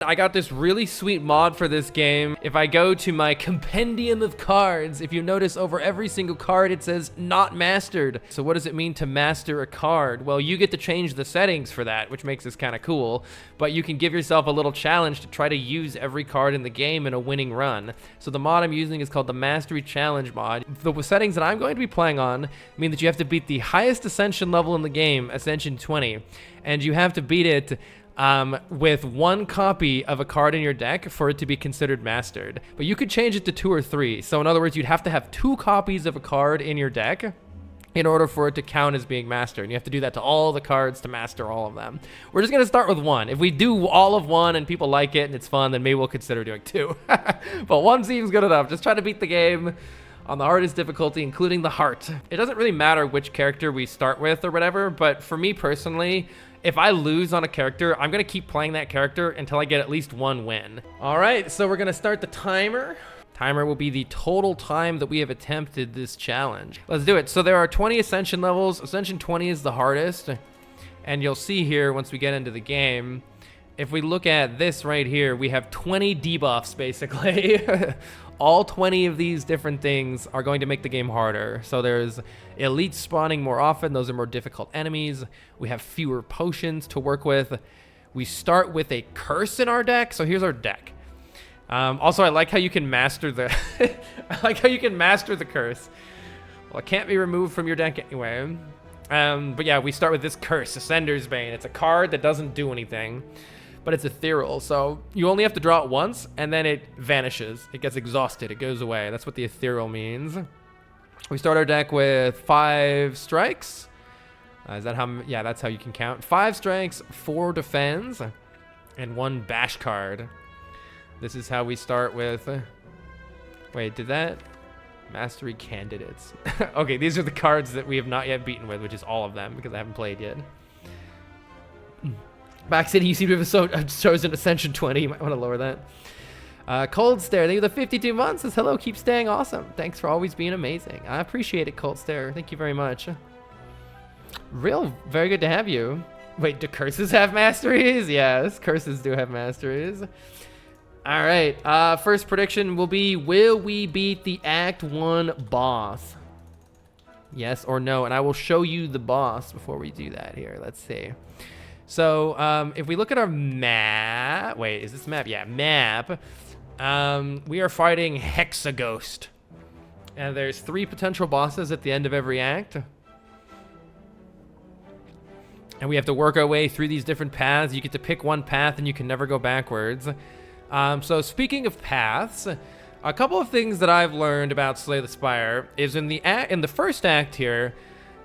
I got this really sweet mod for this game. If I go to my compendium of cards, if you notice over every single card, it says not mastered. So what does it mean to master a card? Well, you get to change the settings for that, which makes this kind of cool. But you can give yourself a little challenge to try to use every card in the game in a winning run. So the mod I'm using is called the Mastery Challenge mod. The settings that I'm going to be playing on mean that you have to beat the highest Ascension level in the game, Ascension 20. And you have to beat it with one copy of a card in your deck for it to be considered mastered. But you could change it to 2 or 3. So in other words, you'd have to have 2 copies of a card in your deck in order for it to count as being mastered. And you have to do that to all the cards to master all of them. We're just going to start with 1. If we do all of 1 and people like it and it's fun, then maybe we'll consider doing 2. But 1 seems good enough. Just try to beat the game on the hardest difficulty, including the heart. It doesn't really matter which character we start with or whatever, but for me personally, if I lose on a character, I'm going to keep playing that character until I get at least 1 win. All right, so we're going to start the timer. Timer will be the total time that we have attempted this challenge. Let's do it. So there are 20 Ascension levels. Ascension 20 is the hardest. And you'll see here once we get into the game, if we look at this right here, we have 20 debuffs basically. All 20 of these different things are going to make the game harder. So there's elites spawning more often. Those are more difficult enemies. We have fewer potions to work with. We start with a curse in our deck. So here's our deck. Also, I like how you can master the I like how you can master the curse. Well, it can't be removed from your deck anyway. But yeah, we start with this curse, Ascender's Bane. It's a card that doesn't do anything, but it's ethereal, so you only have to draw it once, and then it vanishes. It gets exhausted. It goes away. That's what the ethereal means. We start our deck with 5 strikes. Is that how? Yeah, that's how you can count. 5 strikes, 4 defends, and 1 bash card. This is how we start with... Wait, did that? Mastery candidates. Okay, these are the cards that we have not yet beaten with, which is all of them, because I haven't played yet. Back City, you seem to have chosen Ascension 20. You might want to lower that. Cold Stare, thank you for the 52 months. Says, hello, keep staying awesome. Thanks for always being amazing. I appreciate it, Cold Stare. Thank you very much. Very good to have you. Wait, do curses have masteries? Yes, curses do have masteries. All right, first prediction will be, will we beat the Act 1 boss? Yes or no? And I will show you the boss before we do that here. Let's see. So if we look at our map, wait, is this map? Yeah, map. We are fighting Hexaghost. And there's 3 potential bosses at the end of every act. And we have to work our way through these different paths. You get to pick one path and you can never go backwards. So speaking of paths, a couple of things that I've learned about Slay the Spire is in the first act here,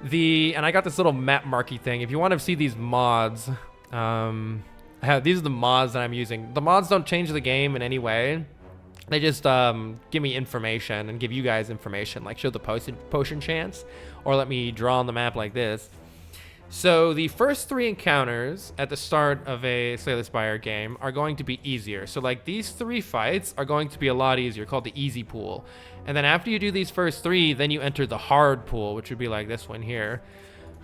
and I got this little map marquee thing. If you want to see these mods, these are the mods that I'm using. The mods don't change the game in any way. They just give me information and give you guys information, like show the potion chance, or let me draw on the map like this. So the first 3 encounters at the start of a Slay the Spire game are going to be easier. So like these 3 fights are going to be a lot easier, called the easy pool. And then after you do these first 3, then you enter the hard pool, which would be like this one here.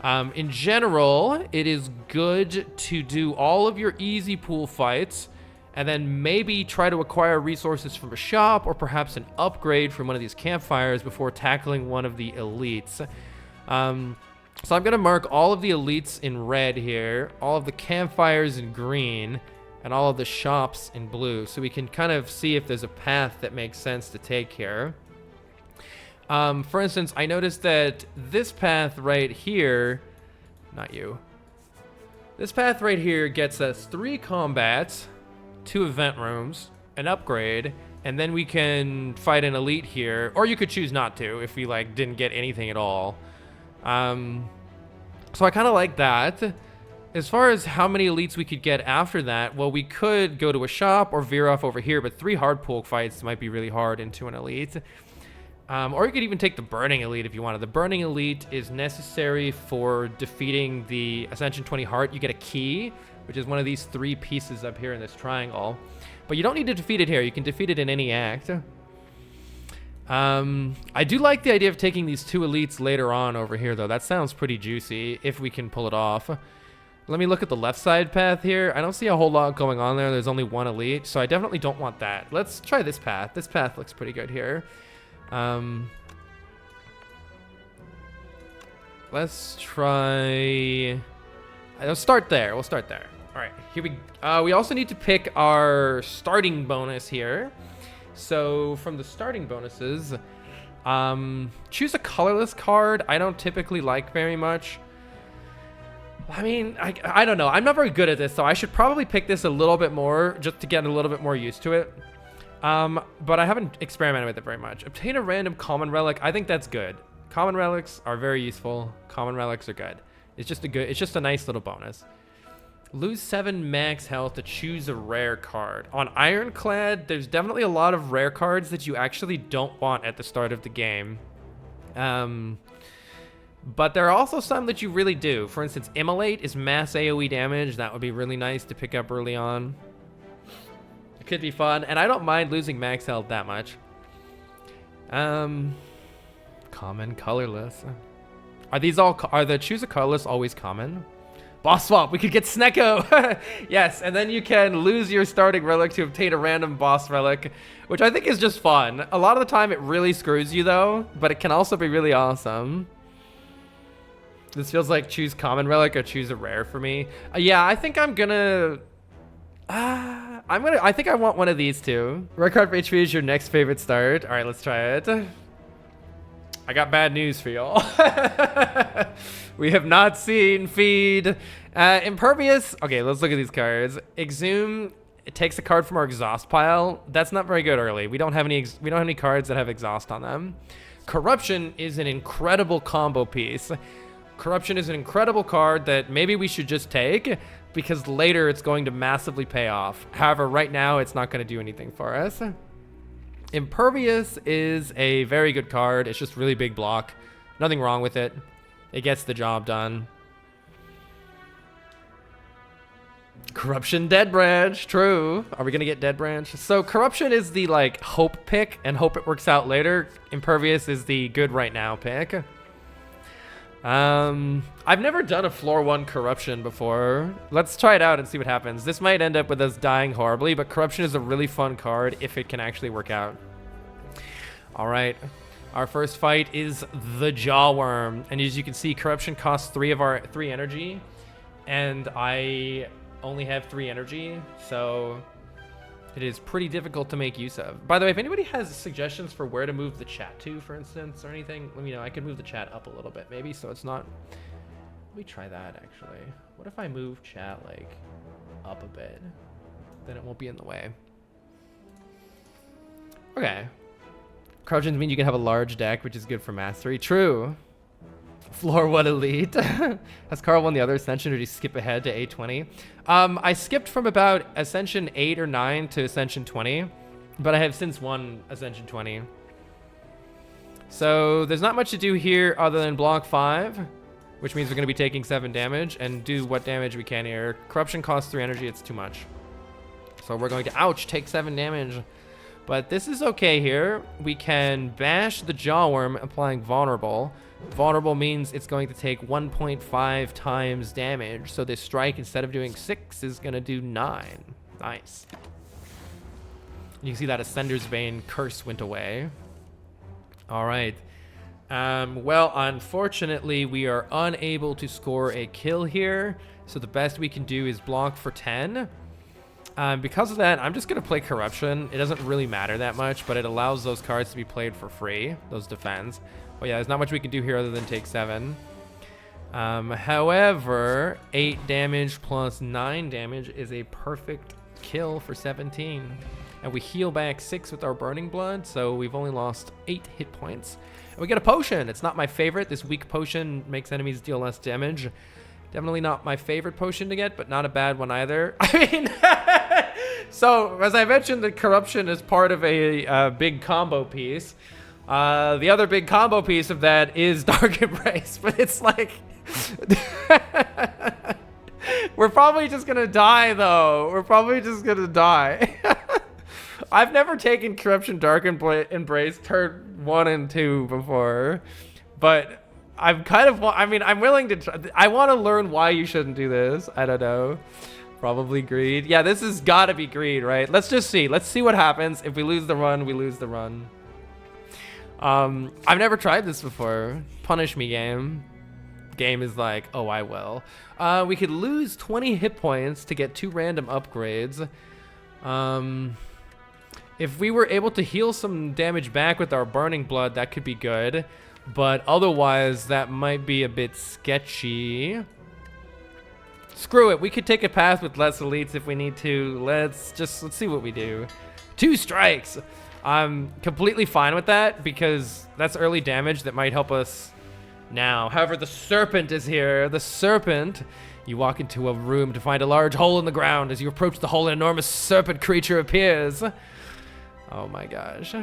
In general, it is good to do all of your easy pool fights and then maybe try to acquire resources from a shop or perhaps an upgrade from one of these campfires before tackling one of the elites. So I'm going to mark all of the elites in red here, all of the campfires in green, and all of the shops in blue, so we can kind of see if there's a path that makes sense to take here. For instance, I noticed that this path right here, not you, this path right here gets us 3 combats, 2 event rooms, an upgrade, and then we can fight an elite here, or you could choose not to if we like didn't get anything at all. So I kind of like that. As far as how many elites we could get after that, well, we could go to a shop or veer off over here, but 3 hard pool fights might be really hard into an elite. Or you could even take the Burning Elite if you wanted. The Burning Elite is necessary for defeating the Ascension 20 Heart. You get a key, which is one of these 3 pieces up here in this triangle. But you don't need to defeat it here. You can defeat it in any act. I do like the idea of taking these 2 elites later on over here, though. That sounds pretty juicy, if we can pull it off. Let me look at the left side path here. I don't see a whole lot going on there. There's only one elite, so I definitely don't want that. Let's try this path. This path looks pretty good here. Let's try... Let's start there. We'll start there. All right, here we also need to pick our starting bonus here. So from the starting bonuses, choose a colorless card. I don't typically like very much. I mean, I don't know. I'm not very good at this, so I should probably pick this a little bit more just to get a little bit more used to it. But I haven't experimented with it very much. Obtain a random common relic. I think that's good. Common relics are very useful. Common relics are good. It's just a nice little bonus. Lose 7 max health to choose a rare card. On Ironclad, there's definitely a lot of rare cards that you actually don't want at the start of the game. But there are also some that you really do. For instance, Immolate is mass AoE damage. That would be really nice to pick up early on. It could be fun, and I don't mind losing max health that much. Common, colorless. Are the choose a colorless always common? Boss swap, we could get Snecko. Yes, and then you can lose your starting relic to obtain a random boss relic, which I think is just fun. A lot of the time it really screws you though, but it can also be really awesome. This feels like choose common relic or choose a rare for me. Yeah, I think I'm gonna... I think I want one of these two. Rare card for HP is your next favorite start. All right, let's try it. I got bad news for y'all. We have not seen feed. Impervious. Okay, let's look at these cards. Exhume. It takes a card from our exhaust pile. That's not very good early. We don't have any cards that have exhaust on them. Corruption is an incredible combo piece. Corruption is an incredible card that maybe we should just take because later it's going to massively pay off. However, right now it's not going to do anything for us. Impervious is a very good card. It's just really big block. Nothing wrong with it. It gets the job done. Corruption, Dead Branch. True. Are we going to get Dead Branch? So Corruption is the like hope pick and hope it works out later. Impervious is the good right now pick. I've never done a floor 1 Corruption before. Let's try it out and see what happens. This might end up with us dying horribly, but Corruption is a really fun card if it can actually work out. All right. Our first fight is the Jawworm. And as you can see, Corruption costs 3 energy. And I only have 3 energy. So it is pretty difficult to make use of. By the way, if anybody has suggestions for where to move the chat to, for instance, or anything, let me know. I could move the chat up a little bit, maybe, so it's not... Let me try that, actually. What if I move chat, like, up a bit? Then it won't be in the way. Okay. Corruptions mean you can have a large deck, which is good for mastery. True. Floor 1 elite. Has Carl won the other Ascension, or did he skip ahead to 820? I skipped from about Ascension 8 or 9 to Ascension 20, but I have since won Ascension 20. So there's not much to do here other than block 5, which means we're going to be taking 7 damage, and do what damage we can here. Corruption costs 3 energy. It's too much. So we're going to, ouch, take 7 damage. But this is okay here. We can bash the Jawworm, applying Vulnerable. Vulnerable means it's going to take 1.5 times damage. So this strike, instead of doing 6, is going to do 9. Nice. You can see that Ascender's Bane curse went away. All right. Well, unfortunately, we are unable to score a kill here. So the best we can do is block for 10. Because of that, I'm just going to play Corruption. It doesn't really matter that much, but it allows those cards to be played for free, those defends. But yeah, there's not much we can do here other than take 7. However, 8 damage plus 9 damage is a perfect kill for 17. And we heal back 6 with our Burning Blood, so we've only lost 8 hit points. And we get a potion. It's not my favorite. This weak potion makes enemies deal less damage. Definitely not my favorite potion to get, but not a bad one either. I mean, so as I mentioned, the Corruption is part of a big combo piece. The other big combo piece of that is Dark Embrace, but it's like... We're probably just gonna die, though. We're probably just gonna die. I've never taken Corruption Dark Embrace turn 1 and 2 before, but I'm kind of, I mean, I'm willing to try. I want to learn why you shouldn't do this. I don't know. Probably greed. Yeah, this has got to be greed, right? Let's just see. Let's see what happens. If we lose the run, we lose the run. I've never tried this before. Punish me, game. Game is like, oh, I will. We could lose 20 hit points to get 2 random upgrades. If we were able to heal some damage back with our burning blood, that could be good. But otherwise, that might be a bit sketchy. Screw it. We could take a path with less elites if we need to. Let's see what we do. 2 strikes. I'm completely fine with that because that's early damage that might help us now. However, the serpent is here. The serpent. You walk into a room to find a large hole in the ground. As you approach the hole, an enormous serpent creature appears. Oh my gosh.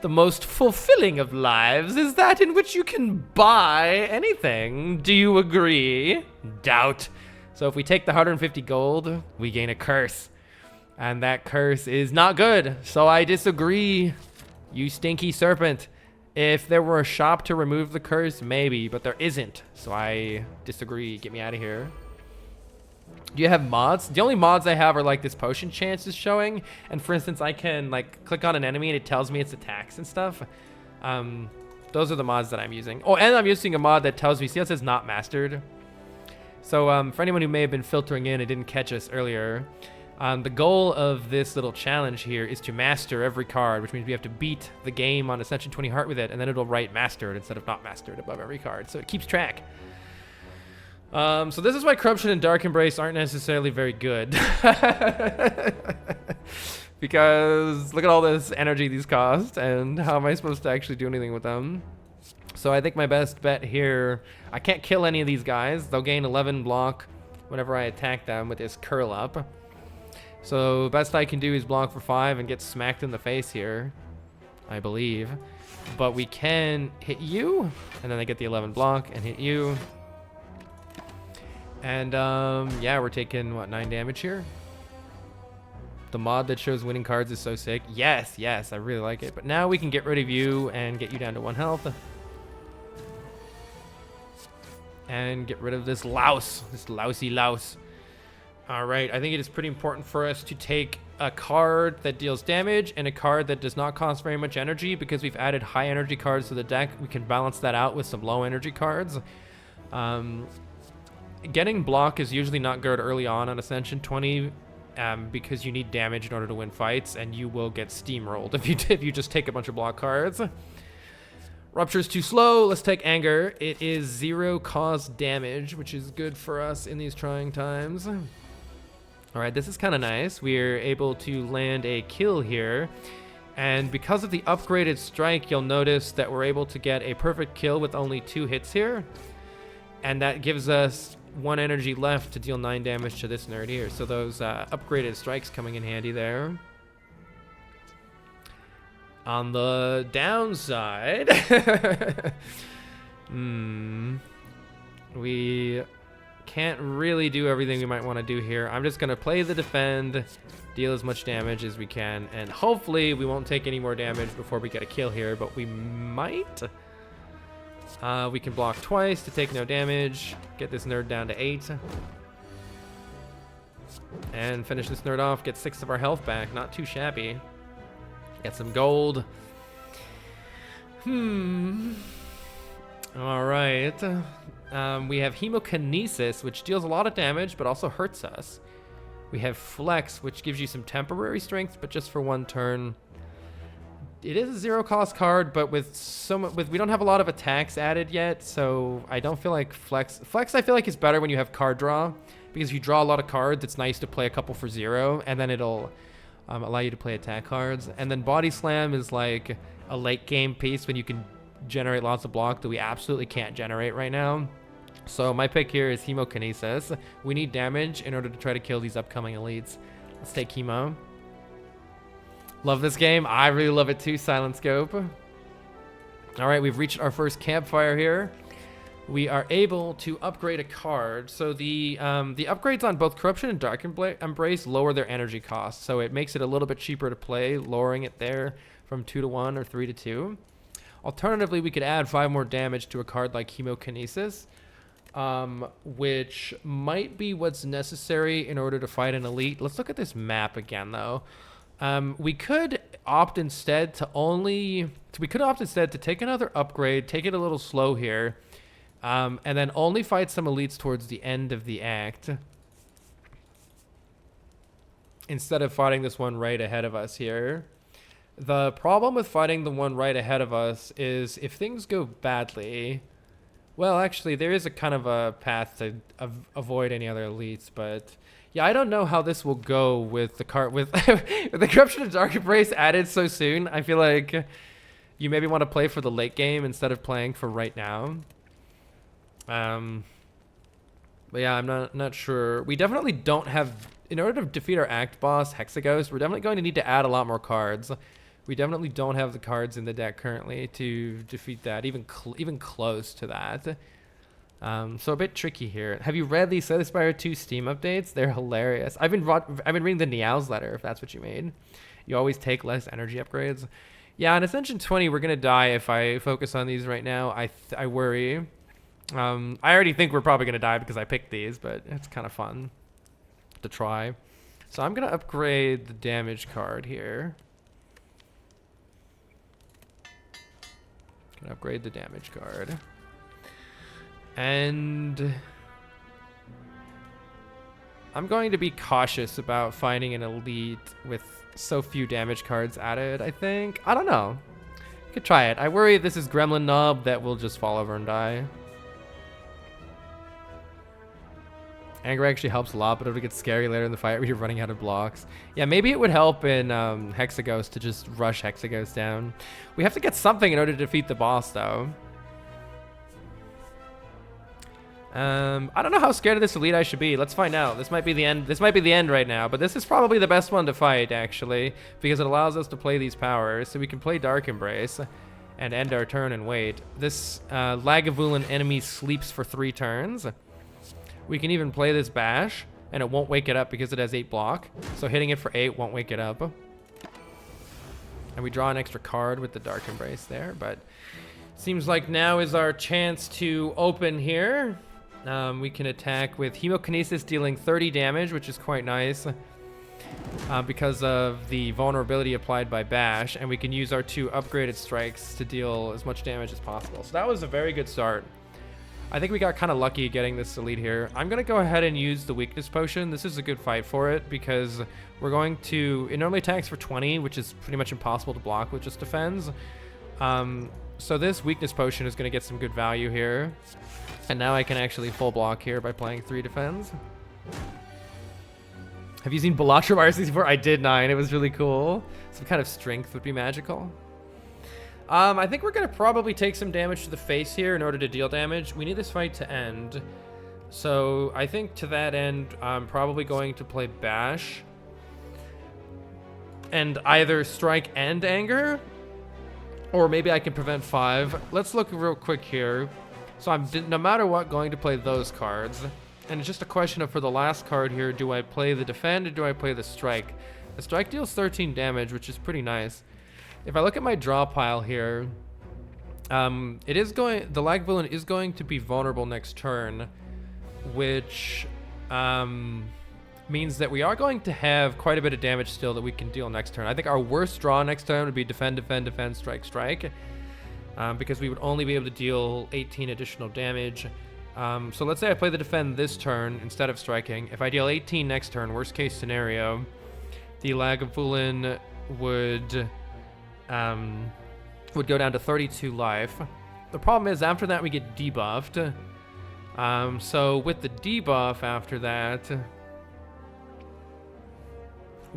The most fulfilling of lives is that in which you can buy anything. Do you agree? Doubt. So if we take the 150 gold, we gain a curse. And that curse is not good. So I disagree, you stinky serpent. If there were a shop to remove the curse, maybe, but there isn't. So I disagree. Get me out of here. Do you have mods? The only mods I have are like this potion chance is showing. And for instance, I can like click on an enemy and it tells me its attacks and stuff. Those are the mods that I'm using. Oh, and I'm using a mod that tells me, see how it says not mastered? So for anyone who may have been filtering in and didn't catch us earlier, the goal of this little challenge here is to master every card, which means we have to beat the game on Ascension 20 Heart with it, and then it'll write mastered instead of not mastered above every card. So it keeps track. So this is why Corruption and Dark Embrace aren't necessarily very good. Because look at all this energy these cost, and how am I supposed to actually do anything with them? So I think my best bet here, I can't kill any of these guys. They'll gain 11 block whenever I attack them with this curl up. So best I can do is block for 5 and get smacked in the face here, I believe. But we can hit you, and then I get the 11 block and hit you. And yeah, we're taking, what, 9 damage here? The mod that shows winning cards is so sick. Yes, yes, I really like it. But now we can get rid of you and get you down to 1 health. And get rid of this louse, this lousy louse. All right, I think it is pretty important for us to take a card that deals damage and a card that does not cost very much energy, because we've added high energy cards to the deck. We can balance that out with some low energy cards. Getting block is usually not good early on Ascension 20 because you need damage in order to win fights, and you will get steamrolled if you just take a bunch of block cards. Rupture's too slow. Let's take Anger. It is 0 cost damage, which is good for us in these trying times. All right, this is kind of nice. We're able to land a kill here. And because of the upgraded strike, you'll notice that we're able to get a perfect kill with only 2 hits here. And that gives us 1 energy left to deal 9 damage to this nerd here. So those upgraded strikes coming in handy there. On the downside, we can't really do everything we might want to do here. I'm just going to play the defend, deal as much damage as we can, and hopefully we won't take any more damage before we get a kill here, but we might. We can block twice to take no damage, get this nerd down to 8, and finish this nerd off, get 6 of our health back. Not too shabby. Get some gold. All right. We have Hemokinesis, which deals a lot of damage, but also hurts us. We have Flex, which gives you some temporary strength, but just for 1 turn. It is a 0 cost card, but we don't have a lot of attacks added yet, so I don't feel like Flex. Flex I feel like is better when you have card draw, because if you draw a lot of cards, it's nice to play a couple for 0, and then it'll allow you to play attack cards. And then Body Slam is like a late game piece when you can generate lots of block that we absolutely can't generate right now. So my pick here is Hemokinesis. We need damage in order to try to kill these upcoming elites. Let's take Hemo. Love this game. I really love it too, Silent Scope. All right, we've reached our first campfire here. We are able to upgrade a card. So the upgrades on both Corruption and Dark Embrace lower their energy cost. So it makes it a little bit cheaper to play, lowering it there from 2 to 1 or 3 to 2. Alternatively, we could add 5 more damage to a card like Chemokinesis, which might be what's necessary in order to fight an elite. Let's look at this map again, though. We could opt instead to take another upgrade, take it a little slow here, and then only fight some elites towards the end of the act, instead of fighting this one right ahead of us here. The problem with fighting the one right ahead of us is if things go badly, well, actually, there is a kind of a path to avoid any other elites, but yeah, I don't know how this will go with the card with the Corruption of Dark Embrace added so soon. I feel like you maybe want to play for the late game instead of playing for right now. But yeah, I'm not sure. We definitely don't have, in order to defeat our act boss, Hexaghost, we're definitely going to need to add a lot more cards. We definitely don't have the cards in the deck currently to defeat that, even close to that. So a bit tricky here. Have you read these Spire 2 Steam updates? They're hilarious. I've been reading the Niao's letter, if that's what you mean. You always take less energy upgrades. Yeah, in Ascension 20, we're gonna die if I focus on these right now. I worry. I already think we're probably gonna die because I picked these, but it's kind of fun to try. So I'm gonna upgrade the damage card here. Gonna upgrade the damage card. And I'm going to be cautious about finding an elite with so few damage cards added, I think. I don't know. Could try it. I worry this is Gremlin Knob that will just fall over and die. Anger actually helps a lot, but it'll get scary later in the fight when you're running out of blocks. Yeah, maybe it would help in Hexaghost to just rush Hexaghost down. We have to get something in order to defeat the boss, though. I don't know how scared of this elite I should be. Let's find out. This might be the end. This might be the end right now, but this is probably the best one to fight, actually, because it allows us to play these powers. So we can play Dark Embrace and end our turn and wait. This Lagavulin enemy sleeps for 3 turns. We can even play this Bash, and it won't wake it up because it has 8 block. So hitting it for 8 won't wake it up. And we draw an extra card with the Dark Embrace there, but seems like now is our chance to open here. We can attack with Chemokinesis, dealing 30 damage, which is quite nice because of the vulnerability applied by Bash, and we can use our 2 upgraded strikes to deal as much damage as possible. So that was a very good start. I think we got kind of lucky getting this elite here. I'm going to go ahead and use the weakness potion. This is a good fight for it because we're going to... It normally attacks for 20, which is pretty much impossible to block with just defends. So this weakness potion is going to get some good value here. And now I can actually full block here by playing 3 defends. Have you seen Balatrum RC before? I did 9. It was really cool. Some kind of strength would be magical. I think we're going to probably take some damage to the face here in order to deal damage. We need this fight to end. So I think to that end, I'm probably going to play Bash. And either Strike and Anger. Or maybe I can prevent 5. Let's look real quick here. So I'm, no matter what, going to play those cards. And it's just a question of, for the last card here, do I play the Defend or do I play the Strike? The Strike deals 13 damage, which is pretty nice. If I look at my draw pile here, the Lagavulin is going to be vulnerable next turn, which means that we are going to have quite a bit of damage still that we can deal next turn. I think our worst draw next turn would be Defend, Defend, Defend, Strike, Strike, because we would only be able to deal 18 additional damage. So let's say I play the Defend this turn instead of striking. If I deal 18 next turn, worst case scenario, the Lagavulin would go down to 32 life. The problem is after that we get debuffed. So with the debuff after that,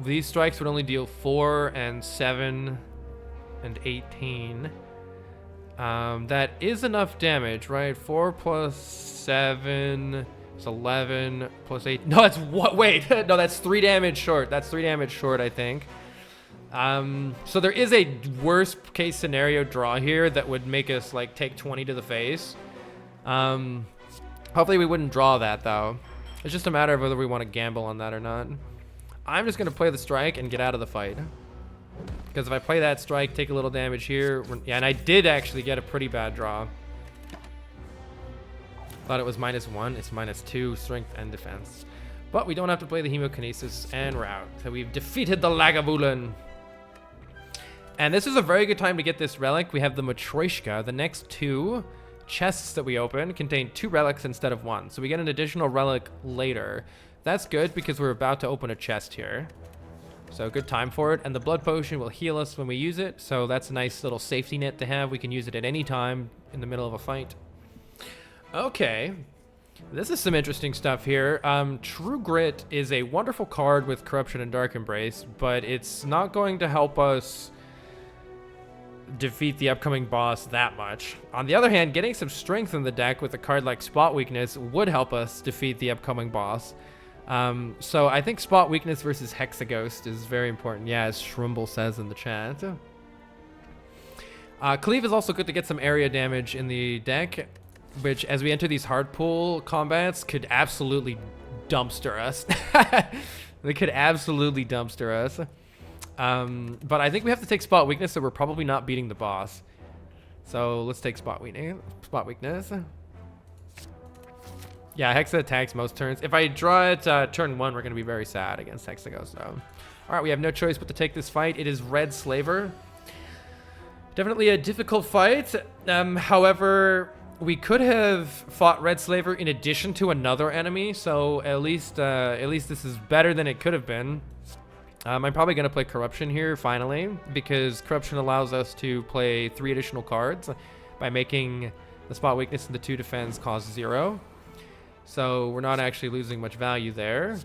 these strikes would only deal 4 and 7 and 18. That is enough damage, right? 4 plus 7 is 11 plus 8. No, that's what? Wait, no, that's 3 damage short. That's 3 damage short, I think. So there is a worst case scenario draw here that would make us like take 20 to the face. Hopefully we wouldn't draw that though. It's just a matter of whether we want to gamble on that or not. I'm just gonna play the strike and get out of the fight Because if I play that strike, take a little damage here. Yeah, and I did actually get a pretty bad draw. Thought it was -1. It's -2 strength and defense. But we don't have to play the Hemokinesis, and we're out. So we've defeated the Lagavulin. And this is a very good time to get this relic. We have the Matryoshka. The next 2 chests that we open contain 2 relics instead of 1. So we get an additional relic later. That's good because we're about to open a chest here. So good time for it. And the blood potion will heal us when we use it. So that's a nice little safety net to have. We can use it at any time in the middle of a fight. Okay. This is some interesting stuff here. True Grit is a wonderful card with Corruption and Dark Embrace, but it's not going to help us defeat the upcoming boss that much. On the other hand, getting some strength in the deck with a card like Spot Weakness would help us defeat the upcoming boss. So I think Spot Weakness versus Hexaghost is very important. Yeah, as Shrumble says in the chat. Cleave is also good to get some area damage in the deck, which, as we enter these hard pull combats, could absolutely dumpster us. They could absolutely dumpster us. But I think we have to take Spot Weakness, so we're probably not beating the boss. So let's take Spot Weakness. Yeah, Hexa attacks most turns. If I draw it turn 1, we're going to be very sad against Hexaghost. So. All right, we have no choice but to take this fight. It is Red Slaver. Definitely a difficult fight. However, we could have fought Red Slaver in addition to another enemy, so at least this is better than it could have been. I'm probably going to play Corruption here, finally, because Corruption allows us to play 3 additional cards by making the Spot Weakness and the 2 defense cost 0. So we're not actually losing much value there.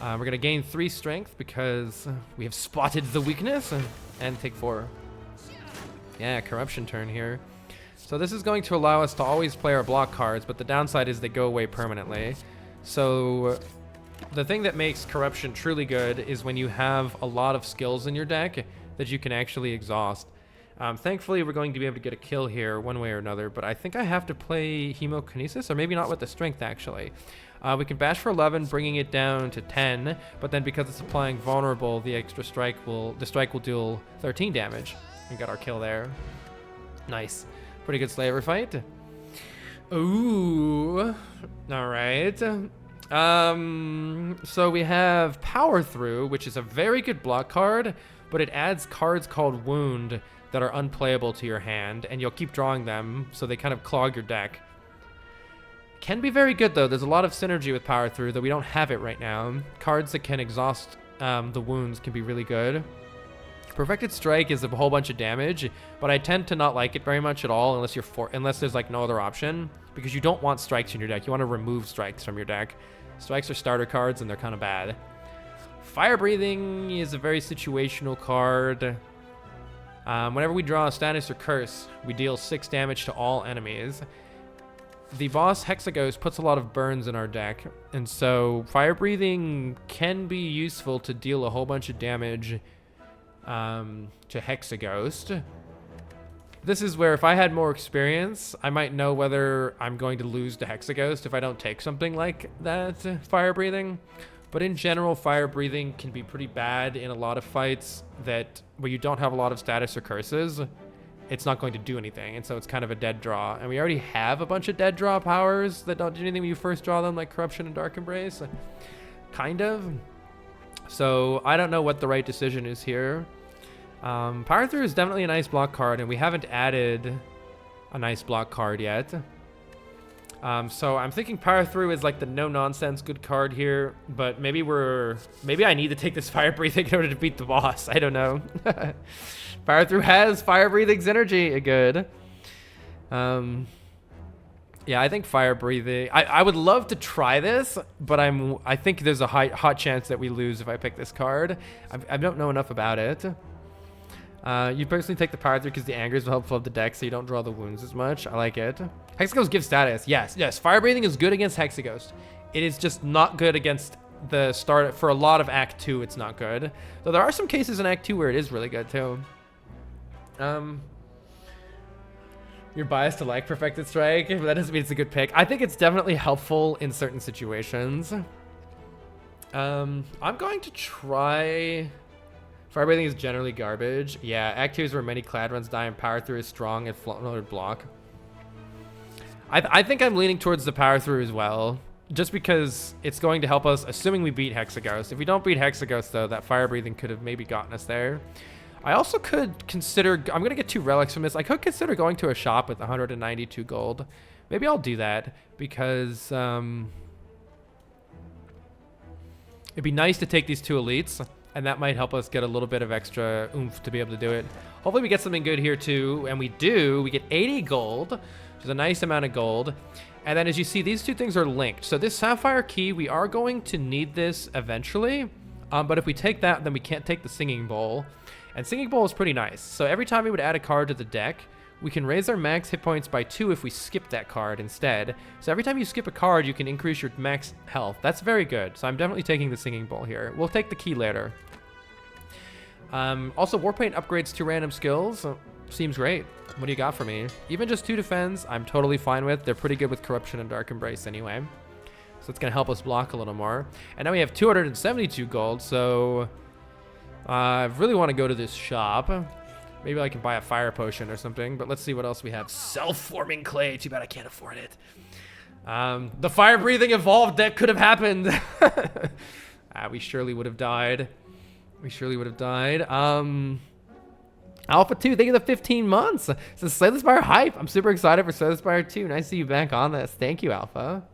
We're going to gain 3 strength because we have spotted the weakness, and take 4. Yeah, Corruption turn here. So this is going to allow us to always play our block cards, but the downside is they go away permanently. So the thing that makes Corruption truly good is when you have a lot of skills in your deck that you can actually exhaust. Thankfully, we're going to be able to get a kill here one way or another, but I think I have to play Hemokinesis, or maybe not with the strength, actually. We can bash for 11, bringing it down to 10, but then because it's applying vulnerable, the strike will deal 13 damage. We got our kill there. Nice. Pretty good Slaver fight. Ooh. All right. So we have Power Through, which is a very good block card, but it adds cards called Wound that are unplayable to your hand, and you'll keep drawing them, so they kind of clog your deck. Can be very good, though. There's a lot of synergy with Power Through, though we don't have it right now. Cards that can exhaust the wounds can be really good. Perfected Strike is a whole bunch of damage, but I tend to not like it very much at all unless there's like no other option, because you don't want strikes in your deck. You want to remove strikes from your deck. Strikes are starter cards, and they're kind of bad. Fire Breathing is a very situational card. Whenever we draw a status or curse, we deal 6 damage to all enemies. The boss Hexaghost puts a lot of burns in our deck, and so Fire Breathing can be useful to deal a whole bunch of damage to Hexaghost. This is where if I had more experience, I might know whether I'm going to lose to Hexaghost if I don't take something like that, Fire Breathing. But in general, Fire Breathing can be pretty bad in a lot of fights where you don't have a lot of status or curses. It's not going to do anything, and so it's kind of a dead draw. And we already have a bunch of dead draw powers that don't do anything when you first draw them, like Corruption and Dark Embrace. Kind of. So I don't know what the right decision is here. Power Through is definitely a nice block card, and we haven't added a nice block card yet. So I'm thinking Power Through is like the no-nonsense good card here, but maybe I need to take this Fire Breathing in order to beat the boss. I don't know. Power Through has Fire Breathing's energy. Good. Yeah, I think Fire Breathing. I would love to try this, but I think there's a hot chance that we lose if I pick this card. I don't know enough about it. You personally take the Power Through because the anger is helpful of the deck, so you don't draw the wounds as much. I like it. Hexaghost gives status. Yes. Fire Breathing is good against Hexaghost. It is just not good against the start. For a lot of Act 2, it's not good. Though there are some cases in Act 2 where it is really good, too. You're biased to like Perfected Strike, but that doesn't mean it's a good pick. I think it's definitely helpful in certain situations. I'm going to try Fire breathing is generally garbage. Yeah, Act 2 is where many clad runs die and power through is strong and floated block. I think I'm leaning towards the power through as well, just because it's going to help us, assuming we beat Hexaghost. If we don't beat Hexaghost, though, that fire breathing could have maybe gotten us there. I also could consider, I'm going to get 2 relics from this. I could consider going to a shop with 192 gold. Maybe I'll do that because it'd be nice to take these 2 elites, and that might help us get a little bit of extra oomph to be able to do it. Hopefully we get something good here too, and we do. We get 80 gold, which is a nice amount of gold. And then as you see, these 2 things are linked. So this sapphire key, we are going to need this eventually, but if we take that, then we can't take the singing bowl. And singing bowl is pretty nice. So every time we would add a card to the deck, we can raise our max hit points by 2 if we skip that card instead. So every time you skip a card, you can increase your max health. That's very good. So I'm definitely taking the singing bowl here. We'll take the key later. Also, Warpaint upgrades 2 random skills. Seems great. What do you got for me? Even just 2 defense, I'm totally fine with. They're pretty good with Corruption and Dark Embrace anyway. So it's going to help us block a little more. And now we have 272 gold, so I really want to go to this shop. Maybe I can buy a fire potion or something, but let's see what else we have. Self-forming clay. Too bad I can't afford it. The fire-breathing evolved deck could have happened. We surely would have died. We surely would have died. Alpha 2, thank you for the 15 months. So Slay the Spire hype. I'm super excited for Slay the Spire 2. Nice to see you back on this. Thank you, Alpha.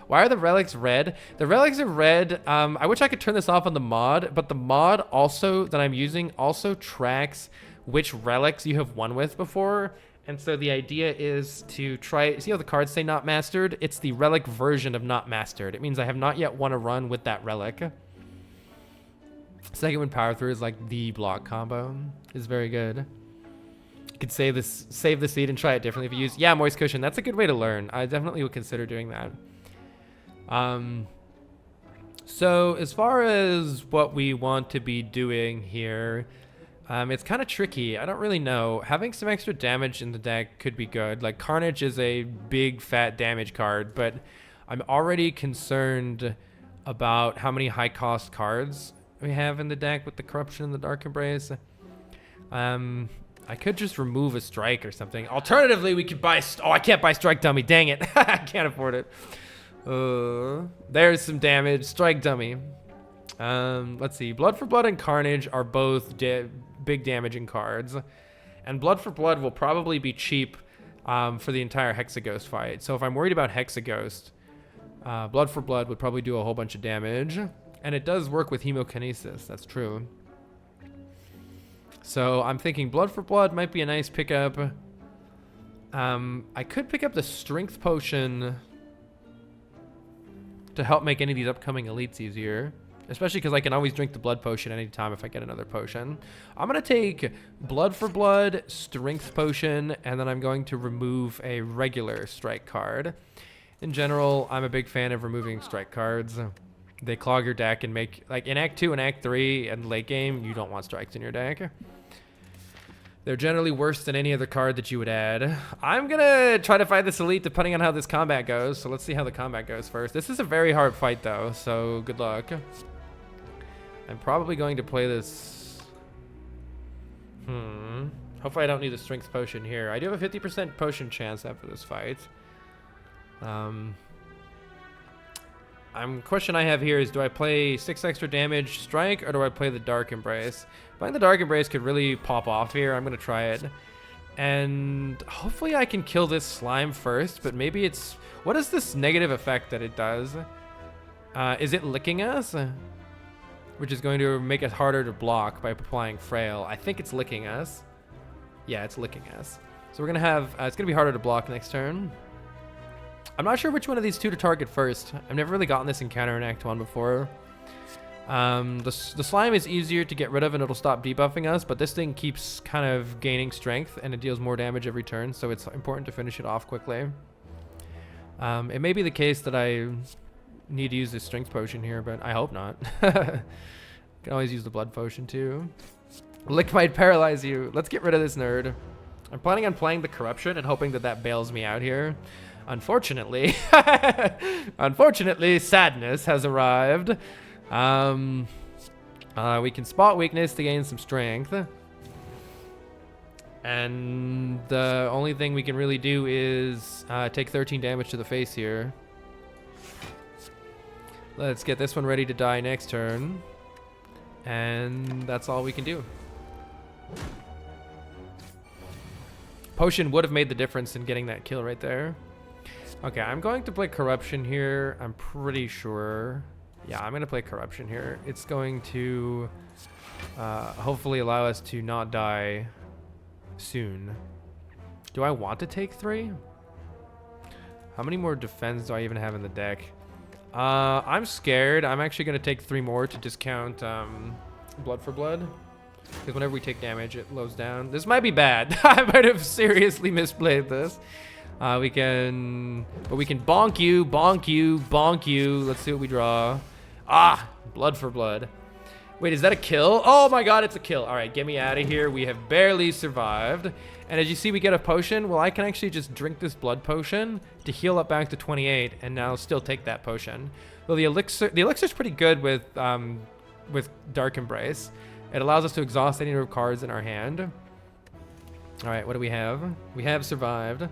Why are the relics red? The relics are red. I wish I could turn this off on the mod, but the mod also that I'm using also tracks which relics you have won with before. And so the idea is to try, see how the cards say not mastered? It's the relic version of not mastered. It means I have not yet won a run with that relic. Second one power through is like the block combo. Is very good. You could save the seed and try it differently if you use, yeah, moist cushion. That's a good way to learn. I definitely would consider doing that. So as far as what we want to be doing here, it's kind of tricky. I don't really know. Having some extra damage in the deck could be good. Like Carnage is a big fat damage card, but I'm already concerned about how many high cost cards we have in the deck with the Corruption and the Dark Embrace. I could just remove a strike or something. Alternatively, we could buy, oh, I can't buy strike dummy, dang it. I can't afford it. There's some damage. Strike dummy. Let's see. Blood for Blood and Carnage are both big damaging cards. And Blood for Blood will probably be cheap for the entire Hexaghost fight. So if I'm worried about Hexaghost, Blood for Blood would probably do a whole bunch of damage. And it does work with Hemokinesis. That's true. So I'm thinking Blood for Blood might be a nice pickup. I could pick up the Strength Potion to help make any of these upcoming elites easier, especially because I can always drink the blood potion anytime if I get another potion. I'm going to take Blood for Blood, Strength Potion, and then I'm going to remove a regular strike card. In general, I'm a big fan of removing strike cards. They clog your deck and make, like in Act 2 and Act 3 and late game, you don't want strikes in your deck. They're generally worse than any other card that you would add. I'm gonna try to fight this elite depending on how this combat goes. So let's see how the combat goes first. This is a very hard fight though, so good luck. I'm probably going to play this. Hopefully I don't need the strength potion here. I do have a 50% potion chance after this fight. Question I have here is, do I play 6 extra damage strike or do I play the Dark Embrace? Playing the Dark Embrace could really pop off here. I'm going to try it. And hopefully I can kill this slime first, but maybe it's... What is this negative effect that it does? Is it licking us? Which is going to make it harder to block by applying Frail. I think it's licking us. Yeah, it's licking us. So we're going to have... it's going to be harder to block next turn. I'm not sure which one of these two to target first. I've never really gotten this encounter in Act 1 before. The slime is easier to get rid of and it'll stop debuffing us, but this thing keeps kind of gaining strength and it deals more damage every turn, so it's important to finish it off quickly. It may be the case that I need to use this strength potion here, but I hope not. Can always use the blood potion too. Lick might paralyze you. Let's get rid of this nerd. I'm planning on playing the Corruption and hoping that that bails me out here. Unfortunately, sadness has arrived. We can spot weakness to gain some strength. And the only thing we can really do is take 13 damage to the face here. Let's get this one ready to die next turn. And that's all we can do. Potion would have made the difference in getting that kill right there. Okay, I'm going to play Corruption here. I'm pretty sure. Yeah, I'm going to play Corruption here. It's going to hopefully allow us to not die soon. Do I want to take 3? How many more defense do I even have in the deck? I'm scared. I'm actually going to take 3 more to discount Blood for Blood. Because whenever we take damage, it lows down. This might be bad. I might have seriously misplayed this. We can bonk you, bonk you, bonk you. Let's see what we draw. Ah, Blood for Blood. Wait, is that a kill? Oh my god, it's a kill. All right, get me out of here. We have barely survived. And as you see, we get a potion. Well, I can actually just drink this blood potion to heal up back to 28 and now still take that potion. Well, the elixir's pretty good with Dark Embrace. It allows us to exhaust any number of cards in our hand. All right, what do we have? We have survived.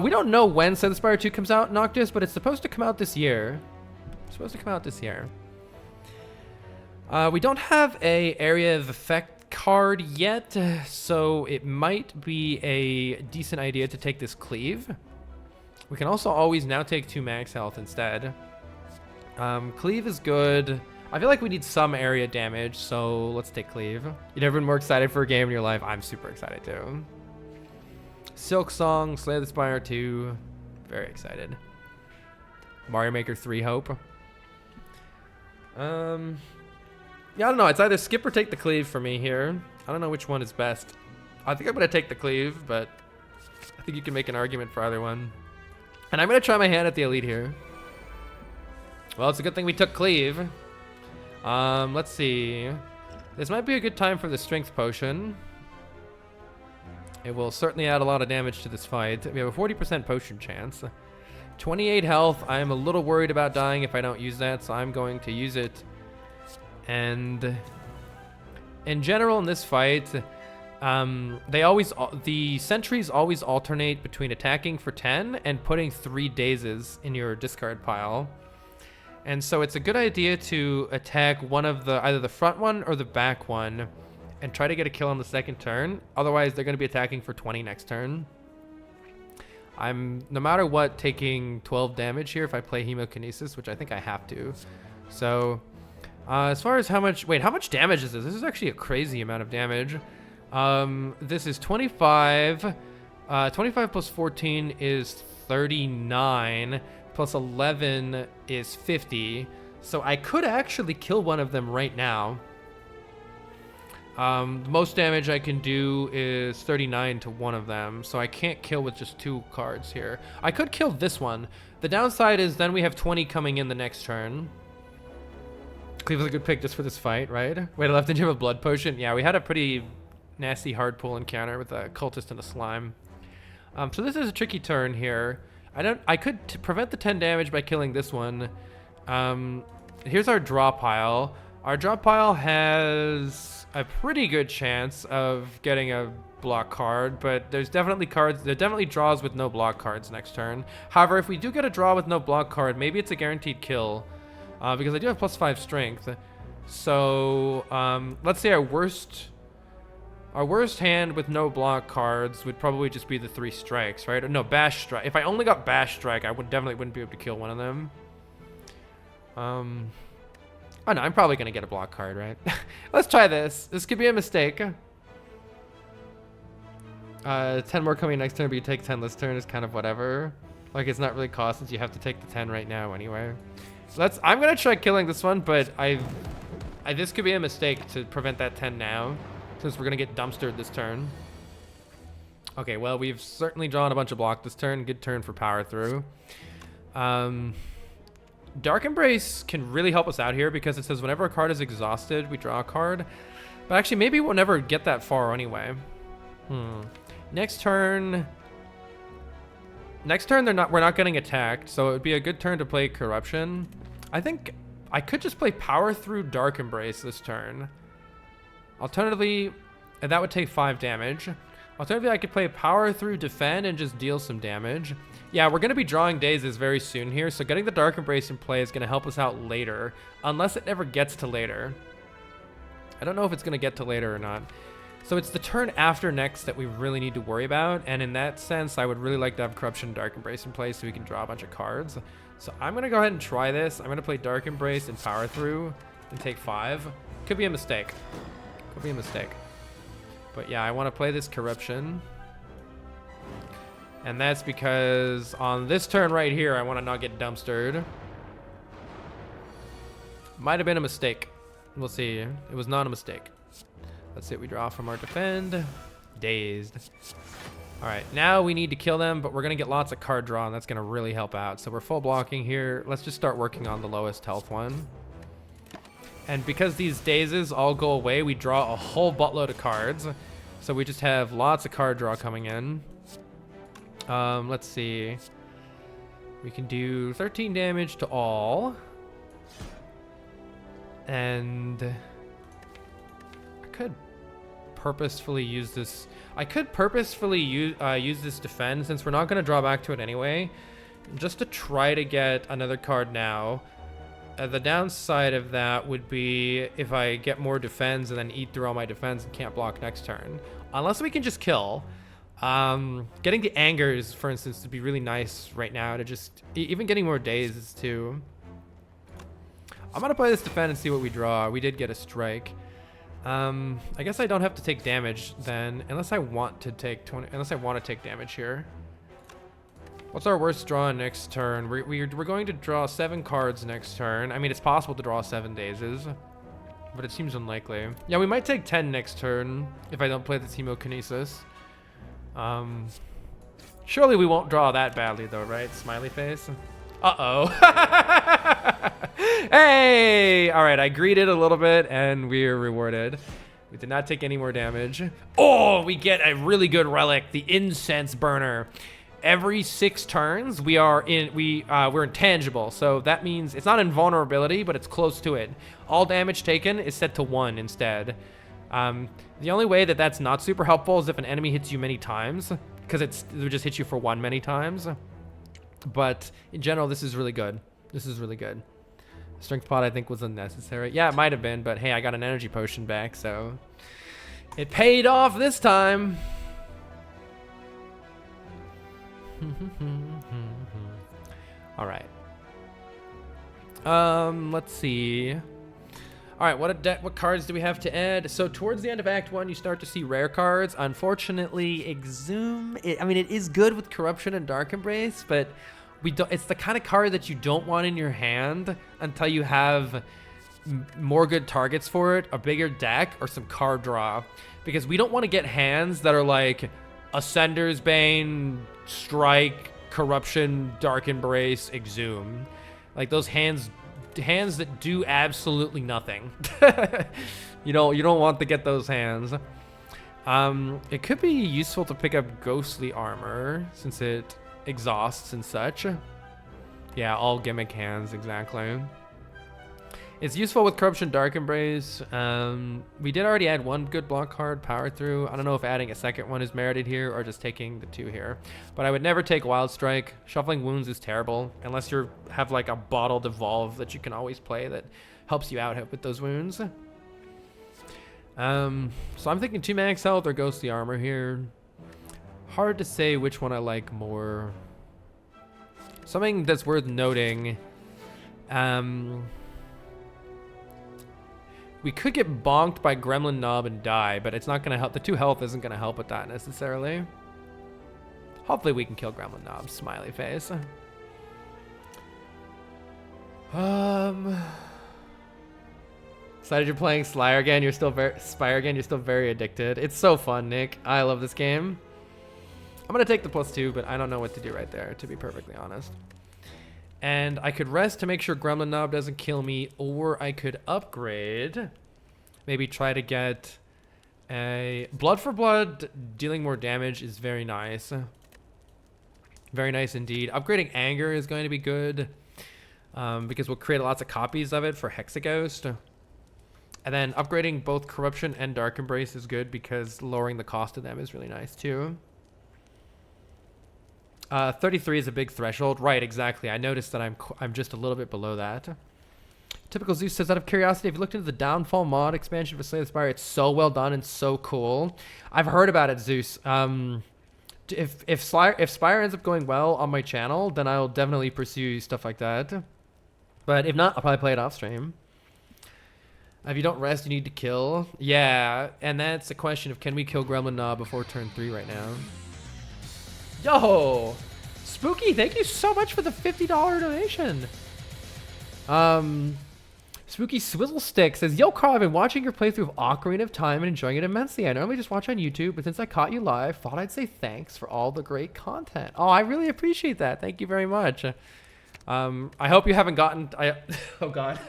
We don't know when Slay the Spire 2 comes out, Noctis, but it's supposed to come out this year. It's supposed to come out this year. We don't have a Area of Effect card yet, so it might be a decent idea to take this Cleave. We can also always now take 2 max health instead. Cleave is good. I feel like we need some area damage, so let's take Cleave. You've never been more excited for a game in your life? I'm super excited too. Silk Song, Slay the Spire 2. Very excited. Mario Maker 3 Hope. Yeah, I don't know. It's either skip or take the Cleave for me here. I don't know which one is best. I think I'm going to take the Cleave, but I think you can make an argument for either one. And I'm going to try my hand at the Elite here. Well, it's a good thing we took Cleave. Let's see. This might be a good time for the Strength Potion. It will certainly add a lot of damage to this fight. We have a 40% potion chance. 28 health. I'm a little worried about dying if I don't use that, so I'm going to use it. And in general in this fight, the sentries always alternate between attacking for 10 and putting 3 dazes in your discard pile. And so it's a good idea to attack one of either the front one or the back one and try to get a kill on the second turn. Otherwise, they're going to be attacking for 20 next turn. I'm, no matter what, taking 12 damage here if I play Hemokinesis, which I think I have to. So, as far as how much damage is this? This is actually a crazy amount of damage. This is 25. 25 plus 14 is 39. Plus 11 is 50. So I could actually kill one of them right now. The most damage I can do is 39 to one of them, so I can't kill with just 2 cards here. I could kill this one. The downside is then we have 20 coming in the next turn. Cleave was a good pick just for this fight, right? Wait, left into a blood potion. Yeah, we had a pretty nasty hard pull encounter with a cultist and a slime. So this is a tricky turn here. I could prevent the 10 damage by killing this one. Here's our draw pile. Our draw pile has a pretty good chance of getting a block card, but there's definitely draws with no block cards next turn. However, if we do get a draw with no block card, maybe it's a guaranteed kill, because I do have +5 strength. So let's say our worst hand with no block cards would probably just be the 3 strikes, right? Or no, Bash Strike. If I only got Bash Strike, I definitely wouldn't be able to kill one of them. Oh no, I'm probably gonna get a block card, right? Let's try this. This could be a mistake. 10 more coming next turn, but you take 10 this turn is kind of whatever. Like, it's not really cost since you have to take the 10 right now anyway. So I'm gonna try killing this one, but this could be a mistake to prevent that 10 now, since we're gonna get dumpstered this turn. Okay, well, we've certainly drawn a bunch of block this turn. Good turn for power through. Dark Embrace can really help us out here because it says whenever a card is exhausted, we draw a card. But actually, maybe we'll never get that far anyway. Next turn, we're not getting attacked, so it would be a good turn to play Corruption. I think I could just play Power Through Dark Embrace this turn. Alternatively, and that would take 5 damage. Alternatively, I could play Power Through Defend and just deal some damage. Yeah, we're going to be drawing dazes very soon here, so getting the Dark Embrace in play is going to help us out later, unless it never gets to later. I don't know if it's going to get to later or not. So it's the turn after next that we really need to worry about, and in that sense, I would really like to have Corruption and Dark Embrace in place so we can draw a bunch of cards. So I'm going to go ahead and try this. I'm going to play Dark Embrace and Power Through and take 5. Could be a mistake. Could be a mistake. But yeah, I want to play this Corruption. And that's because on this turn right here, I want to not get dumpstered. Might have been a mistake. We'll see. It was not a mistake. Let's see what we draw from our defend. Dazed. All right, now we need to kill them, but we're going to get lots of card draw, and that's going to really help out. So we're full blocking here. Let's just start working on the lowest health one. And because these dazes all go away, we draw a whole buttload of cards. So we just have lots of card draw coming in. Let's see. We can do 13 damage to all. And I could purposefully use this. I could purposefully use this defend since we're not going to draw back to it anyway, just to try to get another card now. The downside of that would be if I get more defense and then eat through all my defense and can't block next turn. Unless we can just kill. Getting the angers, for instance, would be really nice right now to just... even getting more dazes too. I'm going to play this defend and see what we draw. We did get a strike. I guess I don't have to take damage then, unless I want to take damage here. What's our worst draw next turn? We're going to draw 7 cards next turn. I mean, it's possible to draw 7 dazes, but it seems unlikely. Yeah, we might take 10 next turn if I don't play the Chemokinesis. Surely we won't draw that badly though, right? Smiley face. Uh-oh. Hey! All right, I greeted a little bit and we're rewarded. We did not take any more damage. Oh, we get a really good relic, the Incense Burner. Every 6 turns, we're intangible. So that means it's not invulnerability, but it's close to it. All damage taken is set to 1 instead. The only way that that's not super helpful is if an enemy hits you many times, because it would just hit you for 1 many times. But in general, this is really good. This is really good. Strength pot, I think, was unnecessary. Yeah, it might have been, but hey, I got an energy potion back, so it paid off this time. All right. Let's see. All right, what cards do we have to add? So towards the end of Act 1, you start to see rare cards. Unfortunately, Exhume, I mean, it is good with Corruption and Dark Embrace, but it's the kind of card that you don't want in your hand until you have more good targets for it, a bigger deck, or some card draw. Because we don't want to get hands that are like Ascender's Bane, Strike, Corruption, Dark Embrace, Exhume. Like those hands that do absolutely nothing. you don't want to get those hands. It could be useful to pick up Ghostly Armor since it exhausts and such. Yeah, all gimmick hands, exactly. It's useful with Corruption Dark Embrace. We did already add 1 good block card, Power Through. I don't know if adding a second one is merited here or just taking the 2 here. But I would never take Wild Strike. Shuffling Wounds is terrible unless you have like a bottled Evolve that you can always play that helps you out with those wounds. So I'm thinking 2 max health or Ghostly Armor here. Hard to say which one I like more. Something that's worth noting. We could get bonked by Gremlin Knob and die, but it's not going to help. The 2 health isn't going to help with that necessarily. Hopefully we can kill Gremlin Knob. Smiley face. Excited you're playing Spire again. Spire again. You're still very addicted. It's so fun, Nick. I love this game. I'm going to take the +2, but I don't know what to do right there, to be perfectly honest. And I could rest to make sure Gremlin Knob doesn't kill me, or I could upgrade. Maybe try to get a Blood for Blood. Dealing more damage is very nice. Very nice indeed. Upgrading Anger is going to be good. because we'll create lots of copies of it for Hexaghost. And then upgrading both Corruption and Dark Embrace is good because lowering the cost of them is really nice too. 33 is a big threshold. Right, exactly. I noticed that I'm just a little bit below that. Typical Zeus says, out of curiosity, have you looked into the Downfall mod expansion for Slay the Spire? It's so well done and so cool. I've heard about it, Zeus. If Spire ends up going well on my channel, then I'll definitely pursue stuff like that. But if not, I'll probably play it off stream. If you don't rest, you need to kill. Yeah, and that's a question of can we kill Gremlin Knob before turn 3 right now? Yo! Spooky, thank you so much for the $50 donation. Spooky Swizzle Stick says, yo, Carl, I've been watching your playthrough of Ocarina of Time and enjoying it immensely. I normally just watch on YouTube, but since I caught you live, thought I'd say thanks for all the great content. Oh, I really appreciate that. Thank you very much. I hope you haven't gotten... oh, God.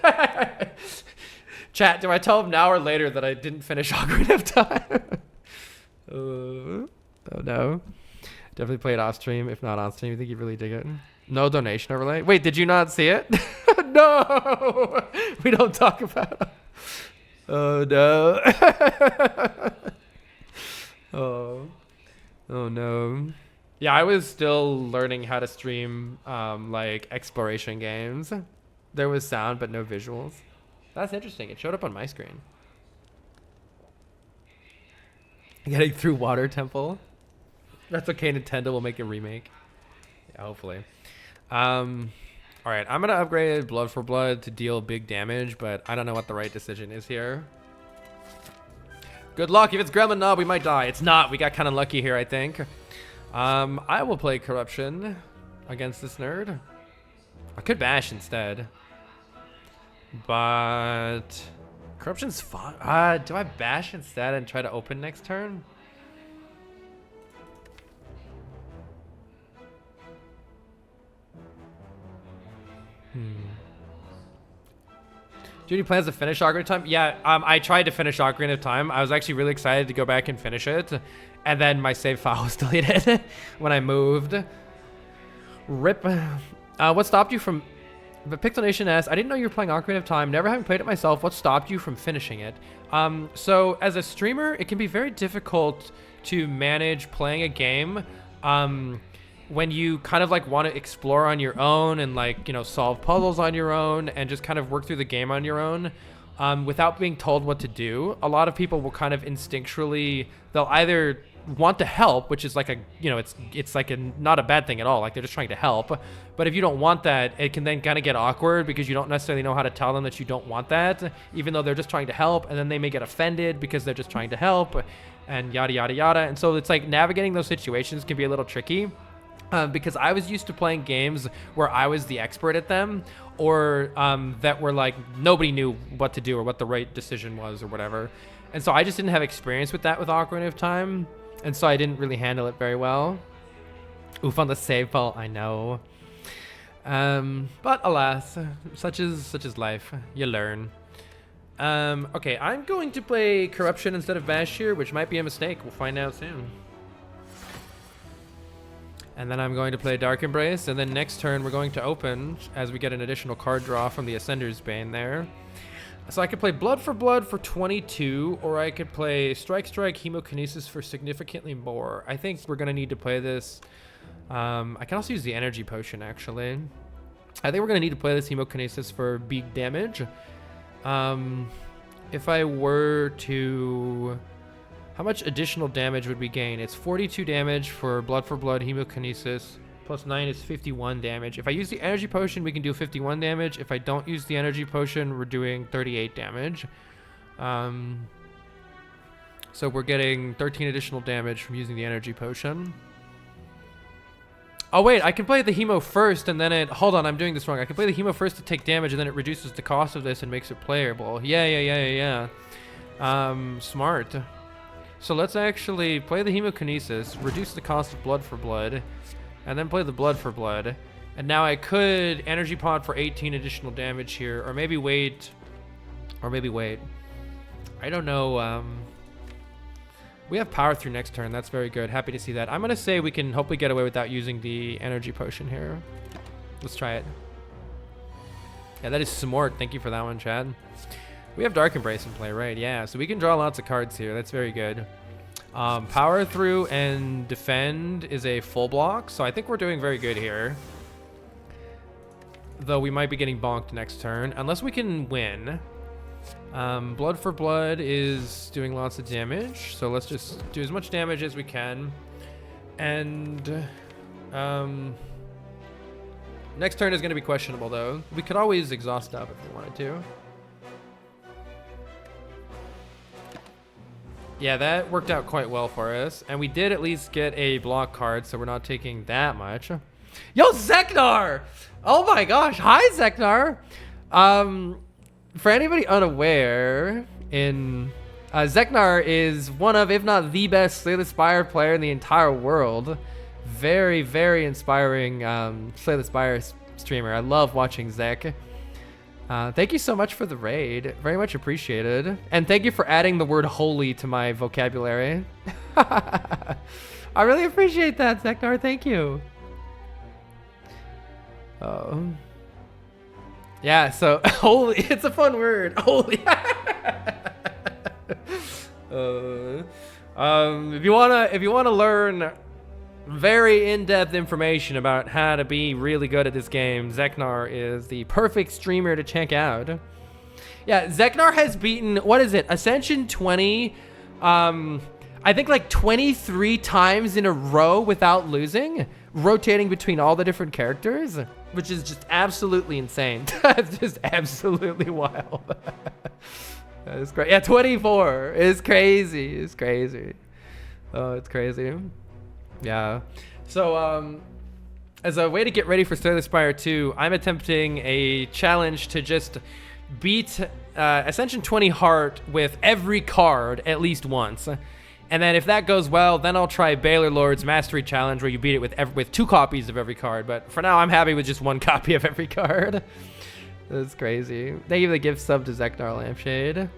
Chat, do I tell him now or later that I didn't finish Ocarina of Time? Oh, no. Definitely play it off stream. If not on stream, you think you really dig it? No donation overlay. Wait, did you not see it? No, we don't talk about it. Oh no. Oh no. Yeah, I was still learning how to stream like exploration games. There was sound but no visuals. That's interesting. It showed up on my screen. Getting through Water Temple. That's okay. Nintendo will make a remake. Yeah, hopefully. All right, I'm gonna upgrade Blood for Blood to deal big damage, but I don't know what the right decision is here. Good luck. If it's Gremlin Knob, we might die. It's not. We got kind of lucky here, I think. I will play Corruption against this nerd. I could bash instead, but Corruption's fun. Do I bash instead and try to open next turn? Do you have any plans to finish Ocarina of Time? Yeah, I tried to finish Ocarina of Time. I was actually really excited to go back and finish it. And then my save file was deleted when I moved. RIP. What stopped you from... The Pixel Nation asks, I didn't know you were playing Ocarina of Time. Never having played it myself. What stopped you from finishing it? So as a streamer, it can be very difficult to manage playing a game when you kind of like want to explore on your own and like, you know, solve puzzles on your own and just kind of work through the game on your own without being told what to do. A lot of people will kind of instinctually, they'll either want to help, which is like a, you know, it's like a not a bad thing at all, like they're just trying to help. But if you don't want that, it can then kind of get awkward because you don't necessarily know how to tell them that you don't want that, even though they're just trying to help, and then they may get offended because they're just trying to help and yada yada yada. And so it's like navigating those situations can be a little tricky. Because I was used to playing games where I was the expert at them, or that were like nobody knew what to do or what the right decision was or whatever. And so I just didn't have experience with that with Ocarina of Time, and so I didn't really handle it very well. Oof on the save file, I know. But alas, such is life. You learn. Okay, I'm going to play Corruption instead of Bash here, which might be a mistake. We'll find out soon. And then I'm going to play Dark Embrace, and then next turn we're going to open as we get an additional card draw from the Ascender's Bane there. So I could play Blood for 22, or I could play Strike, Hemokinesis for significantly more. I think we're going to need to play this. I can also use the Energy Potion, actually. I think we're going to need to play this Hemokinesis for big damage. If I were to... How much additional damage would we gain? It's 42 damage for Blood Hemokinesis. Plus 9 is 51 damage. If I use the Energy Potion, we can do 51 damage. If I don't use the Energy Potion, we're doing 38 damage. So we're getting 13 additional damage from using the Energy Potion. Oh wait, I can play the Hemo first and then it... Hold on, I'm doing this wrong. I can play the Hemo first to take damage and then it reduces the cost of this and makes it playable. Yeah. Smart. So let's actually play the Hemokinesis, reduce the cost of Blood for Blood, and then play the Blood for Blood. And now I could Energy Pod for 18 additional damage here, or maybe wait. I don't know. We have power through next turn. That's very good. Happy to see that. I'm going to say we can hopefully get away without using the Energy Potion here. Let's try it. Yeah, that is smart. Thank you for that one, Chad. We have Dark Embrace in play, right? Yeah, so we can draw lots of cards here. That's very good. Power through and defend is a full block, so I think we're doing very good here. Though we might be getting bonked next turn, unless we can win. Blood for blood is doing lots of damage, so let's just do as much damage as we can. And next turn is going to be questionable, though. We could always exhaust up if we wanted to. Yeah, that worked out quite well for us. And we did at least get a block card, so we're not taking that much. Yo, Zeknar! Oh my gosh, hi, Zeknar! For anybody unaware, Zeknar is one of, if not the best Slay the Spire player in the entire world. Very, very inspiring Slay the Spire streamer. I love watching Zek. Thank you so much for the raid. Very much appreciated. And thank you for adding the word holy to my vocabulary. I really appreciate that, Zeknar. Thank you. Yeah, so holy, it's a fun word. Holy. If you wanna learn very in-depth information about how to be really good at this game, Zeknar is the perfect streamer to check out. Yeah, Zeknar has beaten, what is it, Ascension 20, I think like 23 times in a row without losing, rotating between all the different characters, which is just absolutely insane. It's just absolutely wild. That is great. Yeah, 24 is crazy. It's crazy. Oh, it's crazy. Yeah. So, as a way to get ready for Slay the Spire 2, I'm attempting a challenge to just beat Ascension 20 Heart with every card at least once. And then if that goes well, then I'll try Baylor Lord's Mastery Challenge, where you beat it with 2 copies of every card. But for now, I'm happy with just 1 copy of every card. That's crazy. Thank you for the gift sub to Zeknar Lampshade.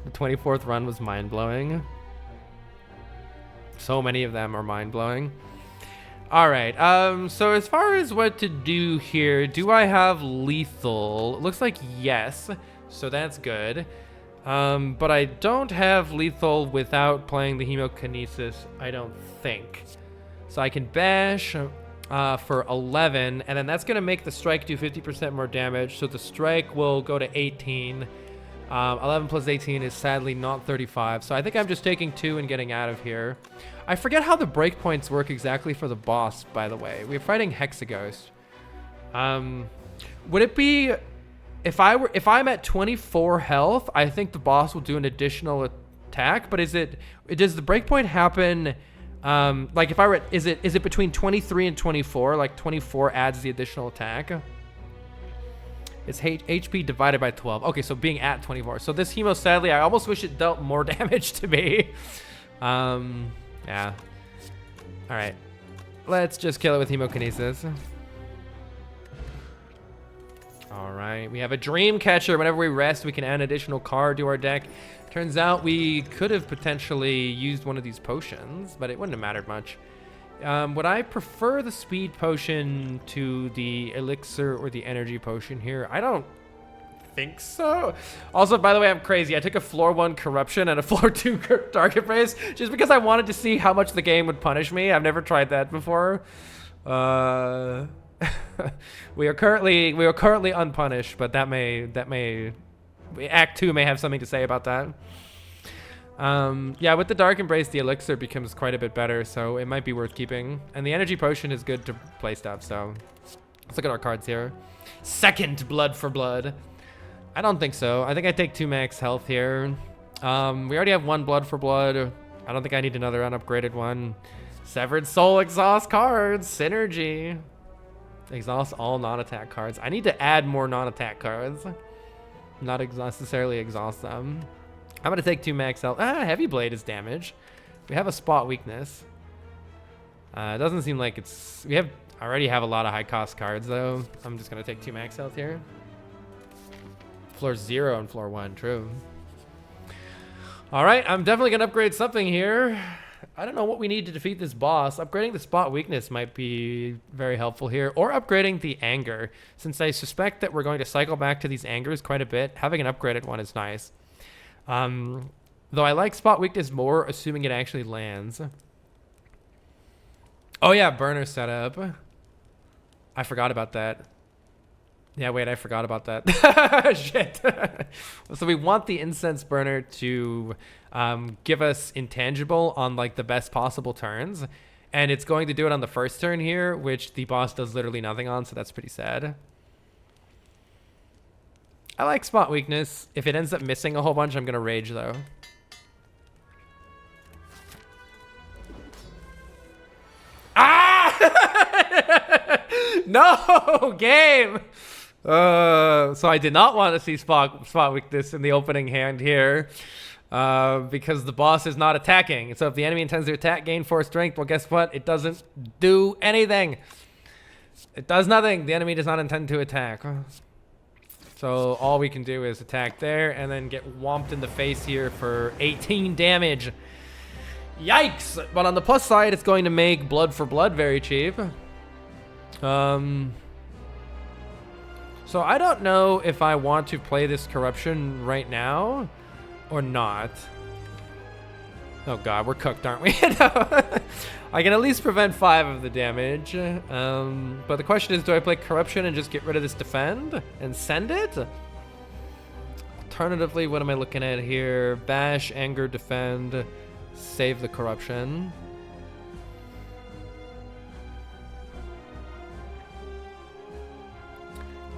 The 24th run was mind-blowing. So many of them are mind-blowing. All right, so as far as what to do here, do I have lethal? It looks like yes, so that's good. But I don't have lethal without playing the Hemokinesis, I don't think. So I can bash for 11, and then that's going to make the strike do 50% more damage, so the strike will go to 18. 11 plus 18 is sadly not 35, so I think I'm just taking 2 and getting out of here. I forget how the breakpoints work exactly for the boss, by the way. We're fighting Hexaghost. Would it be... If I'm at 24 health, I think the boss will do an additional attack, but does the breakpoint happen... like if I were, is it between 23 and 24? Like 24 adds the additional attack. It's HP divided by 12. Okay, so being at 24. So this Hemo, sadly, I almost wish it dealt more damage to me. Yeah. All right, let's just kill it with Hemokinesis. All right, we have a Dream Catcher. Whenever we rest, we can add an additional card to our deck. Turns out we could have potentially used one of these potions, but it wouldn't have mattered much. Would I prefer the speed potion to the elixir or the energy potion here? I don't think so. Also, by the way, I'm crazy. I took a floor 1 corruption and a floor 2 dark embrace just because I wanted to see how much the game would punish me. I've never tried that before. We are currently unpunished, but that may Act 2 may have something to say about that. Yeah, with the Dark Embrace, the elixir becomes quite a bit better, so it might be worth keeping. And the energy potion is good to play stuff, so let's look at our cards here. Second blood for blood. I don't think so. I think I take 2 max health here. We already have 1 blood for blood. I don't think I need another unupgraded one. Severed Soul exhaust cards. Synergy. Exhaust all non-attack cards. I need to add more non-attack cards. Not necessarily exhaust them. I'm gonna take 2 max health. Heavy Blade is damage. We have a spot weakness. It doesn't seem like it's... I already have a lot of high cost cards though. I'm just gonna take 2 max health here. Floor 0 and floor 1, true. All right, I'm definitely gonna upgrade something here. I don't know what we need to defeat this boss. Upgrading the spot weakness might be very helpful here, or upgrading the anger. Since I suspect that we're going to cycle back to these angers quite a bit, having an upgraded one is nice. Though I like spot weakness more, assuming it actually lands. Oh yeah, burner setup. I forgot about that. Yeah, wait, I forgot about that. Shit. So we want the incense burner to give us intangible on like the best possible turns. And it's going to do it on the first turn here, which the boss does literally nothing on, so that's pretty sad. I like spot weakness. If it ends up missing a whole bunch, I'm going to rage though. Ah! No, game. So I did not want to see spot weakness in the opening hand here, because the boss is not attacking. So if the enemy intends to attack, gain 4 strength. Well, guess what? It doesn't do anything. It does nothing. The enemy does not intend to attack. So all we can do is attack there and then get whomped in the face here for 18 damage. Yikes! But on the plus side, it's going to make blood for blood very cheap. So I don't know if I want to play this corruption right now or not. Oh god, we're cooked, aren't we? I can at least prevent 5 of the damage. But the question is, do I play corruption and just get rid of this defend and send it? Alternatively, what am I looking at here? Bash, anger, defend, save the corruption.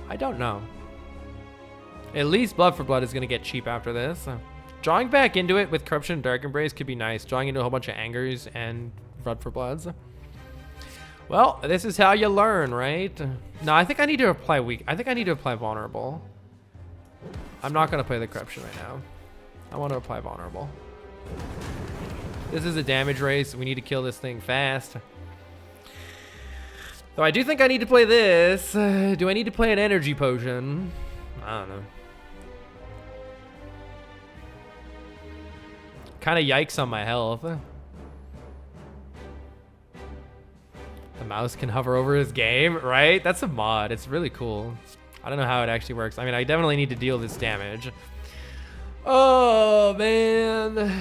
I don't know. At least blood for blood is going to get cheap after this. Drawing back into it with corruption and dark embrace could be nice. Drawing into a whole bunch of angers and blood for bloods. Well, this is how you learn, right? No, I think I need to apply weak. I think I need to apply vulnerable. I'm not going to play the corruption right now. I want to apply vulnerable. This is a damage race. We need to kill this thing fast. Though I do think I need to play this. Do I need to play an energy potion? I don't know. Kind of yikes on my health. The mouse can hover over his game, right? That's a mod. It's really cool. I don't know how it actually works. I mean, I definitely need to deal this damage. Oh, man.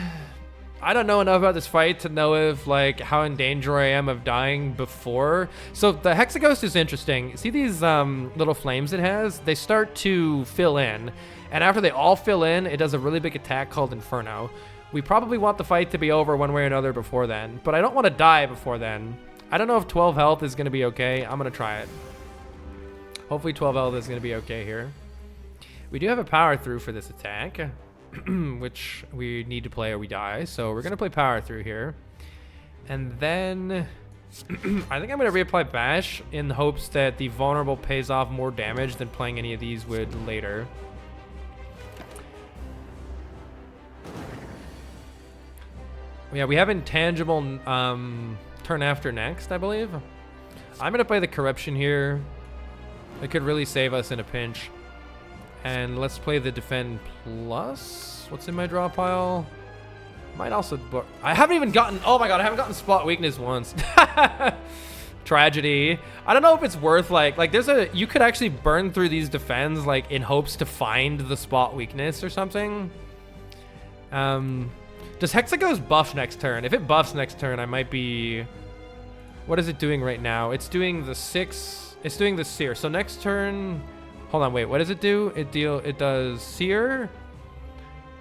I don't know enough about this fight to know if, like, how in danger I am of dying before. So the Hexaghost is interesting. See these little flames it has? They start to fill in. And after they all fill in, it does a really big attack called Inferno. We probably want the fight to be over one way or another before then. But I don't want to die before then. I don't know if 12 health is going to be okay. I'm going to try it. Hopefully 12 health is going to be okay here. We do have a power through for this attack. Which we need to play or we die. So we're going to play power through here. And then I think I'm going to reapply bash in hopes that the vulnerable pays off more damage than playing any of these would later. Yeah, we have intangible turn after next, I believe. I'm going to play the corruption here. It could really save us in a pinch. And let's play the defend plus. What's in my draw pile? Might also... I haven't even gotten... Oh my god, I haven't gotten spot weakness once. Tragedy. I don't know if it's worth like there's a... You could actually burn through these defends like in hopes to find the spot weakness or something. Does Hexaghost buff next turn? If it buffs next turn, I might be... What is it doing right now? It's doing the 6... It's doing the seer. So next turn... Hold on, wait, what does it do? It does seer,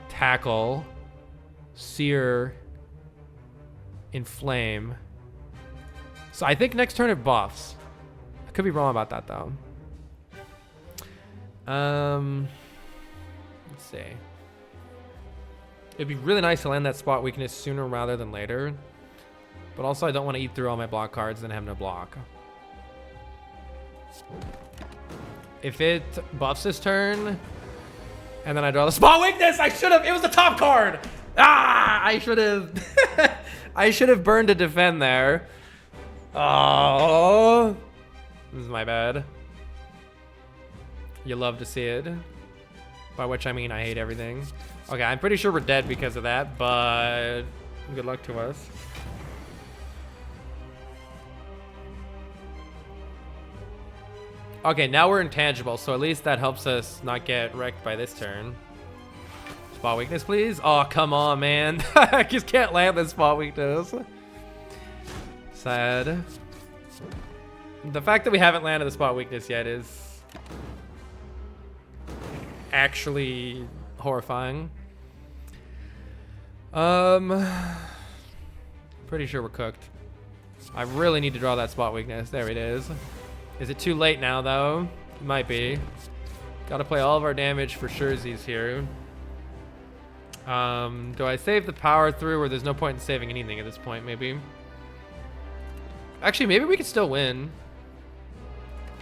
tackle, seer, inflame. So I think next turn it buffs. I could be wrong about that though. Let's see. It'd be really nice to land that spot weakness sooner rather than later. But also I don't want to eat through all my block cards and have no block. If it buffs this turn, and then I draw the spot weakness, I should have. It was the top card. Ah, I should have. I should have burned to defend there. Oh, this is my bad. You love to see it. By which I mean I hate everything. Okay, I'm pretty sure we're dead because of that, but Good luck to us. Okay, now we're intangible, so at least that helps us not get wrecked by this turn. Spot weakness, please. Oh, come on, man. I just can't land this spot weakness. Sad. The fact that we haven't landed the spot weakness yet is actually horrifying. Pretty sure we're cooked. I really need to draw that spot weakness. There it is. Is it too late now, though? Might be. Gotta play all of our damage for surezies here. Do I save the power through, or there's no point in saving anything at this point, maybe? Actually, maybe we could still win.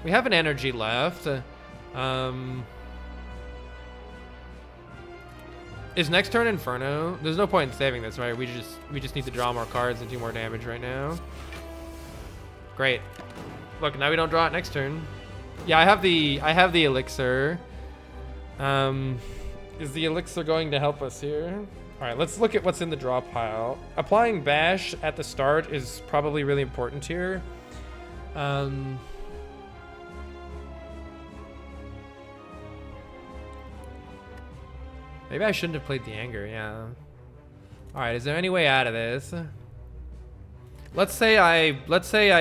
We have an energy left. Is next turn Inferno? There's no point in saving this, right? We just need to draw more cards and do more damage right now. Great. Look, now we don't draw it next turn. Yeah, I have the elixir. Is the elixir going to help us here? All right, let's look at what's in the draw pile. Applying bash at the start is probably really important here. Maybe I shouldn't have played the anger, yeah. All right, is there any way out of this? Let's say I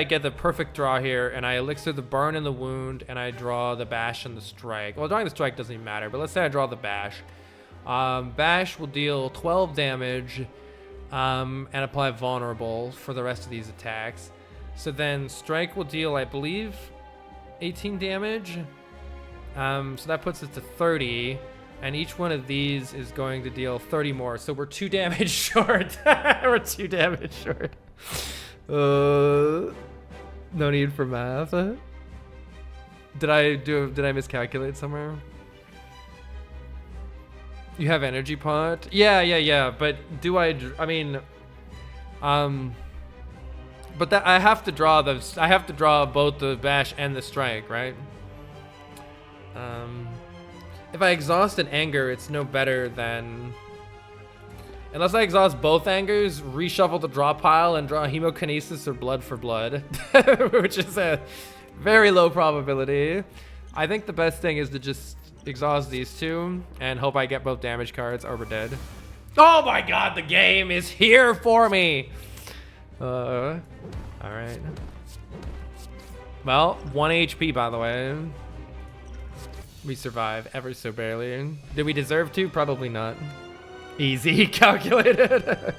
get the perfect draw here and I elixir the burn and the wound and I draw the bash and the strike. Well, drawing the strike doesn't even matter, but let's say I draw the bash. Bash will deal 12 damage and apply vulnerable for the rest of these attacks. So then strike will deal, I believe, 18 damage. So that puts us to 30. And each one of these is going to deal 30 more. So we're 2 damage short. We're 2 damage short. No need for math. Did I miscalculate somewhere? You have energy pot? Yeah. But do I mean, but that I have to draw those. I have to draw both the bash and the strike, right? If I exhaust an anger, it's no better than... Unless I exhaust both angers, reshuffle the draw pile and draw hemokinesis or blood for blood, which is a very low probability. I think the best thing is to just exhaust these two and hope I get both damage cards or we're dead. Oh my god, the game is here for me! Alright. Well, 1 HP, by the way. We survive ever so barely. Did we deserve to? Probably not. Easy, calculated.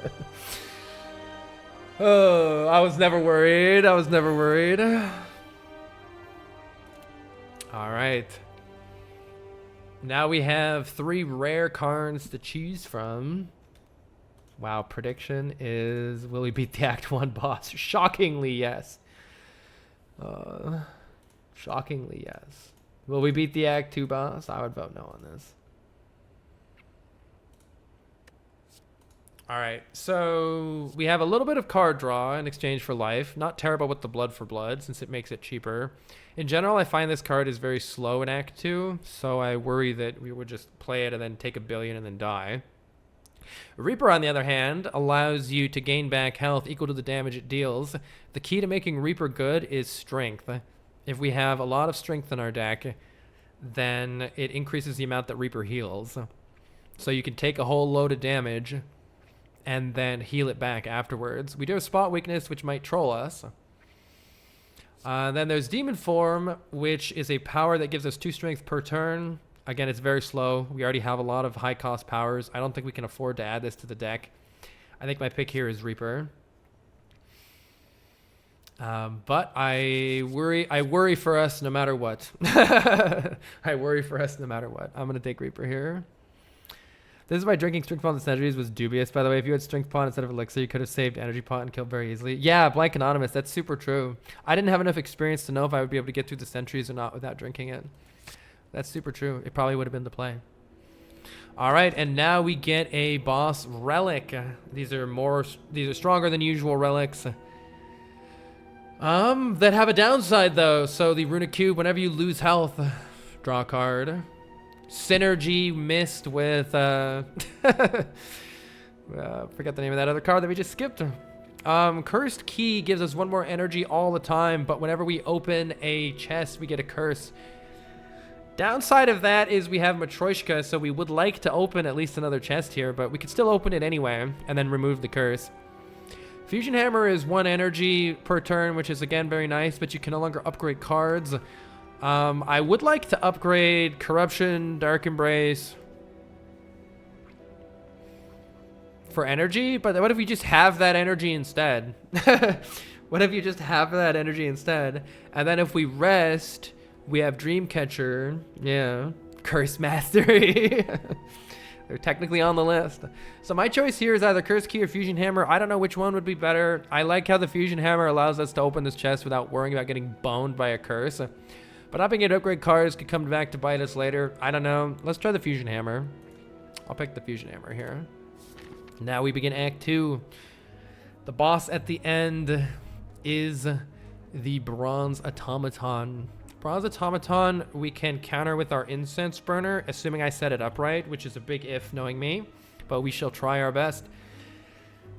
Oh, I was never worried. All right. Now we have 3 rare cards to choose from. Wow, prediction is, will we beat the Act 1 boss? Shockingly, yes. Shockingly, yes. Will we beat the Act 2 boss? I would vote no on this. All right, so we have a little bit of card draw in exchange for life. Not terrible with the blood for blood since it makes it cheaper. In general, I find this card is very slow in Act 2, so I worry that we would just play it and then take a billion and then die. Reaper, on the other hand, allows you to gain back health equal to the damage it deals. The key to making Reaper good is strength. If we have a lot of strength in our deck, then it increases the amount that Reaper heals. So you can take a whole load of damage and then heal it back afterwards. We do have spot weakness, which might troll us. Then there's Demon Form, which is a power that gives us 2 strength per turn. Again, it's very slow. We already have a lot of high cost powers. I don't think we can afford to add this to the deck. I think my pick here is Reaper. But I worry for us no matter what. I worry for us no matter what. I'm going to take Reaper here. This is why drinking Strength Pot instead was dubious, by the way. If you had Strength Pot instead of Elixir, you could have saved Energy Pot and killed very easily. Yeah, Blank Anonymous, that's super true. I didn't have enough experience to know if I would be able to get through the sentries or not without drinking it. That's super true. It probably would have been the play. All right, and now we get a boss relic. These are stronger than usual relics. That have a downside though. So the Runic Cube, whenever you lose health, draw a card. Synergy mixed with Forget the name of that other card that we just skipped. Cursed Key gives us 1 more energy all the time, but whenever we open a chest, we get a curse. Downside of that is we have Matryoshka, so we would like to open at least another chest here, but we could still open it anyway and then remove the curse. Fusion Hammer is 1 energy per turn, which is again very nice, but you can no longer upgrade cards. I would like to upgrade Corruption, Dark Embrace for energy, but what if we just have that energy instead? What if you just have that energy instead? And then if we rest, we have Dreamcatcher. Yeah. Curse Mastery. They're technically on the list. So my choice here is either Curse Key or Fusion Hammer. I don't know which one would be better. I like how the Fusion Hammer allows us to open this chest without worrying about getting boned by a curse. But not being able to upgrade cards could come back to bite us later. I don't know. Let's try the Fusion Hammer. I'll pick the Fusion Hammer here. Now we begin Act 2. The boss at the end is the Bronze Automaton. Bronze Automaton we can counter with our Incense Burner, assuming I set it up right, which is a big if knowing me, but we shall try our best.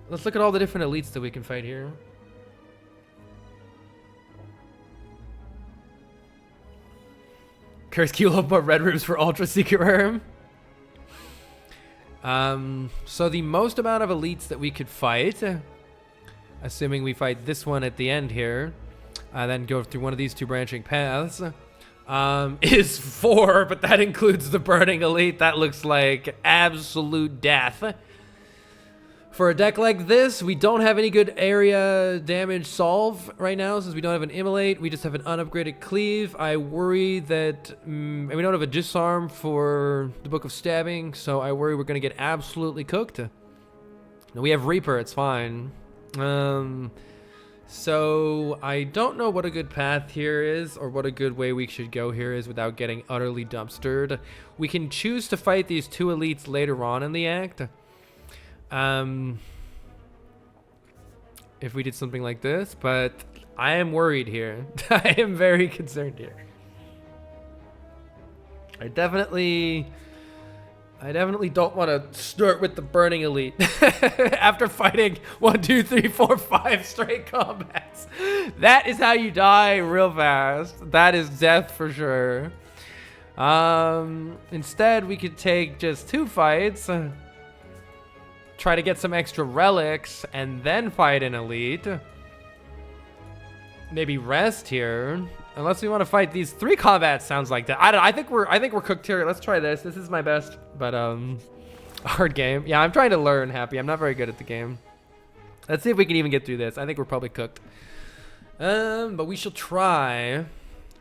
Let's look at all the different elites that we can fight here. Curse Key will have more red rooms for Ultra Secret Worm. So the most amount of elites that we could fight, assuming we fight this one at the end here, then go through one of these 2 branching paths, is 4, but that includes the Burning Elite. That looks like absolute death. For a deck like this, we don't have any good area damage solve right now, since we don't have an Immolate. We just have an unupgraded Cleave. I worry that and we don't have a Disarm for the Book of Stabbing, so I worry we're going to get absolutely cooked. No, we have Reaper. It's fine. So I don't know what a good path here is, or what a good way we should go here is without getting utterly dumpstered. We can choose to fight these 2 elites later on in the act. If we did something like this, but I am worried here. I am very concerned here. I definitely don't want to start with the Burning Elite after fighting 1, 2, 3, 4, 5 straight combats. That is how you die real fast. That is death for sure. Instead, we could take just 2 fights, try to get some extra relics, and then fight an elite. Maybe rest here. Unless we want to fight these 3 combats, sounds like that. I think we're cooked here. Let's try this. This is my best, but hard game. Yeah, I'm trying to learn, Happy. I'm not very good at the game. Let's see if we can even get through this. I think we're probably cooked. But we shall try.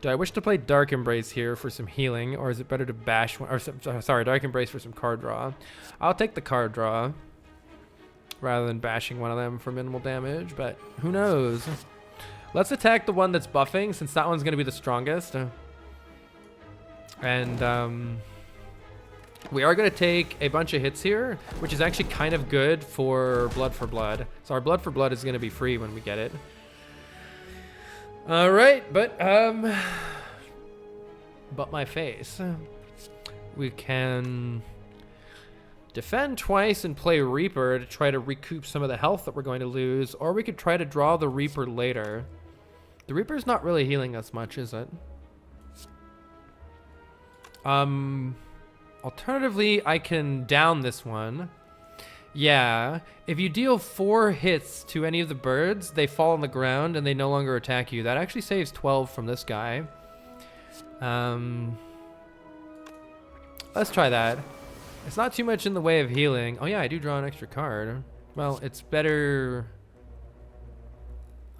Do I wish to play Dark Embrace here for some healing, or is it better to bash one? Or sorry, Dark Embrace for some card draw. I'll take the card draw rather than bashing one of them for minimal damage, but who knows? Let's attack the one that's buffing, since that one's going to be the strongest. And we are going to take a bunch of hits here, which is actually kind of good for Blood for Blood. So our Blood for Blood is going to be free when we get it. All right, but my face. We can defend twice and play Reaper to try to recoup some of the health that we're going to lose, or we could try to draw the Reaper later. The Reaper's not really healing us much, is it? Alternatively, I can down this one. Yeah, if you deal 4 hits to any of the birds, they fall on the ground and they no longer attack you. That actually saves 12 from this guy. Let's try that. It's not too much in the way of healing. Oh yeah, I do draw an extra card. Well, it's better.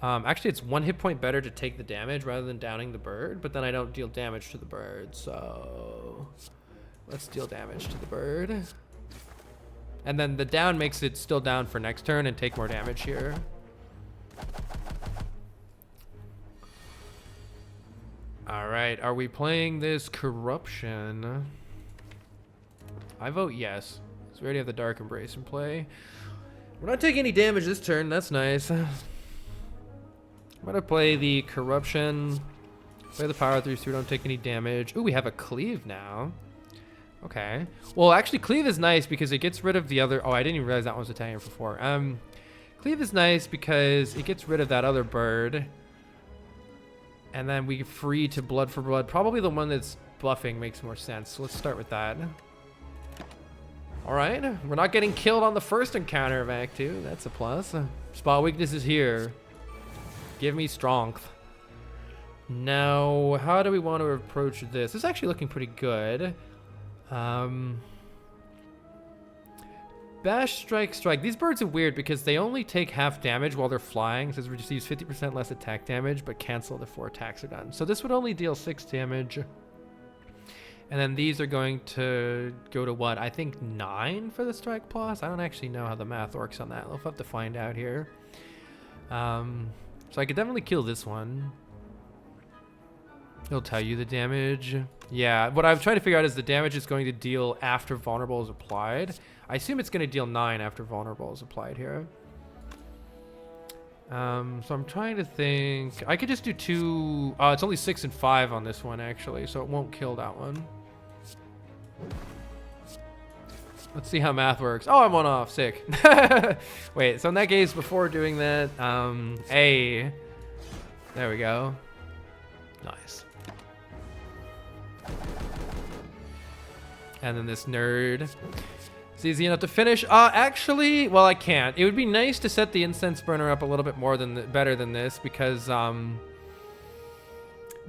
Actually, it's 1 hit point better to take the damage rather than downing the bird, but then I don't deal damage to the bird, so let's deal damage to the bird. And then the down makes it still down for next turn and take more damage here. All right, are we playing this Corruption? I vote yes. So we already have the Dark Embrace in play. We're not taking any damage this turn. That's nice. I'm gonna play the Corruption. Play the Power through so we don't take any damage. Ooh, we have a Cleave now. Okay. Well, actually, cleave is nice because it gets rid of the other... Oh, I didn't even realize that one was attacking for 4. Cleave is nice because it gets rid of that other bird. And then we get free to blood for blood. Probably the one that's buffing makes more sense. So let's start with that. All right. We're not getting killed on the first encounter of Act 2. That's a plus. Spot weakness is here. Give me strength. Now, how do we want to approach this? This is actually looking pretty good. Bash, strike, strike. These birds are weird because they only take half damage while they're flying. It says receives 50% less attack damage, but cancel if 4 attacks are done. So this would only deal 6 damage. And then these are going to go to what? I think 9 for the strike plus? I don't actually know how the math works on that. We'll have to find out here. So I could definitely kill this one. It'll tell you the damage. Yeah, what I've tried to figure out is the damage it's going to deal after vulnerable is applied. I assume it's going to deal 9 after vulnerable is applied here. So I'm trying to think. I could just do 2. It's only 6 and 5 on this one, actually, so it won't kill that one. Let's see how math works. Oh, I'm 1 off. Sick. Wait, so in that case, before doing that, A. There we go. Nice. And then this nerd. It's easy enough to finish. Actually, well, I can't. It would be nice to set the incense burner up a little bit more than better than this because,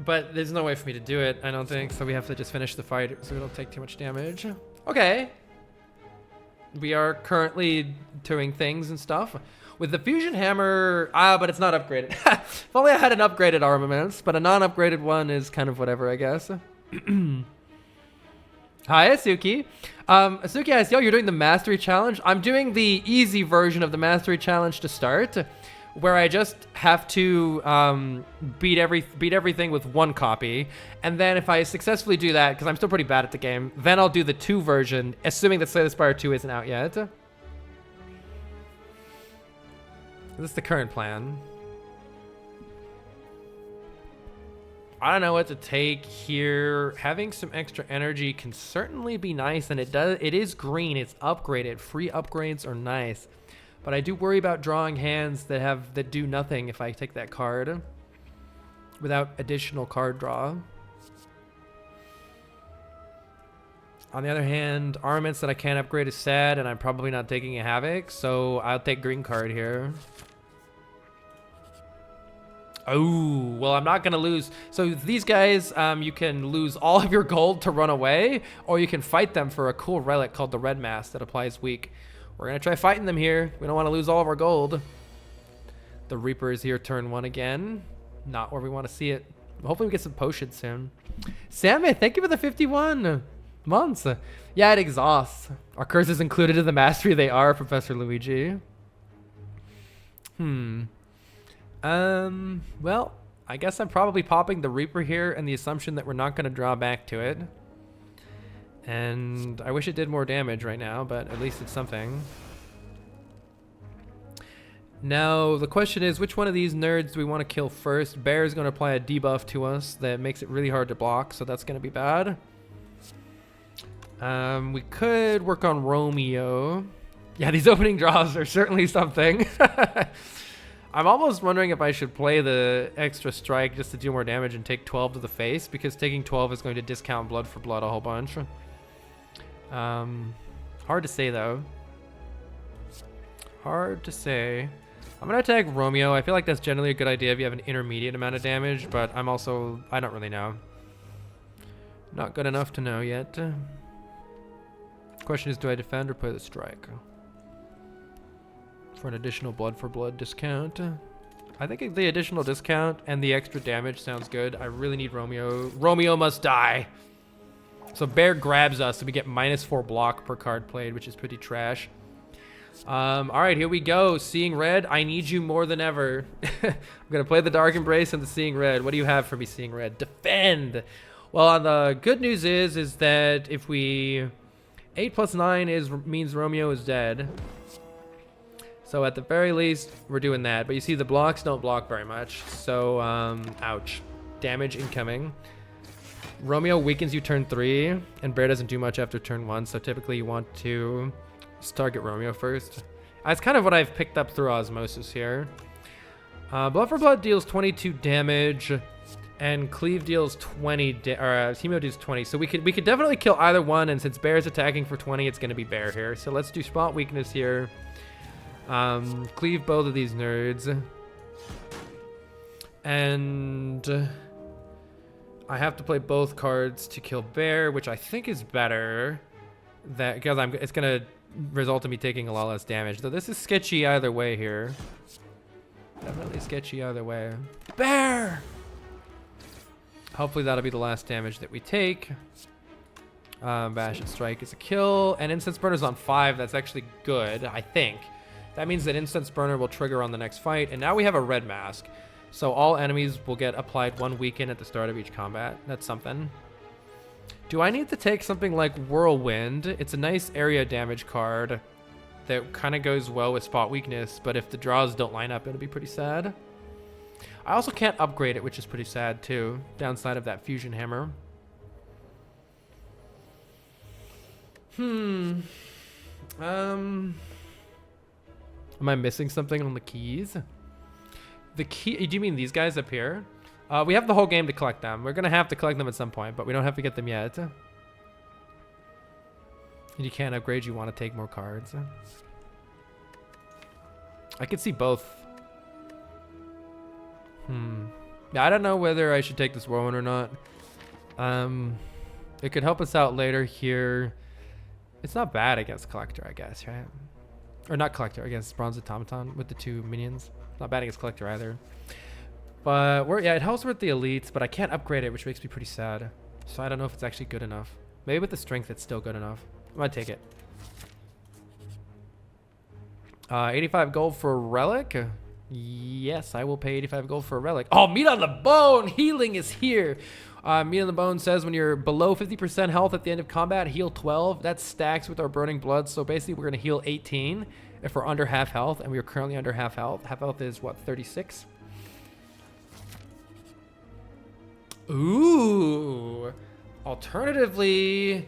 but there's no way for me to do it, I don't think. So we have to just finish the fight so we don't take too much damage. Okay. We are currently doing things and stuff. With the fusion hammer, but it's not upgraded. If only I had an upgraded armaments, but a non-upgraded one is kind of whatever, I guess. Hi, Asuki. Asuki asks, yo, you're doing the Mastery Challenge? I'm doing the easy version of the Mastery Challenge to start, where I just have to beat everything with 1 copy. And then if I successfully do that, because I'm still pretty bad at the game, then I'll do the 2 version, assuming that Slay the Spire 2 isn't out yet. This is the current plan. I don't know what to take here. Having some extra energy can certainly be nice, and it is green. It's upgraded. Free upgrades are nice. But I do worry about drawing hands that do nothing if I take that card without additional card draw. On the other hand, armaments that I can't upgrade is sad, and I'm probably not taking a Havoc, so I'll take green card here. Oh, well, I'm not going to lose. So these guys, you can lose all of your gold to run away, or you can fight them for a cool relic called the Red Mask that applies weak. We're going to try fighting them here. We don't want to lose all of our gold. The Reaper is here turn 1 again. Not where we want to see it. Hopefully we get some potions soon. Sammy, thank you for the 51 months. Yeah, it exhausts. Are curses included in the mastery? They are, Professor Luigi. Well, I guess I'm probably popping the Reaper here in the assumption that we're not going to draw back to it. And I wish it did more damage right now, but at least it's something. Now, the question is, which one of these nerds do we want to kill first? Bear is going to apply a debuff to us that makes it really hard to block, so that's going to be bad. We could work on Romeo. Yeah, these opening draws are certainly something. I'm almost wondering if I should play the extra strike just to do more damage and take 12 to the face, because taking 12 is going to discount blood for blood a whole bunch. Hard to say, though. Hard to say. I'm going to attack Romeo. I feel like that's generally a good idea if you have an intermediate amount of damage, but I don't really know. Not good enough to know yet. Question is, do I defend or play the strike? For an additional blood for blood discount. I think the additional discount and the extra damage sounds good. I really need Romeo. Romeo must die. So Bear grabs us, so we get -4 block per card played, which is pretty trash. All right, here we go. Seeing Red, I need you more than ever. I'm going to play the Dark Embrace and the Seeing Red. What do you have for me, Seeing Red? Defend! Well, the good news is that if we... 8 + 9 means Romeo is dead. So at the very least, we're doing that. But you see, the blocks don't block very much. So, ouch. Damage incoming. Romeo weakens you turn 3, and Bear doesn't do much after turn 1, so typically you want to just target Romeo first. That's kind of what I've picked up through osmosis here. Blood for Blood deals 22 damage, and Cleave deals 20, Hemo deals 20. So we could definitely kill either one, and since Bear's attacking for 20, it's going to be Bear here. So let's do Spot Weakness here. Cleave both of these nerds. And I have to play both cards to kill Bear, which I think is better. Because it's going to result in me taking a lot less damage. Though this is sketchy either way here. Definitely sketchy either way. Bear! Hopefully that'll be the last damage that we take. Bash and Strike is a kill. And Incense Burner's on 5. That's actually good, I think. That means that Incense Burner will trigger on the next fight. And now we have a red mask. So all enemies will get applied 1 weaken at the start of each combat. That's something. Do I need to take something like Whirlwind? It's a nice area damage card that kind of goes well with Spot Weakness, but if the draws don't line up, it'll be pretty sad. I also can't upgrade it, which is pretty sad too. Downside of that Fusion Hammer. Am I missing something on the keys? The key, do you mean these guys up here? We have the whole game to collect them. We're gonna have to collect them at some point, but we don't have to get them yet. And you can't upgrade, you want to take more cards. I could see both. Yeah, I don't know whether I should take this Whirlwind or not. It could help us out later here. It's not bad against Collector, I guess, right? Or not Collector, against Bronze Automaton with the 2 minions. Not bad against Collector either. But yeah, it helps with the elites, but I can't upgrade it, which makes me pretty sad. So I don't know if it's actually good enough. Maybe with the strength, it's still good enough. I'm gonna take it. 85 gold for a relic. Yes, I will pay 85 gold for a relic. Oh, Meat on the Bone! Healing is here. Meat on the Bone says when you're below 50% health at the end of combat, heal 12. That stacks with our Burning Blood. So basically, we're gonna heal 18 if we're under half health, and we are currently under half health. Half health is what, 36? Ooh. Alternatively,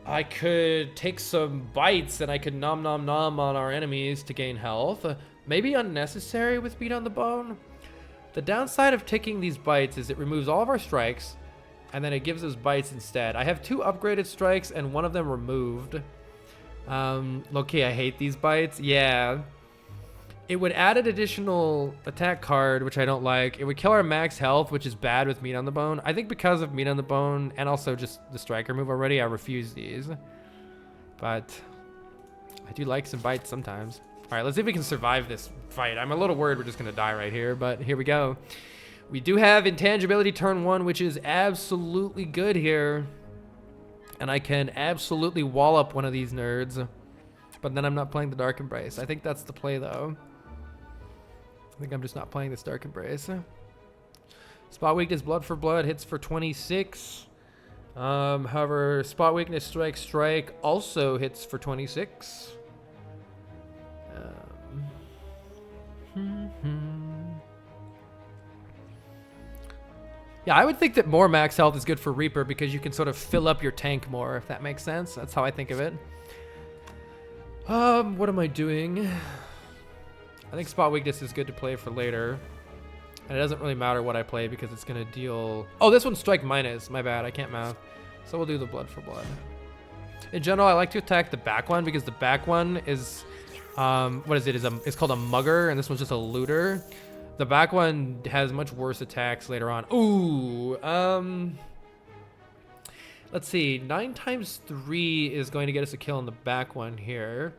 I could take some bites and I could nom nom nom on our enemies to gain health. Maybe unnecessary with Meat on the Bone. The downside of taking these bites is it removes all of our strikes and then it gives us bites instead. I have 2 upgraded strikes and 1 of them removed. Okay, I hate these bites. Yeah. It would add an additional attack card, which I don't like. It would kill our max health, which is bad with Meat on the Bone. I think because of Meat on the Bone and also just the striker move already, I refuse these. But I do like some bites sometimes. All right, let's see if we can survive this fight. I'm a little worried we're just going to die right here, but here we go. We do have Intangibility turn 1, which is absolutely good here. And I can absolutely wall up one of these nerds. But then I'm not playing the Dark Embrace. I think that's the play, though. I think I'm just not playing this Dark Embrace. Spot Weakness, Blood for Blood, hits for 26. However, Spot Weakness, Strike also hits for 26. Yeah, I would think that more max health is good for Reaper because you can sort of fill up your tank more, if that makes sense. That's how I think of it. What am I doing? I think Spot Weakness is good to play for later. And it doesn't really matter what I play because it's going to deal... Oh, this one's Strike Minus. My bad. I can't math. So we'll do the Blood for Blood. In general, I like to attack the back one because the back one is... what is it? It's called a Mugger, and this one's just a Looter. The back one has much worse attacks later on. Ooh. Let's see. 9 times 3 is going to get us a kill on the back one here.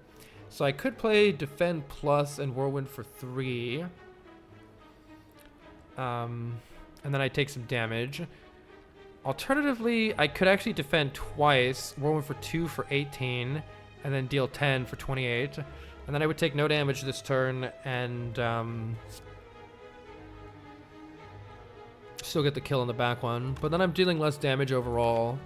So I could play Defend Plus and Whirlwind for 3. And then I take some damage. Alternatively, I could actually defend twice. Whirlwind for 2 for 18. And then deal 10 for 28. And then I would take no damage this turn and still get the kill on the back one. But then I'm dealing less damage overall.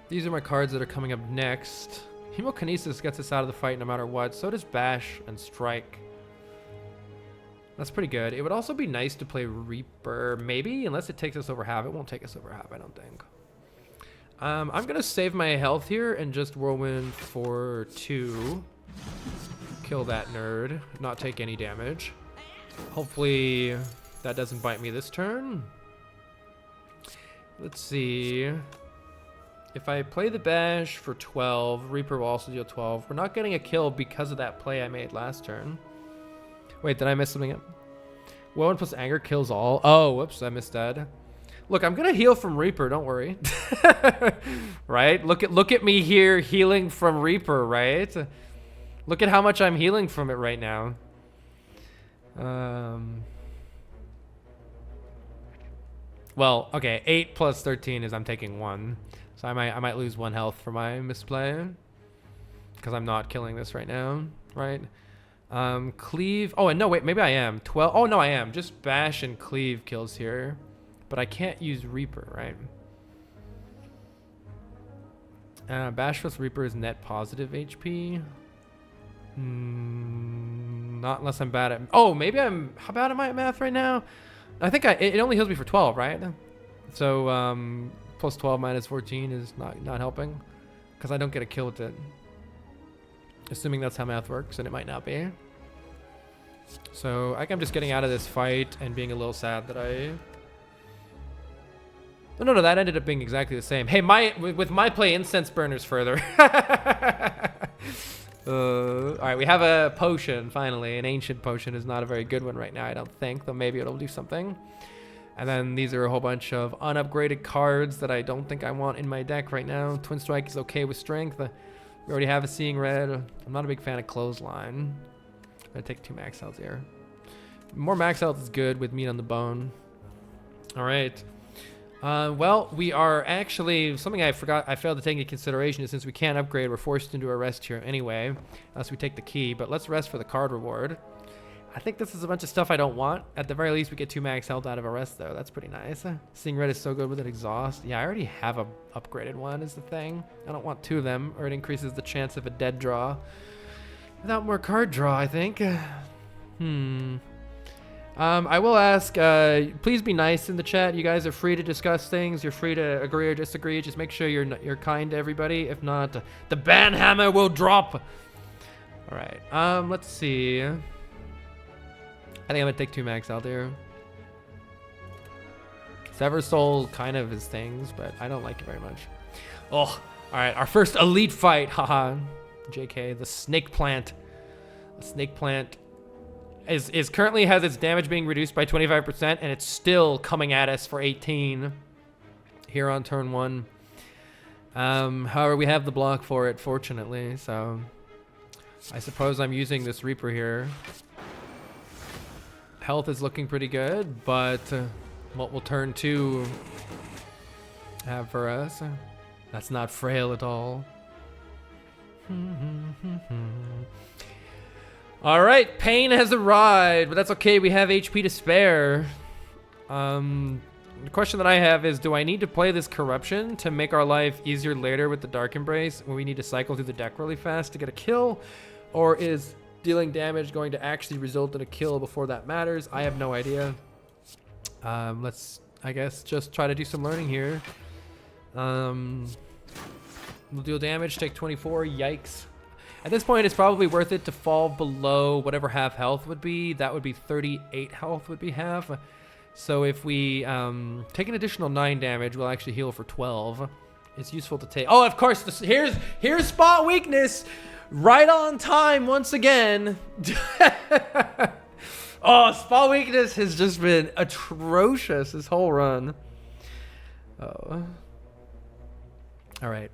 These are my cards that are coming up next. Hemokinesis gets us out of the fight no matter what. So does Bash and Strike. That's pretty good. It would also be nice to play Reaper, maybe, unless it takes us over half. It won't take us over half, I don't think. I'm going to save my health here and just Whirlwind for 2. Kill that nerd. Not take any damage. Hopefully that doesn't bite me this turn. Let's see. If I play the bash for 12, Reaper will also deal 12. We're not getting a kill because of that play I made last turn. Wait, did I mess something up? Whirlwind plus anger kills all. Oh, whoops, I missed that. Look, I'm gonna heal from Reaper, don't worry. Right? Look at me here healing from Reaper, right? Look at how much I'm healing from it right now. Well, okay, 8 plus 13 is I'm taking 1. So I might lose 1 health for my misplay. Because I'm not killing this right now, right? Cleave. Oh, and no, wait, maybe I am. 12. Oh, no, I am. Just bash and cleave kills here. But I can't use Reaper, right? Bash plus Reaper is net positive HP. Not unless I'm bad at... Oh, maybe I'm... How bad am I at math right now? I think it only heals me for 12, right? So, plus 12 minus 14 is not helping. Because I don't get a kill with it. Assuming that's how math works, and it might not be. So, I think I'm just getting out of this fight and being a little sad that I... No, that ended up being exactly the same. Hey, with my play, incense burners further. All right, we have a potion, finally. An ancient potion is not a very good one right now, I don't think, though maybe it'll do something. And then these are a whole bunch of unupgraded cards that I don't think I want in my deck right now. Twin Strike is okay with strength. We already have a Seeing Red. I'm not a big fan of Clothesline. I'm gonna take 2 max health here. More max health is good with meat on the bone. All right. Well, we are actually, something I failed to take into consideration is since we can't upgrade, we're forced into a rest here anyway, unless we take the key, but let's rest for the card reward. I think this is a bunch of stuff I don't want. At the very least, we get 2 max health out of a rest, though. That's pretty nice. Seeing Red is so good with an exhaust. Yeah, I already have a upgraded one is the thing. I don't want 2 of them, or it increases the chance of a dead draw. Without more card draw, I think. I will ask, please be nice in the chat. You guys are free to discuss things. You're free to agree or disagree. Just make sure you're kind to everybody. If not, the ban hammer will drop. All right. Let's see. I think I'm gonna take 2 max out there. Sever Soul kind of is things, but I don't like it very much. Oh, all right. Our first elite fight. Haha. JK. The Snake Plant. The Snake Plant is currently has its damage being reduced by 25%, and it's still coming at us for 18 here on turn 1. However, we have the block for it, fortunately, so I suppose I'm using this Reaper here. Health is looking pretty good, but what will turn 2 have for us? That's not frail at all. All right, pain has arrived, but that's okay. We have HP to spare. The question that I have is, do I need to play this corruption to make our life easier later with the Dark Embrace when we need to cycle through the deck really fast to get a kill? Or is dealing damage going to actually result in a kill before that matters? I have no idea. Let's, I guess, just try to do some learning here. We'll deal damage, take 24, yikes. At this point, it's probably worth it to fall below whatever half health would be. That would be 38 health would be half. So if we take an additional 9 damage, we'll actually heal for 12. It's useful to take. Oh, of course, here's spot weakness. Right on time once again. Oh, spot weakness has just been atrocious this whole run. Oh. All right.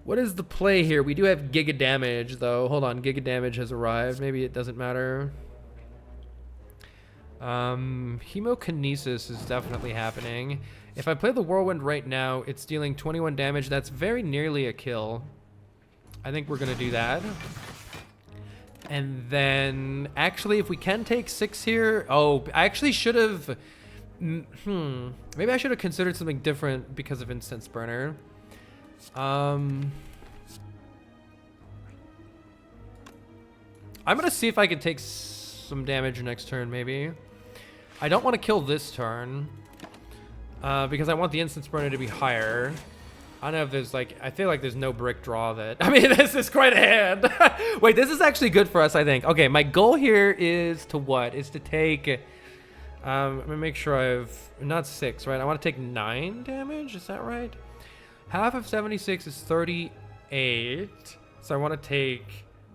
What is the play here? We do have Giga Damage, though. Hold on, Giga Damage has arrived. Maybe it doesn't matter. Hemokinesis is definitely happening. If I play the Whirlwind right now, it's dealing 21 damage. That's very nearly a kill. I think we're going to do that. And then, actually, if we can take 6 here... Oh, I actually should have... Maybe I should have considered something different because of Incense Burner. I'm gonna see if I can take some damage next turn, maybe. I don't want to kill this turn because I want the instance burner to be higher. I don't know if there's like, I feel like there's no brick draw that, I mean, this is quite a hand. Wait, this is actually good for us, I think. Okay, my goal here is to what? Is to take, let me make sure I've, not 6, right? I want to take 9 damage, is that right? Half of 76 is 38, so I want to take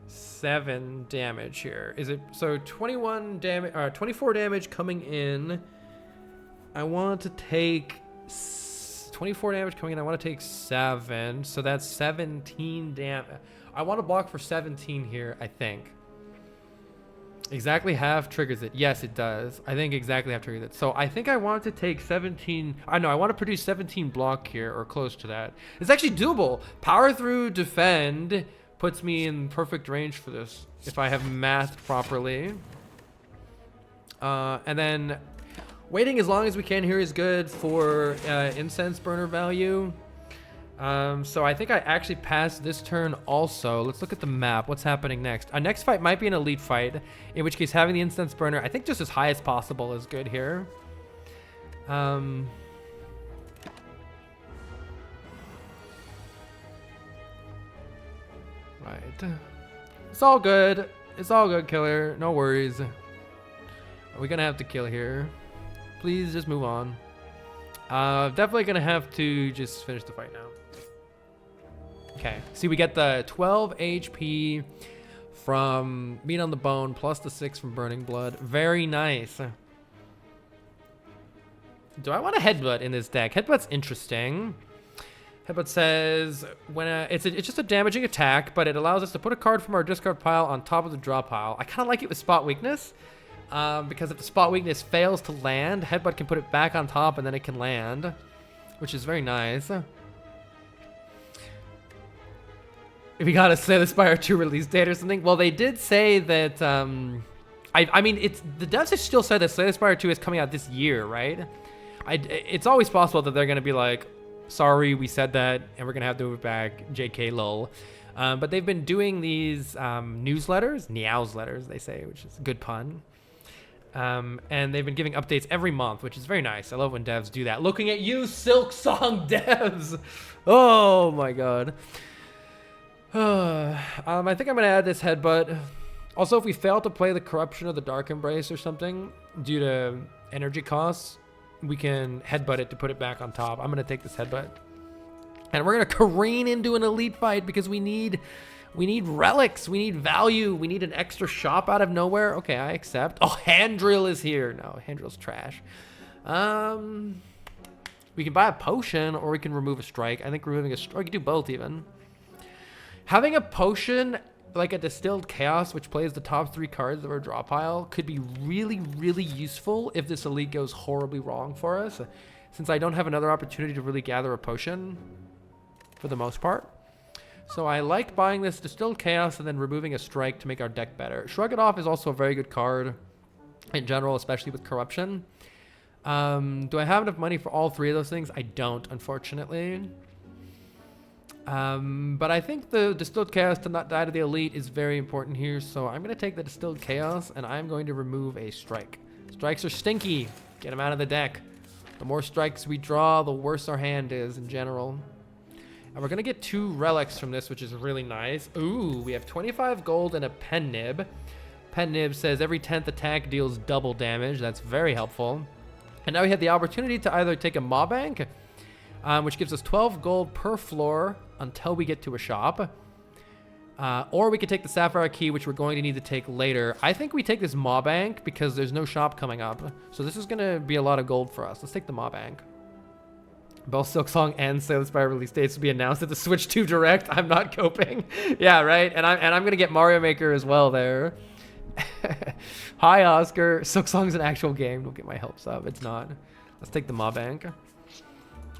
7 damage here. Is it, so 21 damage, 24 damage coming in. I want to take 24 damage coming in. I want to take 7. So that's 17 damage. I want to block for 17 here, I think. Exactly half triggers it. Yes, it does. I think exactly half triggers it. So I think I want to take 17. I know. I want to produce 17 block here or close to that. It's actually doable. Power through defend puts me in perfect range for this if I have mathed properly. And then waiting as long as we can here is good for incense burner value. So I think I actually passed this turn also. Let's look at the map. What's happening next? Our next fight might be an elite fight, in which case having the incense burner, I think just as high as possible is good here. Right. It's all good. It's all good, killer. No worries. We're gonna have to kill here. Please just move on. Definitely gonna have to just finish the fight now. Okay, see, we get the 12 HP from Meat on the Bone plus the 6 from Burning Blood. Very nice. Do I want a Headbutt in this deck? Headbutt's interesting. Headbutt says when it's just a damaging attack, but it allows us to put a card from our discard pile on top of the draw pile. I kind of like it with spot weakness. Because if the spot weakness fails to land, Headbutt can put it back on top and then it can land, which is very nice. If we gotta say the Spire 2 release date or something, well, they did say that, I mean, it's, the devs have still said that Slay the Spire 2 is coming out this year, right? It's always possible that they're gonna be like, sorry, we said that, and we're gonna have to move it back, JK lol. But they've been doing these newsletters, Niao's letters, they say, which is a good pun. And they've been giving updates every month, which is very nice. I love when devs do that. Looking at you, Silk Song devs. Oh my god. I think I'm gonna add this Headbutt. Also, if we fail to play the Corruption of the Dark Embrace or something due to energy costs, we can Headbutt it to put it back on top. I'm gonna take this Headbutt, and we're gonna careen into an elite fight because we need relics, we need value, we need an extra shop out of nowhere. Okay, I accept. Oh, Hand Drill is here. No, Hand Drill's trash. We can buy a potion or we can remove a strike. I think removing a strike, we can do both even. Having a potion like a Distilled Chaos, which plays the top 3 cards of our draw pile, could be really, really useful if this elite goes horribly wrong for us, since I don't have another opportunity to really gather a potion for the most part. So I like buying this Distilled Chaos and then removing a strike to make our deck better. Shrug It Off is also a very good card in general, especially with Corruption. Do I have enough money for all 3 of those things? I don't, unfortunately. But I think the Distilled Chaos to not die to the elite is very important here. So I'm going to take the Distilled Chaos and I'm going to remove a strike. Strikes are stinky. Get them out of the deck. The more strikes we draw, the worse our hand is in general. And we're going to get 2 relics from this, which is really nice. Ooh, we have 25 gold and a Pen Nib. Pen Nib says every 10th attack deals double damage. That's very helpful. And now we have the opportunity to either take a Maw Bank, which gives us 12 gold per floor until we get to a shop. Or we could take the Sapphire Key, which we're going to need to take later. I think we take this Maw Bank because there's no shop coming up. So this is going to be a lot of gold for us. Let's take the Maw Bank. Both Silk Song and Slay the Spire release dates will be announced at the Switch 2 Direct. I'm not coping. Yeah, right. And I'm gonna get Mario Maker as well there. Hi, Oscar. Silk Song's an actual game. Don't get my hopes up. It's not. Let's take the Maw Bank. All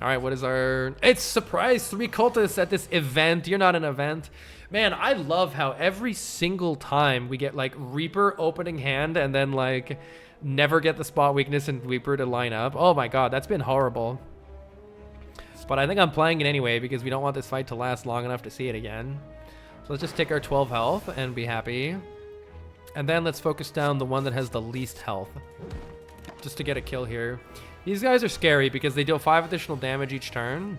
right, what is our... It's surprise 3 cultists at this event. You're not an event. Man, I love how every single time we get like Reaper opening hand and then like never get the spot weakness and Reaper to line up. Oh my god, that's been horrible. But I think I'm playing it anyway because we don't want this fight to last long enough to see it again. So let's just take our 12 health and be happy. And then let's focus down the one that has the least health, just to get a kill here. These guys are scary because they deal 5 additional damage each turn.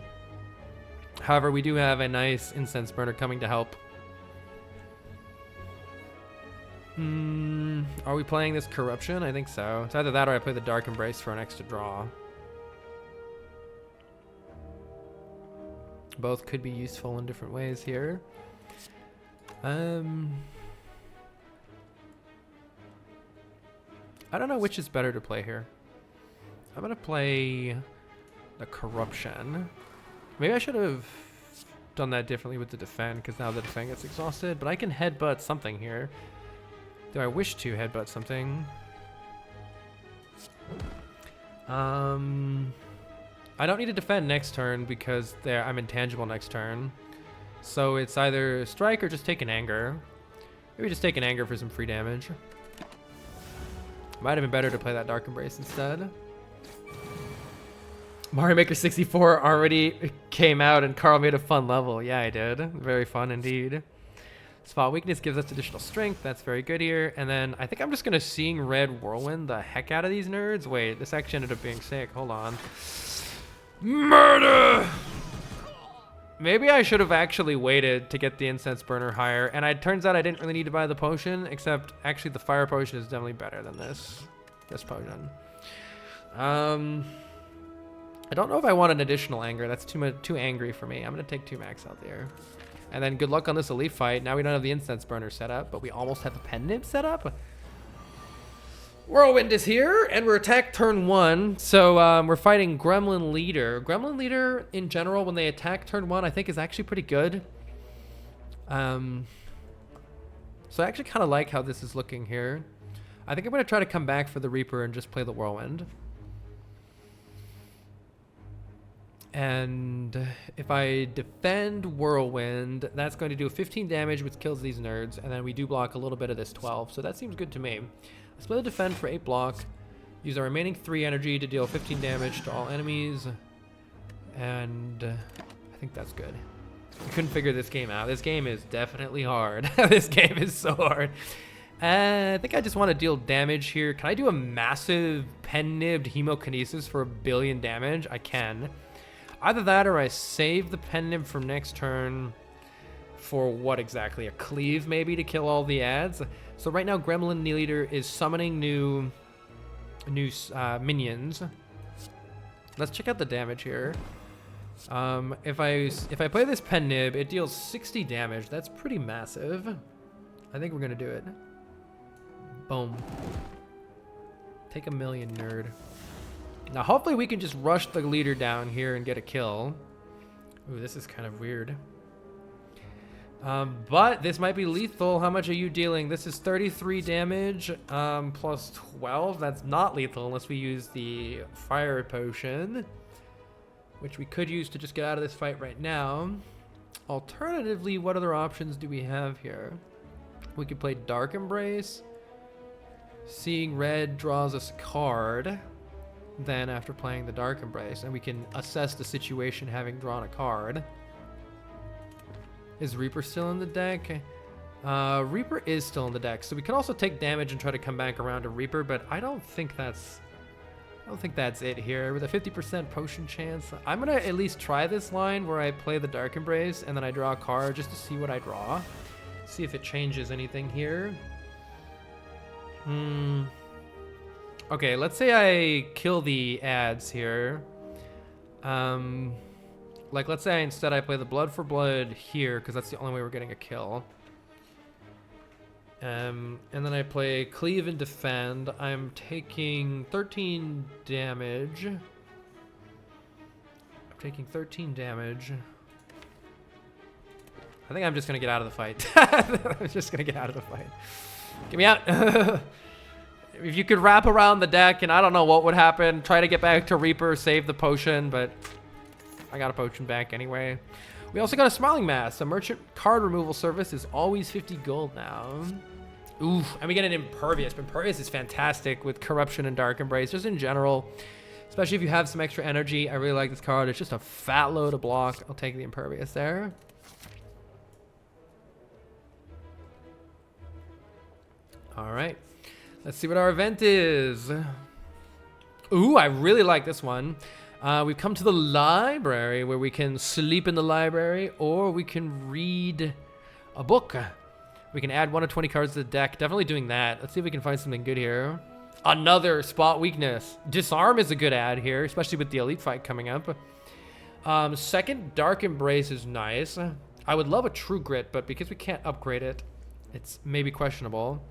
However, we do have a nice incense burner coming to help. Are we playing this corruption? I think so. It's either that or I play the dark embrace for an extra draw. Both could be useful in different ways here. I don't know which is better to play here. I'm gonna play the corruption. Maybe I should have done that differently with the defend, because now the defend gets exhausted, but I can headbutt something here. Do I wish to headbutt something? I don't need to defend next turn because I'm intangible next turn. So it's either strike or just take an anger. Maybe just take an anger for some free damage. Might have been better to play that Dark Embrace instead. Mario Maker 64 already came out and Carl made a fun level. Yeah, I did. Very fun indeed. Spot weakness gives us additional strength. That's very good here. And then I think I'm just going to Seeing Red Whirlwind the heck out of these nerds. Wait, this actually ended up being sick. Hold on. Murder! Maybe I should have actually waited to get the incense burner higher. And it turns out I didn't really need to buy the potion, except actually the fire potion is definitely better than this potion. I don't know if I want an additional anger. That's too angry for me. I'm going to take 2 max out there. And then good luck on this elite fight. Now we don't have the incense burner set up, but we almost have the pen nib set up. Whirlwind is here, and we're attacked turn 1. So we're fighting Gremlin Leader. Gremlin Leader, in general, when they attack turn 1, I think is actually pretty good. So I actually kind of like how this is looking here. I think I'm going to try to come back for the Reaper and just play the Whirlwind. And if I defend Whirlwind, that's going to do 15 damage, which kills these nerds. And then we do block a little bit of this 12. So that seems good to me. Let's play the defend for 8 block. Use our remaining 3 energy to deal 15 damage to all enemies. And I think that's good. I couldn't figure this game out. This game is definitely hard. This game is so hard. I think I just want to deal damage here. Can I do a massive pen-nibbed hemokinesis for 1 billion damage? I can. Either that or I save the pen nib from next turn for what exactly? A cleave maybe to kill all the ads? So right now Gremlin Leader is summoning new minions. Let's check out the damage here. If I play this pen nib, it deals 60 damage. That's pretty massive. I think we're gonna do it. Boom. Take 1 million, nerd. Now, hopefully we can just rush the leader down here and get a kill. Ooh, this is kind of weird. But this might be lethal. How much are you dealing? This is 33 damage plus 12. That's not lethal unless we use the fire potion, which we could use to just get out of this fight right now. Alternatively, what other options do we have here? We could play Dark Embrace. Seeing Red draws us a card. Then after playing the Dark Embrace, and we can assess the situation having drawn a card. Is Reaper still in the deck? Reaper is still in the deck, so we can also take damage and try to come back around to Reaper, but I don't think that's it here. With a 50% potion chance, I'm gonna at least try this line where I play the Dark Embrace and then I draw a card just to see what I draw. See if it changes anything here. Okay, let's say I kill the ads here. Like, let's say instead I play the Blood for Blood here, because that's the only way we're getting a kill. And then I play Cleave and Defend. I'm taking 13 damage. I'm taking 13 damage. I think I'm just going to get out of the fight. I'm just going to get out of the fight. Get me out. If you could wrap around the deck, and I don't know what would happen, try to get back to Reaper, save the potion, but I got a potion back anyway. We also got a Smiling Mask. A merchant card removal service is always 50 gold now. Oof, and we get an Impervious. Impervious is fantastic with Corruption and Dark Embrace, just in general. Especially if you have some extra energy. I really like this card. It's just a fat load of block. I'll take the Impervious there. All right. Let's see what our event is. Ooh, I really like this one. We've come to the library where we can sleep in the library or we can read a book. We can add 1 of 20 cards to the deck. Definitely doing that. Let's see if we can find something good here. Another spot weakness. Disarm is a good add here, especially with the elite fight coming up. Second Dark Embrace is nice. I would love a True Grit, but because we can't upgrade it, it's maybe questionable.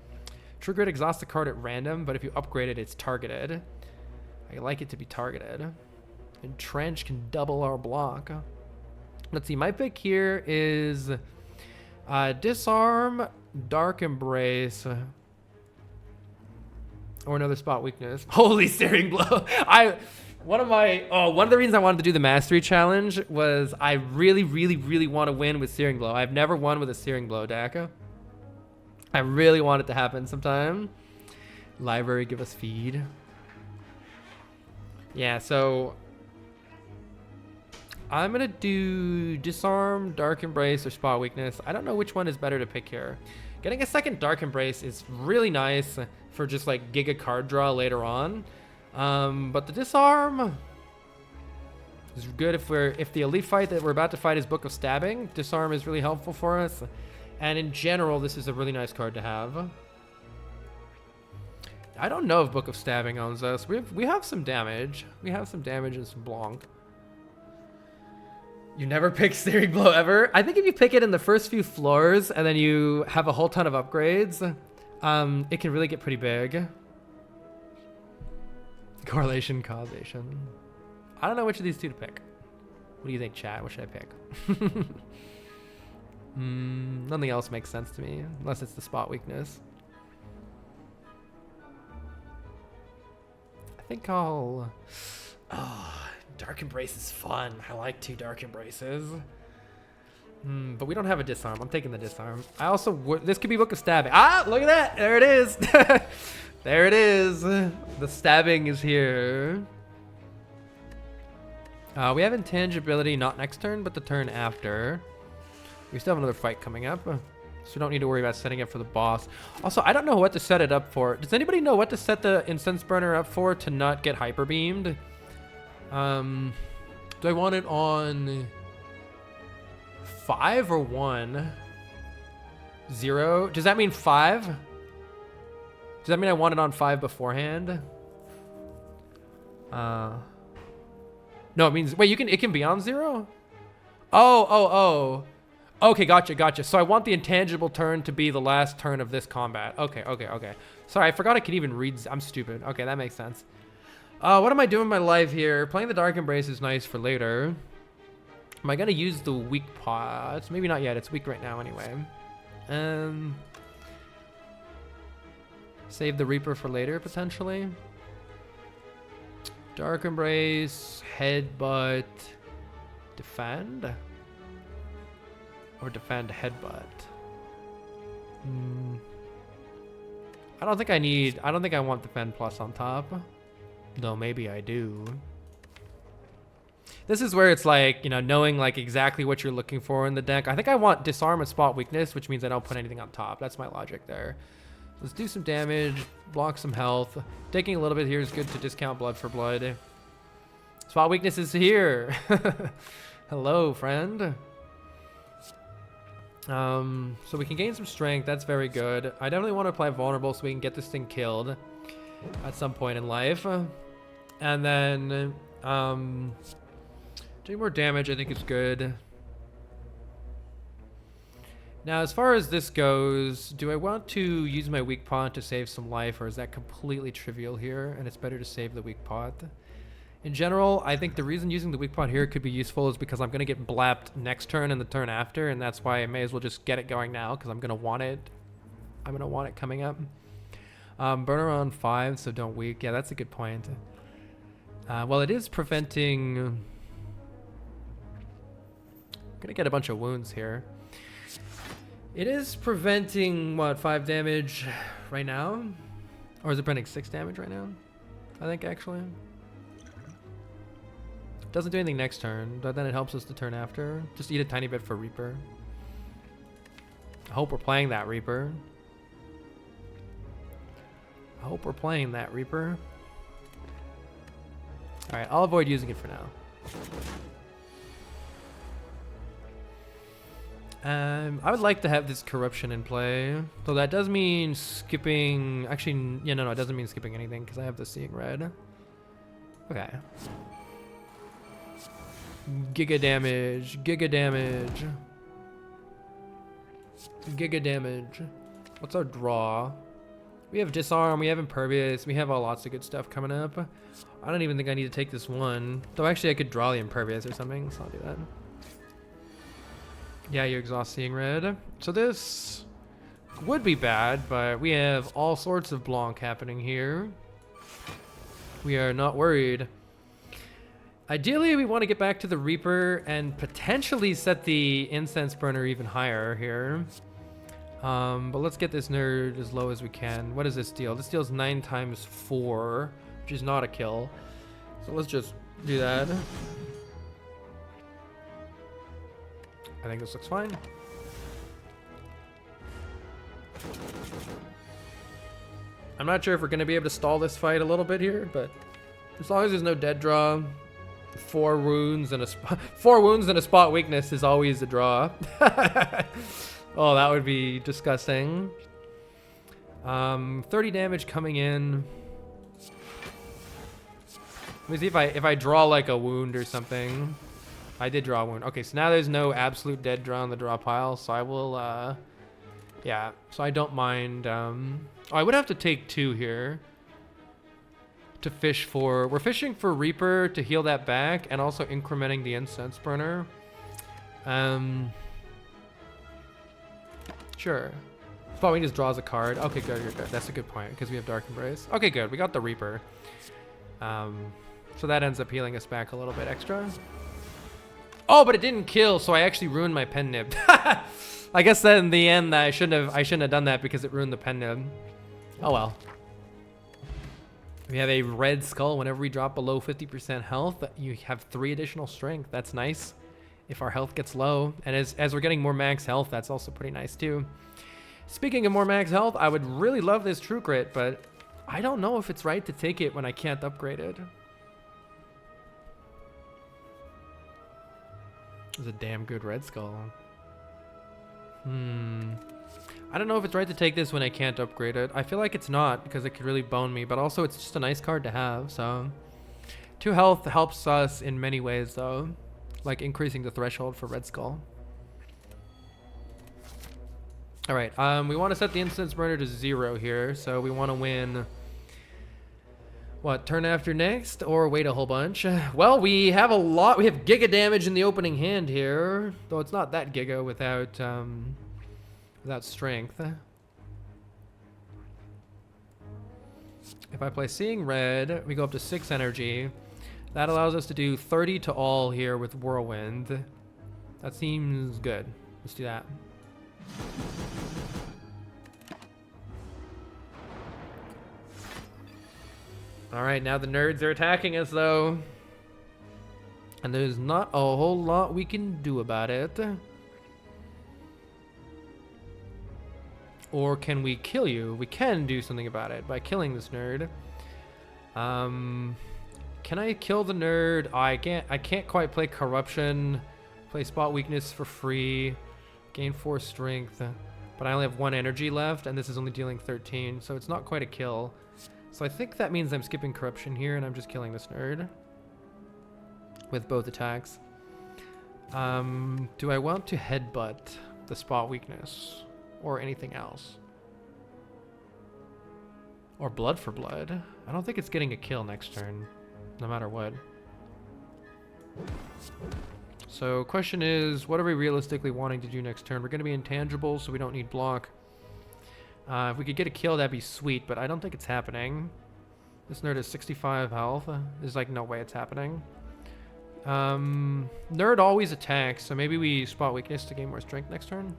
True Grit exhausts the card at random, but if you upgrade it, it's targeted. I like it to be targeted. Entrench can double our block. Let's see, my pick here is Disarm, Dark Embrace, or another spot weakness. Holy Searing Blow. One of the reasons I wanted to do the Mastery Challenge was I really, really, really want to win with Searing Blow. I've never won with a Searing Blow deck. I really want it to happen sometime. Library, give us feed. Yeah, so I'm gonna do Disarm, Dark Embrace, or Spot Weakness. I don't know which one is better to pick here. Getting a second Dark Embrace is really nice for just like giga card draw later on. But the Disarm is good if the elite fight that we're about to fight is Book of Stabbing. Disarm is really helpful for us. And in general, this is a really nice card to have. I don't know if Book of Stabbing owns us. We have some damage. We have some damage and some blanc. You never pick Searing Blow ever? I think if you pick it in the first few floors and then you have a whole ton of upgrades, it can really get pretty big. Correlation, causation. I don't know which of these two to pick. What do you think, chat? What should I pick? Nothing else makes sense to me, unless it's the spot weakness. I think I'll... Oh, Dark Embrace is fun. I like 2 Dark Embraces. But we don't have a Disarm. I'm taking the Disarm. I also... This could be Book of Stabbing. Ah, look at that. There it is. There it is. The stabbing is here. We have intangibility not next turn, but the turn after. We still have another fight coming up, so we don't need to worry about setting up for the boss. Also, I don't know what to set it up for. Does anybody know what to set the Incense Burner up for to not get hyper beamed? Do I want it on 5 or 1? 0? Does that mean 5? Does that mean I want it on 5 beforehand? No, it means... Wait, it can be on 0? Oh. Okay, gotcha. So I want the intangible turn to be the last turn of this combat. Okay. Sorry, I forgot I could even read. I'm stupid. Okay, that makes sense. What am I doing in my life here? Playing the Dark Embrace is nice for later. Am I going to use the weak pots? Maybe not yet. It's weak right now anyway. Save the Reaper for later, potentially. Dark Embrace, Headbutt, Defend? Or Defend, Headbutt? I don't think I want Defend Plus on top. Though maybe I do. This is where it's like, you know, knowing like exactly what you're looking for in the deck. I think I want Disarm and Spot Weakness, which means I don't put anything on top. That's my logic there. Let's do some damage, block some health. Taking a little bit here is good to discount blood for blood. Spot Weakness is here. Hello, friend. So we can gain some strength. That's very good. I definitely want to play vulnerable so we can get this thing killed at some point in life. And then doing more damage I think is good. Now, as far as this goes, do I want to use my weak pot to save some life, or is that completely trivial here and it's better to save the weak pot? In general, I think the reason using the weak pot here could be useful is because I'm going to get blapped next turn and the turn after, and that's why I may as well just get it going now because I'm going to want it. I'm going to want it coming up. Burner on 5, so don't weak. Yeah, that's a good point. Well, it is preventing... I'm going to get a bunch of wounds here. It is preventing, what, 5 damage right now? Or is it preventing 6 damage right now? I think, actually. Doesn't do anything next turn, but then it helps us the turn after. Just eat a tiny bit for Reaper. I hope we're playing that Reaper. I hope we're playing that Reaper. All right, I'll avoid using it for now. I would like to have this corruption in play. So that does mean skipping, actually, yeah, no, it doesn't mean skipping anything because I have the seeing red. Okay. Giga damage, giga damage. Giga damage. What's our draw? We have disarm, we have impervious, we have lots of good stuff coming up. I don't even think I need to take this one. Though actually I could draw the impervious or something, so I'll do that. Yeah, you exhaust seeing red. So this would be bad, but we have all sorts of Blanc happening here. We are not worried. Ideally, we want to get back to the Reaper and potentially set the incense burner even higher here. But let's get this nerd as low as we can. What does this deal? This deals 9 times 4, which is not a kill. So let's just do that. I think this looks fine. I'm not sure if we're going to be able to stall this fight a little bit here, but as long as there's no dead draw, 4 wounds and a 4 wounds and a spot weakness is always a draw. Oh, that would be disgusting. 30 damage coming in. Let me see if I draw like a wound or something. I did draw a wound. Okay, so now there's no absolute dead draw on the draw pile, so I will, yeah, so I don't mind. Oh, I would have to take 2 here to fish for. We're fishing for Reaper to heal that back and also incrementing the incense burner. Sure. Spot weakness draws a card. Okay, good, good. That's a good point because we have Dark Embrace. Okay, good. We got the Reaper. So that ends up healing us back a little bit extra. Oh, but it didn't kill, so I actually ruined my pen nib. I guess that in the end I shouldn't have done that because it ruined the pen nib. Oh well. We have a red skull. Whenever we drop below 50% health, you have 3 additional strength. That's nice. If our health gets low, and as we're getting more max health, that's also pretty nice too. Speaking of more max health, I would really love this True Crit, but I don't know if it's right to take it when I can't upgrade it. It's a damn good red skull. I don't know if it's right to take this when I can't upgrade it. I feel like it's not because it could really bone me, but also it's just a nice card to have. So 2 health helps us in many ways though, like increasing the threshold for red skull. All right, we want to set the instance burner to 0 here. So we want to win, what, turn after next or wait a whole bunch? Well, we have a lot. We have giga damage in the opening hand here, though it's not that giga without without strength. If I play Seeing Red, we go up to 6 energy. That allows us to do 30 to all here with Whirlwind. That seems good. Let's do that. All right, now the nerds are attacking us though. And there's not a whole lot we can do about it. Or can we kill you? We can do something about it by killing this nerd. Can I kill the nerd? I can't quite play Corruption. Play Spot Weakness for free. Gain 4 strength. But I only have 1 energy left, and this is only dealing 13, so it's not quite a kill. So I think that means I'm skipping Corruption here, and I'm just killing this nerd. With both attacks. Do I want to headbutt the Spot Weakness? Or anything else? Or Blood for Blood? I don't think it's getting a kill next turn, no matter what. So question is, what are we realistically wanting to do next turn? We're going to be intangible, so we don't need block. If we could get a kill, that'd be sweet, but I don't think it's happening. This nerd has 65 health. There's like no way it's happening. Nerd always attacks, so maybe we Spot Weakness to gain more strength next turn.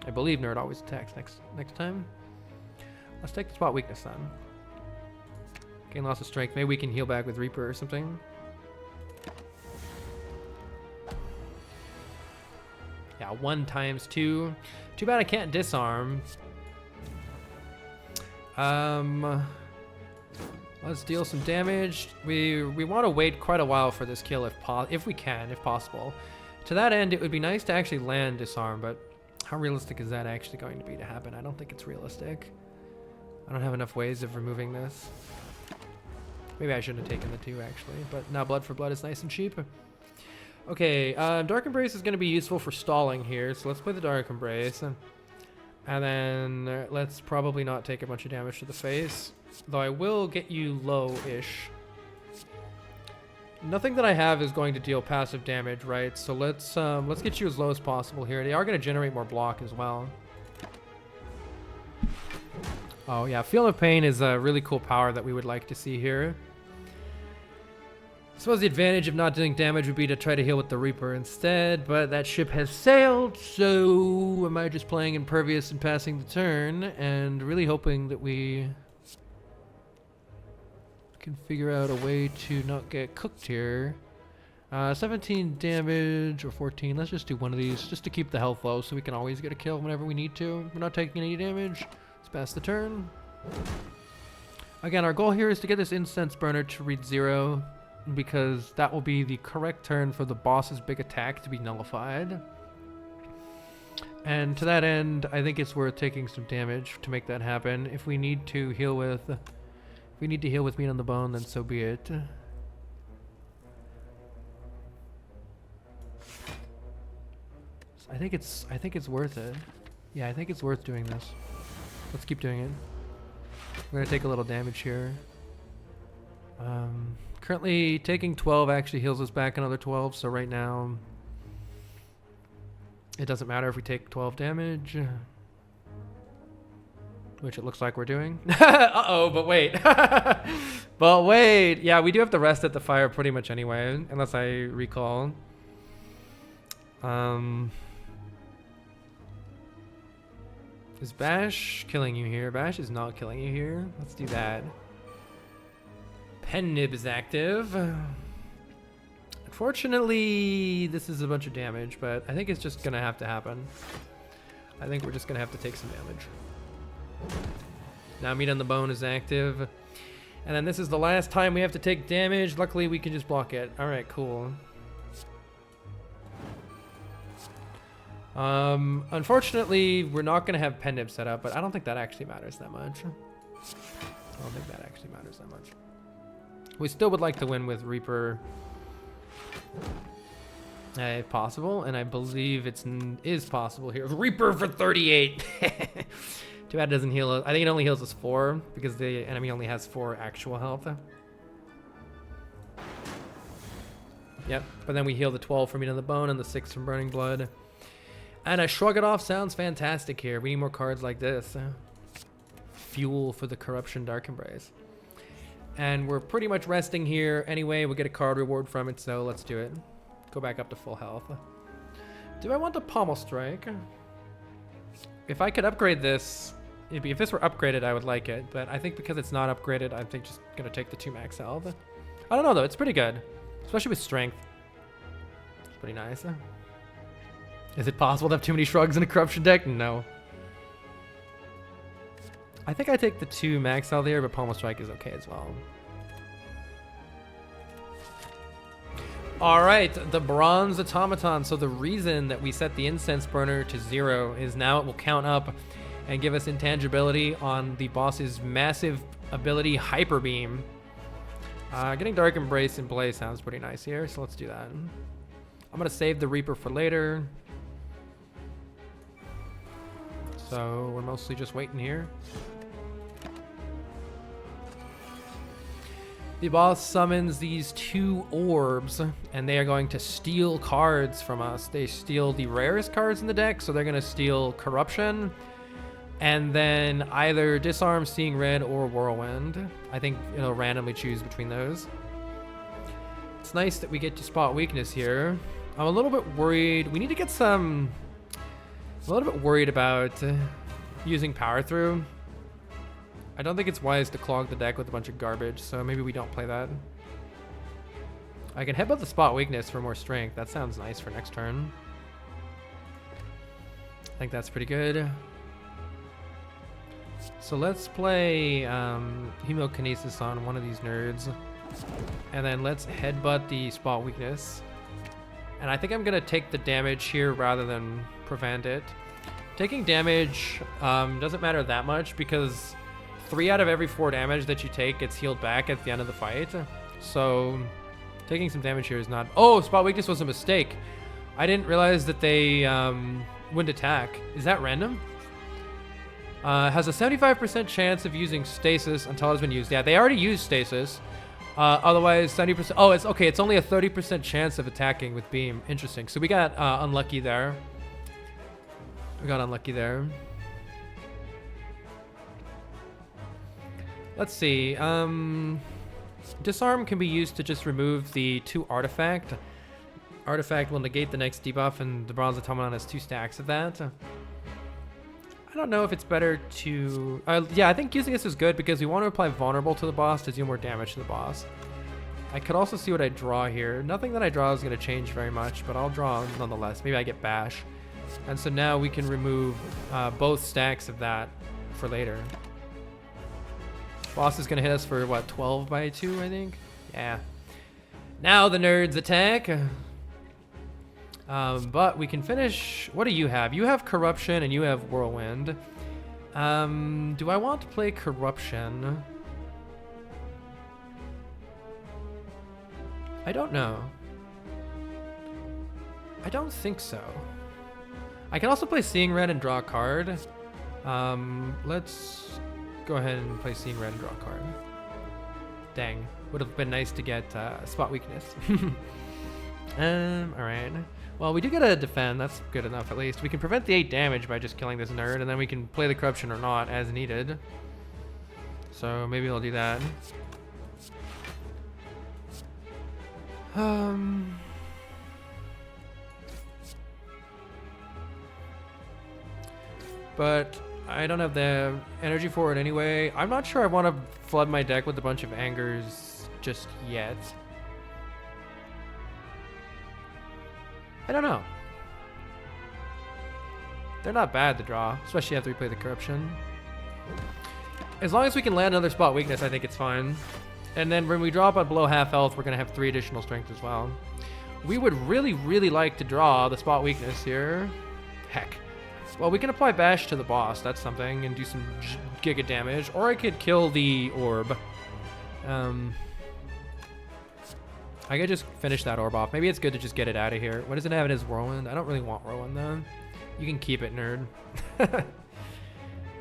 I believe nerd always attacks next time. Let's take the Spot Weakness then. Gain loss of strength. Maybe we can heal back with Reaper or something. Yeah, 1 times 2. Too bad I can't disarm. Let's deal some damage. We want to wait quite a while for this kill if we can, if possible. To that end, it would be nice to actually land disarm, but how realistic is that actually going to be to happen? I don't think it's realistic. I don't have enough ways of removing this. Maybe I shouldn't have taken the 2 actually, but now blood for blood is nice and cheap. Okay, Dark Embrace is going to be useful for stalling here, so let's play the Dark Embrace. And then let's probably not take a bunch of damage to the face, though I will get you low-ish. Nothing that I have is going to deal passive damage, right? So let's get you as low as possible here. They are going to generate more block as well. Oh yeah, Feel of Pain is a really cool power that we would like to see here. I suppose the advantage of not doing damage would be to try to heal with the Reaper instead, but that ship has sailed, so am I just playing Impervious and passing the turn, and really hoping that we can figure out a way to not get cooked here. 17 damage or 14. Let's just do one of these just to keep the health low so we can always get a kill whenever we need to. We're not taking any damage. Let's pass the turn. Again, our goal here is to get this incense burner to read 0, because that will be the correct turn for the boss's big attack to be nullified. And to that end, I think it's worth taking some damage to make that happen. If we need to heal with meat on the bone, then so be it. I think it's worth it. Yeah, I think it's worth doing this. Let's keep doing it. We're gonna take a little damage here. Currently taking 12 actually heals us back another 12, so right now it doesn't matter if we take 12 damage, which it looks like we're doing. Uh-oh, but wait. But wait, yeah, we do have to rest at the fire pretty much anyway, unless I recall. Is Bash killing you here? Bash is not killing you here. Let's do that. Pen Nib is active. Unfortunately, this is a bunch of damage, but I think it's just gonna have to happen. I think we're just gonna have to take some damage. Now Meat on the Bone is active. And then this is the last time we have to take damage. Luckily, we can just block it. All right, cool. Unfortunately, we're not gonna have Pen Nib set up, but I don't think that actually matters that much. I don't think that actually matters that much. We still would like to win with Reaper, if possible, and I believe it is possible here. Reaper for 38. Too bad it doesn't heal us. I think it only heals us 4 because the enemy only has 4 actual health. Yep, but then we heal the 12 from Meat on the Bone and the 6 from Burning Blood. And a Shrug It Off sounds fantastic here. We need more cards like this. Fuel for the Corruption Dark Embrace. And we're pretty much resting here anyway. We'll get a card reward from it, so let's do it. Go back up to full health. Do I want the Pommel Strike? If I could upgrade this, if this were upgraded, I would like it. But I think because it's not upgraded, I think just gonna take the 2 max health. I don't know though, it's pretty good. Especially with strength. It's pretty nice. Is it possible to have too many shrugs in a corruption deck? No. I think I take the 2 max health here, but Pommel Strike is okay as well. Alright, the Bronze Automaton. So the reason that we set the Incense Burner to 0 is now it will count up and give us intangibility on the boss's massive ability, Hyper Beam. Getting Dark Embrace in play sounds pretty nice here, so let's do that. I'm going to save the Reaper for later. So we're mostly just waiting here. The boss summons these 2 orbs, and they are going to steal cards from us. They steal the rarest cards in the deck, so they're going to steal Corruption, and then either Disarm, Seeing Red, or Whirlwind. I think it'll randomly choose between those. It's nice that we get to spot weakness here. I'm a little bit worried. We need to get some... I'm a little bit worried about using Power Through. I don't think it's wise to clog the deck with a bunch of garbage, so maybe we don't play that. I can headbutt the spot weakness for more strength. That sounds nice for next turn. I think that's pretty good. So let's play Hemokinesis on one of these nerds. And then let's headbutt the spot weakness. And I think I'm going to take the damage here rather than prevent it. Taking damage doesn't matter that much because 3 out of every 4 damage that you take gets healed back at the end of the fight. So taking some damage here is not... Oh, spot weakness was a mistake. I didn't realize that they wouldn't attack. Is that random? Has a 75% chance of using stasis until it's been used. Yeah, they already used stasis. Otherwise, 70%. Oh, it's okay. It's only a 30% chance of attacking with beam. Interesting. So we got unlucky there. Let's see. Disarm can be used to just remove the 2 artifact. Artifact will negate the next debuff, and the Bronze Automaton has 2 stacks of that. I don't know if it's better to... yeah, I think using this is good because we want to apply vulnerable to the boss to do more damage to the boss. I could also see what I draw here. Nothing that I draw is going to change very much, but I'll draw nonetheless. Maybe I get bash. And so now we can remove both stacks of that for later. Boss is going to hit us for, what, 12 by 2, I think? Yeah. Now the nerds attack. But we can finish... What do you have? You have Corruption and you have Whirlwind. Do I want to play Corruption? I don't know. I don't think so. I can also play Seeing Red and draw a card. Let's go ahead and play Seeing Red and draw a card. Dang. Would have been nice to get spot weakness. Alright. Well, we do get a defend. That's good enough, at least. We can prevent the 8 damage by just killing this nerd, and then we can play the Corruption or not as needed. So maybe I'll do that. But I don't have the energy for it anyway. I'm not sure I want to flood my deck with a bunch of angers just yet. I don't know. They're not bad to draw, especially after we play the Corruption. As long as we can land another spot weakness, I think it's fine. And then when we drop on below half health, we're going to have 3 additional strength as well. We would really, really like to draw the spot weakness here. Heck. Well, we can apply bash to the boss. That's something. And do some giga damage. Or I could kill the orb. I could just finish that orb off. Maybe it's good to just get it out of here. What does it have in his Whirlwind? I don't really want Whirlwind, though. You can keep it, nerd.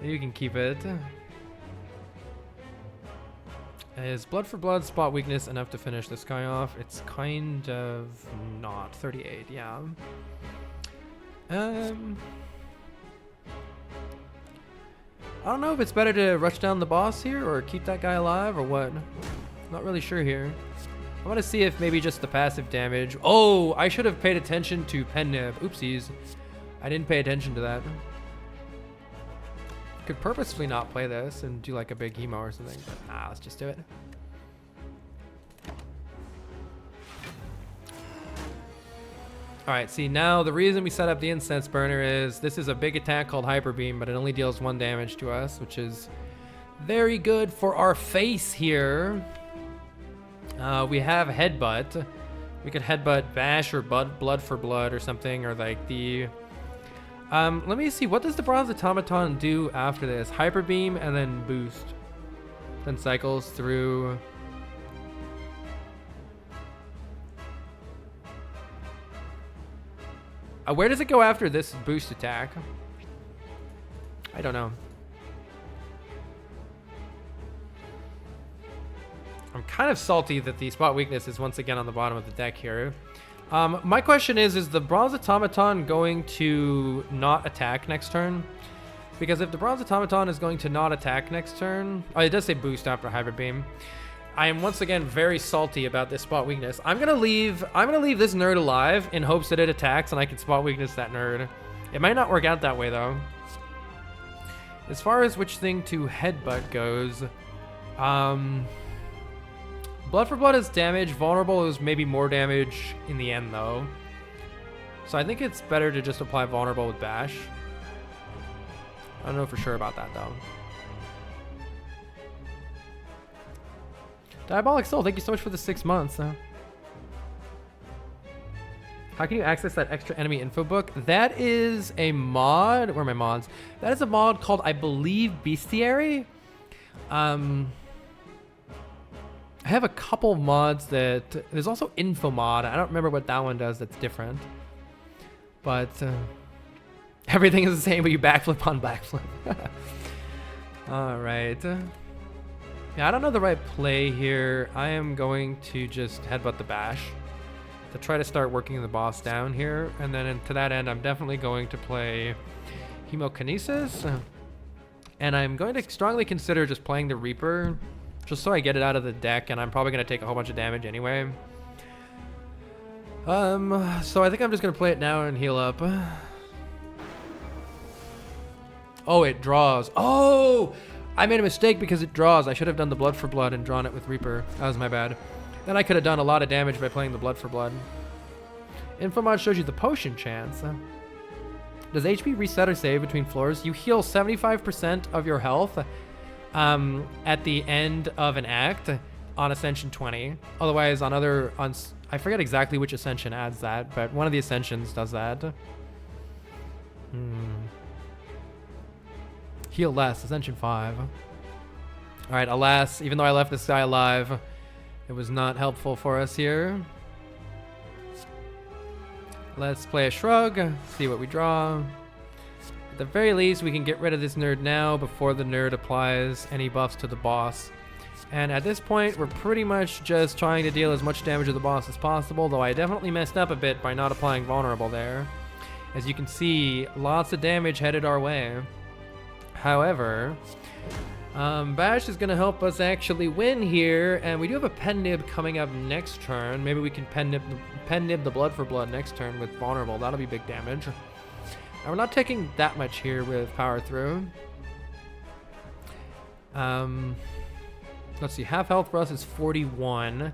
You can keep it. Is Blood for Blood spot weakness enough to finish this guy off? It's kind of not. 38, yeah. I don't know if it's better to rush down the boss here or keep that guy alive or what. Not really sure here. I want to see if maybe just the passive damage. Oh, I should have paid attention to Pen Nib. Oopsies. I didn't pay attention to that. Could purposefully not play this and do like a big emo or something, but nah, let's just do it. Alright, see now the reason we set up the Incense Burner is this is a big attack called Hyper Beam, but it only deals 1 damage to us, which is very good for our face here. We have Headbutt. We could Headbutt Bash or Blood for Blood or something, or like the... let me see, what does the Bronze Automaton do after this? Hyper Beam and then Boost. Then cycles through... where does it go after this boost attack? I don't know. I'm kind of salty that the spot weakness is once again on the bottom of the deck here. My question is the Bronze Automaton going to not attack next turn? Because if the Bronze Automaton is going to not attack next turn... Oh, it does say boost after Hybrid Beam. I am once again very salty about this spot weakness. I'm gonna leave this nerd alive in hopes that it attacks and I can spot weakness that nerd. It might not work out that way though. As far as which thing to headbutt goes, Blood for Blood is damage. Vulnerable is maybe more damage in the end though. So I think it's better to just apply vulnerable with bash. I don't know for sure about that though. Diabolic Soul, thank you so much for the 6 months. How can you access that extra enemy info book? That is a mod. Where are my mods? That is a mod called, I believe, Bestiary. I have a couple mods that... There's also Info Mod. I don't remember what that one does that's different. But everything is the same, but you backflip on backflip. Alright. Yeah, I don't know the right play here. I am going to just headbutt the bash to try to start working the boss down here. And then to that end, I'm definitely going to play Hemokinesis. And I'm going to strongly consider just playing the Reaper, just so I get it out of the deck, and I'm probably going to take a whole bunch of damage anyway. So I think I'm just going to play it now and heal up. Oh, it draws. Oh! I made a mistake because it draws. I should have done the Blood for Blood and drawn it with Reaper. That was my bad. Then I could have done a lot of damage by playing the Blood for Blood. Infomod shows you the potion chance. Does HP reset or save between floors? You heal 75% of your health at the end of an act on Ascension 20. Otherwise, I forget exactly which Ascension adds that, but one of the Ascensions does that. Heal less, Ascension 5. Alright, alas, even though I left this guy alive, it was not helpful for us here. Let's play a shrug, see what we draw. At the very least, we can get rid of this nerd now before the nerd applies any buffs to the boss. And at this point, we're pretty much just trying to deal as much damage to the boss as possible, though I definitely messed up a bit by not applying vulnerable there. As you can see, lots of damage headed our way. However, Bash is going to help us actually win here, and we do have a pen nib coming up next turn. Maybe we can pen nib the Blood for Blood next turn with vulnerable. That'll be big damage. And we're not taking that much here with power through. Let's see, half health for us is 41.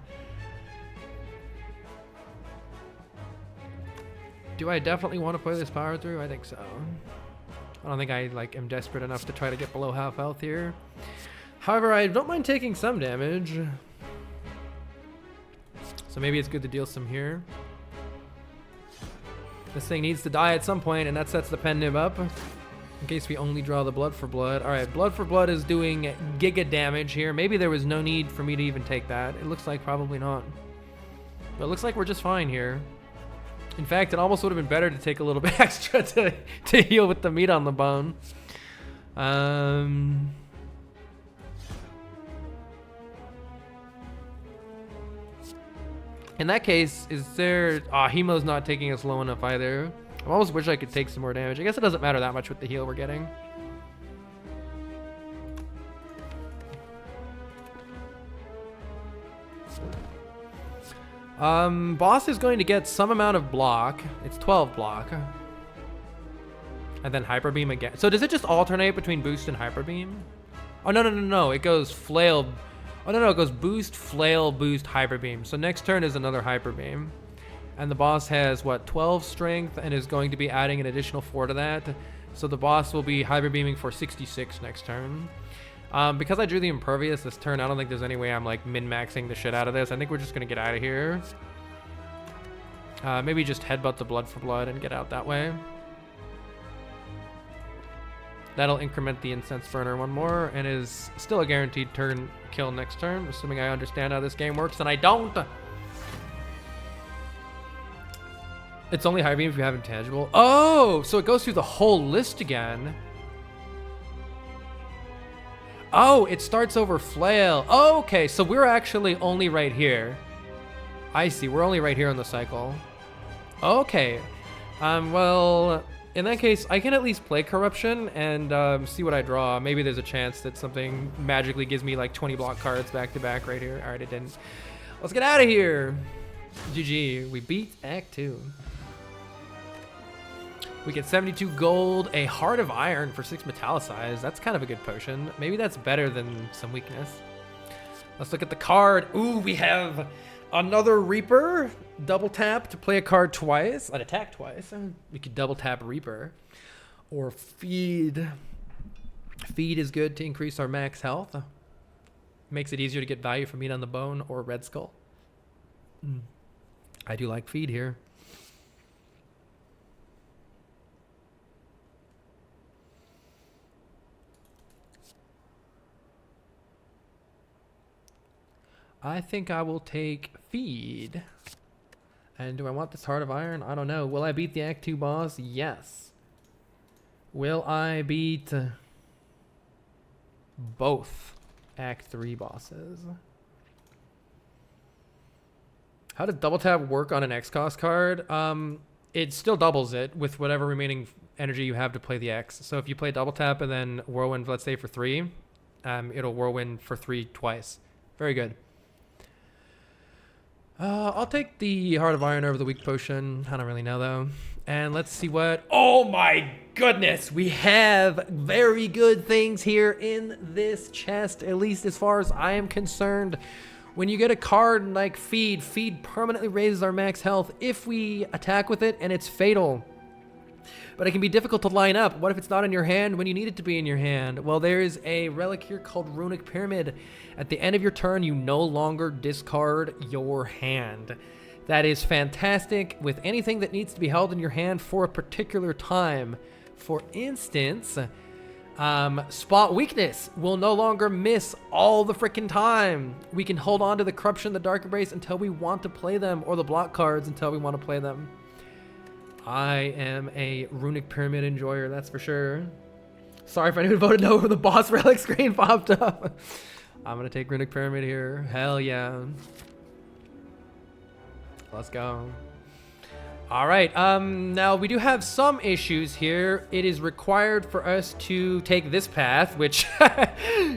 Do I definitely want to play this power through? I think so. I don't think I am desperate enough to try to get below half health here. However, I don't mind taking some damage. So maybe it's good to deal some here. This thing needs to die at some point, and that sets the pen nib up. In case we only draw the Blood for Blood. Alright, Blood for Blood is doing giga damage here. Maybe there was no need for me to even take that. It looks like probably not. But it looks like we're just fine here. In fact, it almost would have been better to take a little bit extra to heal with the meat on the bone. In that case, is there... Hemo's not taking us low enough either. I almost wish I could take some more damage. I guess it doesn't matter that much with the heal we're getting. Boss is going to get some amount of block. It's 12 block. And then Hyper Beam again. So does it just alternate between Boost and Hyper Beam? Oh, no. It goes Flail. Oh, no. It goes Boost, Flail, Boost, Hyper Beam. So next turn is another Hyper Beam. And the boss has, 12 strength and is going to be adding an additional 4 to that. So the boss will be Hyper Beaming for 66 next turn. Because I drew the Impervious this turn, I don't think there's any way I'm min-maxing the shit out of this. I think we're just going to get out of here. Maybe just headbutt the Blood for Blood and get out that way. That'll increment the Incense Burner one more and is still a guaranteed turn kill next turn, assuming I understand how this game works, and I don't. It's only High Beam if you have Intangible. Oh, so it goes through the whole list again. Oh, it starts over Flail. Oh, okay, so we're actually only right here. I see, we're only right here on the cycle. Okay. Well, in that case, I can at least play Corruption and see what I draw. Maybe there's a chance that something magically gives me 20 block cards back to back right here. All right, it didn't. Let's get out of here. GG, we beat Act 2. We get 72 gold, a Heart of Iron for 6 Metallicize. That's kind of a good potion. Maybe that's better than some weakness. Let's look at the card. Ooh, we have another Reaper. Double tap to play a card twice. An attack twice. We could double tap Reaper. Or Feed. Feed is good to increase our max health. Makes it easier to get value from meat on the bone or red skull. I do like feed here. I think I will take feed. And do I want this Heart of Iron? I don't know. Will I beat the Act 2 boss? Yes. Will I beat both Act 3 bosses? How does double tap work on an X-Cost card? It still doubles it with whatever remaining energy you have to play the X. So if you play double tap and then whirlwind, let's say for 3, it'll whirlwind for 3 twice. Very good. I'll take the Heart of Iron over the weak potion. I don't really know though. And let's see what... Oh my goodness! We have very good things here in this chest, at least as far as I am concerned. When you get a card like Feed, Feed permanently raises our max health if we attack with it, and it's fatal. But it can be difficult to line up. What if it's not in your hand when you need it to be in your hand? Well, there is a relic here called Runic Pyramid. At the end of your turn, you no longer discard your hand. That is fantastic with anything that needs to be held in your hand for a particular time. For instance, Spot Weakness will no longer miss all the frickin' time. We can hold on to the Corruption, the Dark Embrace until we want to play them, or the block cards until we want to play them. I am a Runic Pyramid enjoyer, that's for sure. Sorry if anyone voted no when the boss relic screen popped up. I'm gonna take Runic Pyramid here. Hell yeah. Let's go. All right, now we do have some issues here. It is required for us to take this path, which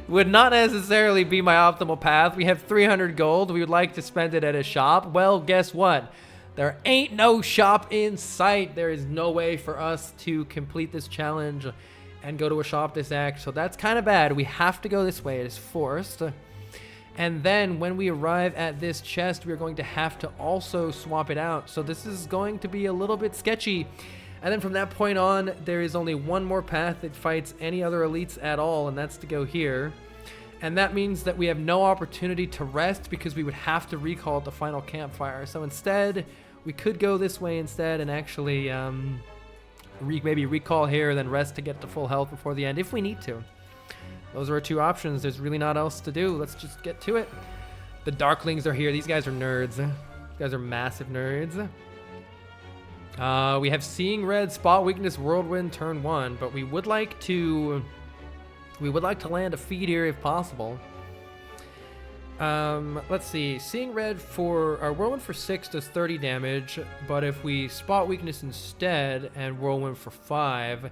would not necessarily be my optimal path. We have 300 gold. We would like to spend it at a shop. Well, guess what? There ain't no shop in sight. There is no way for us to complete this challenge and go to a shop this act. So that's kind of bad. We have to go this way. It is forced. And then when we arrive at this chest, we're going to have to also swap it out. So this is going to be a little bit sketchy. And then from that point on, there is only one more path that fights any other elites at all, and that's to go here. And that means that we have no opportunity to rest because we would have to recall at the final campfire. So instead, we could go this way instead and actually maybe recall here, then rest to get to full health before the end if we need to. Those are our two options. There's really not else to do. Let's just get to it. The Darklings are here. These guys are nerds. These guys are massive nerds. We have Seeing Red, Spot Weakness, Whirlwind, turn 1, but we would like to land a feed here if possible. Let's see. Seeing Red for our Whirlwind for 6 does 30 damage, but if we Spot Weakness instead and Whirlwind for 5,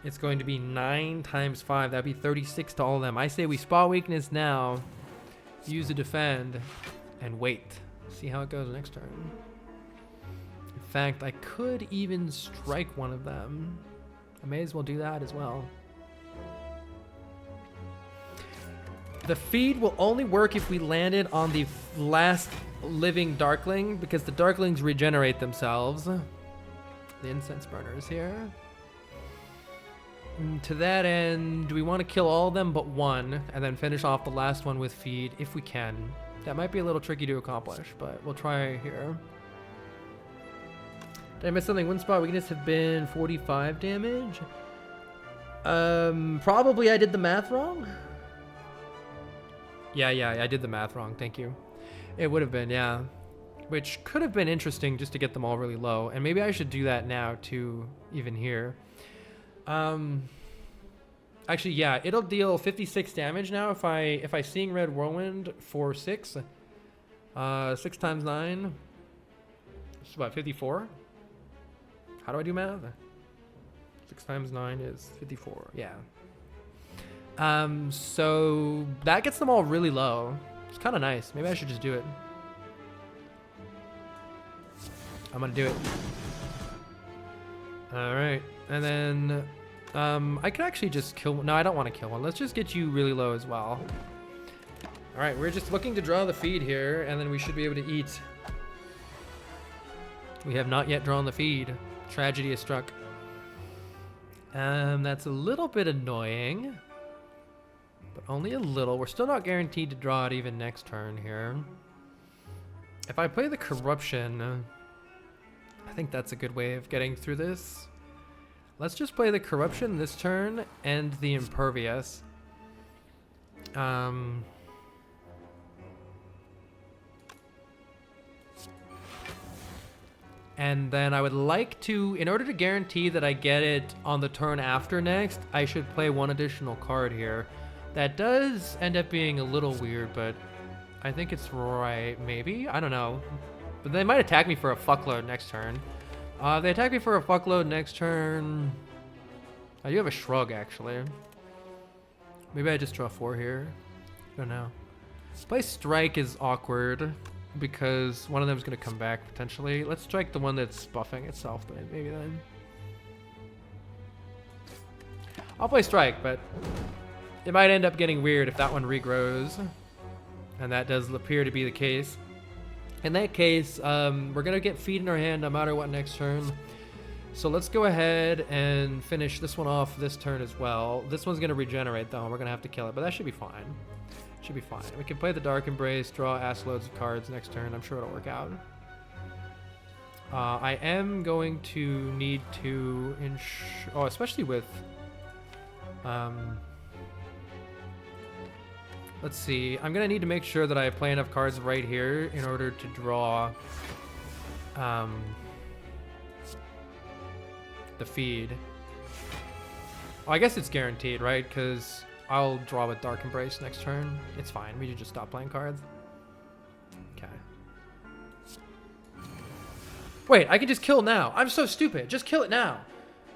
it's going to be 9 times 5. That'd be 36 to all of them. I say we Spot Weakness now, use a defend, and wait. See how it goes next turn. In fact, I could even strike one of them. I may as well do that as well. The feed will only work if we landed on the last living Darkling, because the Darklings regenerate themselves. The incense burners here. And to that end, do we want to kill all of them but one, and then finish off the last one with feed if we can? That might be a little tricky to accomplish, but we'll try here. Did I miss something? One Spot Weakness have been 45 damage. Probably I did the math wrong. Yeah, I did the math wrong. Thank you. It would have been, yeah. Which could have been interesting just to get them all really low. And maybe I should do that now too, even here. Actually, yeah, it'll deal 56 damage now if I Seeing Red Whirlwind for 6. 6 times 9. It's about 54. How do I do math? 6 times 9 is 54. Yeah. So that gets them all really low. It's kind of nice. Maybe I should just do it. I'm gonna do it. All right, and then I could actually just kill. No, I don't want to kill one. Let's just get you really low as well. All right, we're just looking to draw the feed here, and then we should be able to eat. We have not yet drawn the feed. Tragedy has struck. That's a little bit annoying. But only a little. We're still not guaranteed to draw it even next turn here. If I play the Corruption, I think that's a good way of getting through this. Let's just play the Corruption this turn and the Impervious. And then I would like to, in order to guarantee that I get it on the turn after next, I should play one additional card here. That does end up being a little weird, but I think it's right, maybe? I don't know. But they might attack me for a fuckload next turn. If they attack me for a fuckload next turn, I do have a Shrug, actually. Maybe I just draw 4 here. I don't know. Play Strike is awkward, because one of them is going to come back potentially. Let's strike the one that's buffing itself, but maybe then. I'll play Strike, but it might end up getting weird if that one regrows. And that does appear to be the case. In that case, we're going to get Feed in our hand no matter what next turn. So let's go ahead and finish this one off this turn as well. This one's going to regenerate though, and we're going to have to kill it, but that should be fine. Should be fine. We can play the Dark Embrace, draw ass loads of cards next turn. I'm sure it'll work out. I am going to need to especially with let's see. I'm gonna need to make sure that I play enough cards right here in order to draw the Feed. Well, I guess it's guaranteed, right? Because I'll draw with Dark Embrace next turn. It's fine. We should just stop playing cards. Okay. Wait, I can just kill now. I'm so stupid. Just kill it now.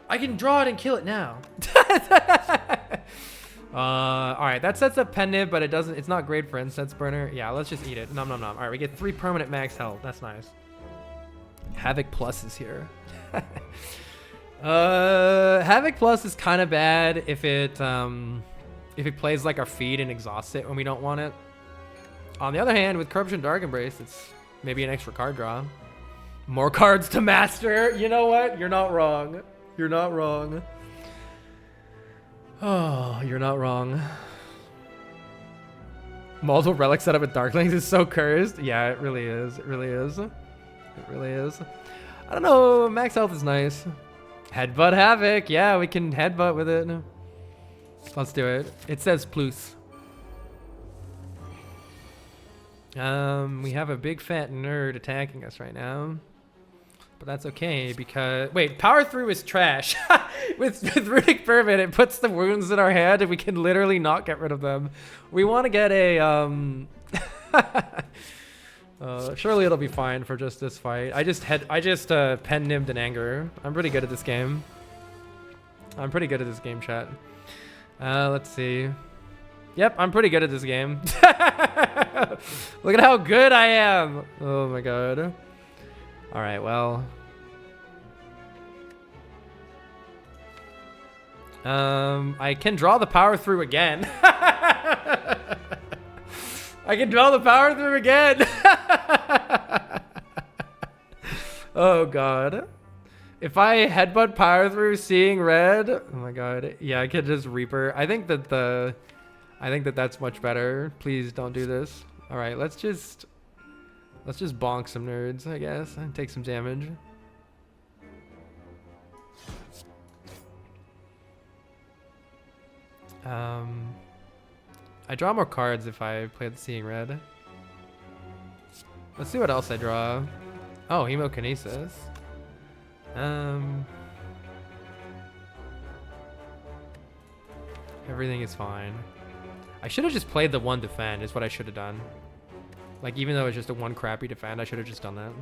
I can draw it and kill it now. All right, that sets up Pensive, but it's not great for Incense Burner. Yeah, let's just eat it. Nom nom nom. All right, we get 3 permanent max health. That's nice. Havoc Plus is here. Havoc Plus is kind of bad if it plays like our Feed and exhausts it when we don't want it. On the other hand, with Corruption Dark Embrace, it's maybe an extra card draw. More cards to master. You know what? You're not wrong. You're not wrong. Oh, you're not wrong. Multiple relic setup with Darklings is so cursed. Yeah, it really is. It really is. It really is. I don't know. Max health is nice. Headbutt Havoc. Yeah, we can headbutt with it. Let's do it. It says plus. We have a big fat nerd attacking us right now. But that's okay because... Wait, Power Through is trash. with Runic Fervent, it puts the wounds in our hand and we can literally not get rid of them. We want to get a... surely it'll be fine for just this fight. I just pen-nibbed in anger. I'm pretty good at this game. I'm pretty good at this game, chat. Let's see. Yep, I'm pretty good at this game. Look at how good I am. Oh my god. All right, well. I can draw the Power Through again. I can draw the Power Through again. Oh god. If I headbutt Power Through seeing red, oh my god. Yeah, I could just Reaper. I think that that's much better. Please don't do this. All right, let's just bonk some nerds, I guess, and take some damage. I draw more cards if I play the Seeing Red. Let's see what else I draw. Oh, Hemokinesis. Everything is fine. I should have just played the 1 defend is what I should have done. Like, even though it's just a 1 crappy defend, I should have just done that.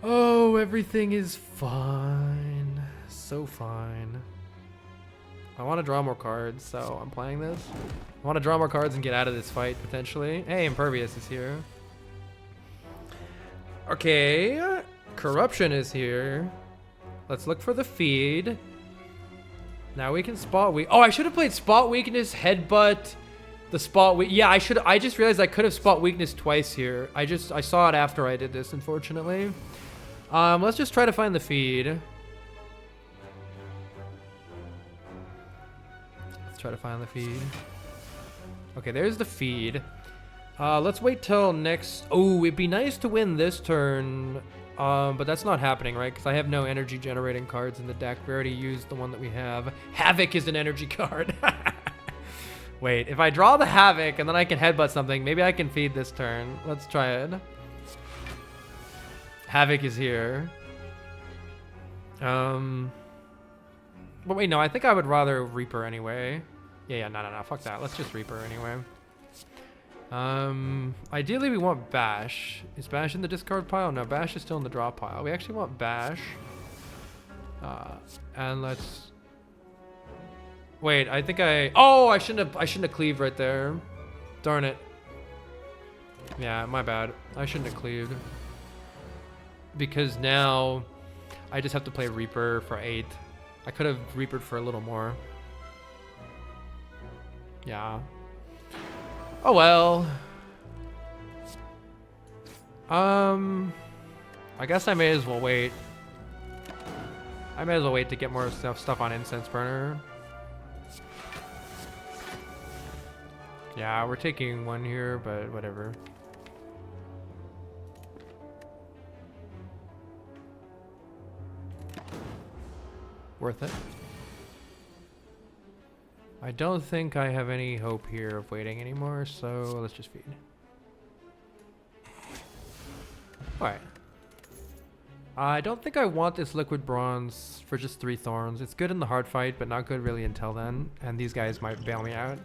Oh, everything is fine. So fine. I want to draw more cards, so I'm playing this. I want to draw more cards and get out of this fight, potentially. Hey, Impervious is here. Okay. Corruption is here. Let's look for the Feed. Now we can spot weak. Oh, I should have played Spot Weakness, Headbutt, the Spot Weak. Yeah, I just realized I could have Spot Weakness twice here. I saw it after I did this, unfortunately. Let's just try to find the Feed. try to find the feed. Okay, there's the feed. Let's wait till next. Oh, it'd be nice to win this turn. But that's not happening, right? Because I have no energy generating cards in the deck. We already used the one that we have. Havoc is an energy card. Wait, if I draw the Havoc and then I can headbutt something, maybe I can feed this turn. Let's try it. Havoc is here. But wait, no, I think I would rather Reaper anyway. Yeah, no, fuck that. Let's just Reaper anyway. Ideally we want Bash. Is Bash in the discard pile? No, Bash is still in the draw pile. We actually want Bash. And let's... Wait, I think I shouldn't have cleaved right there. Darn it. Yeah, my bad. I shouldn't have cleaved. Because now I just have to play Reaper for 8. I could have Reapered for a little more. Yeah. Oh well. I guess I may as well wait. I may as well wait to get more stuff on Incense Burner. Yeah, we're taking one here, but whatever. Worth it. I don't think I have any hope here of waiting anymore, so let's just feed. Alright. I don't think I want this liquid bronze for just 3 thorns. It's good in the hard fight, but not good really until then, and these guys might bail me out.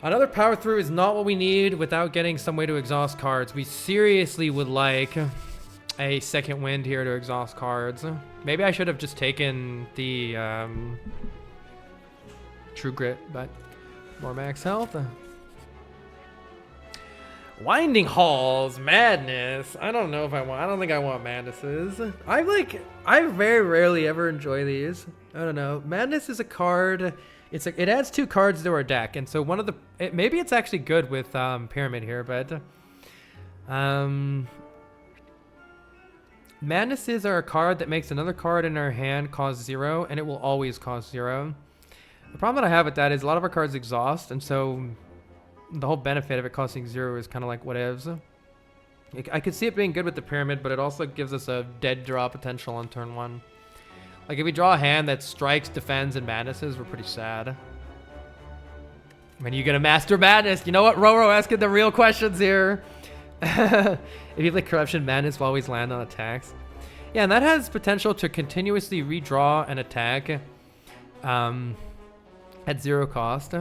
Another power through is not what we need without getting some way to exhaust cards. We seriously would like a second wind here to exhaust cards. Maybe I should have just taken the True Grit, but more max health. Winding Halls, Madness. I don't know if I don't think I want Madnesses. I very rarely ever enjoy these. I don't know. Madness is a card. It adds 2 cards to our deck, and so one of the maybe it's actually good with Pyramid here, but Madnesses are a card that makes another card in our hand cost 0, and it will always cost 0. The problem that I have with that is a lot of our cards exhaust, and so the whole benefit of it costing 0 is kind of like whatevs. I could see it being good with the Pyramid, but it also gives us a dead draw potential on turn 1. Like if we draw a hand that strikes, defends, and Madnesses, we're pretty sad. When are you gonna master Madness? You know what, Roro, asking the real questions here. If you play Corruption, Madness will always land on attacks. Yeah, and that has potential to continuously redraw an attack at 0 cost.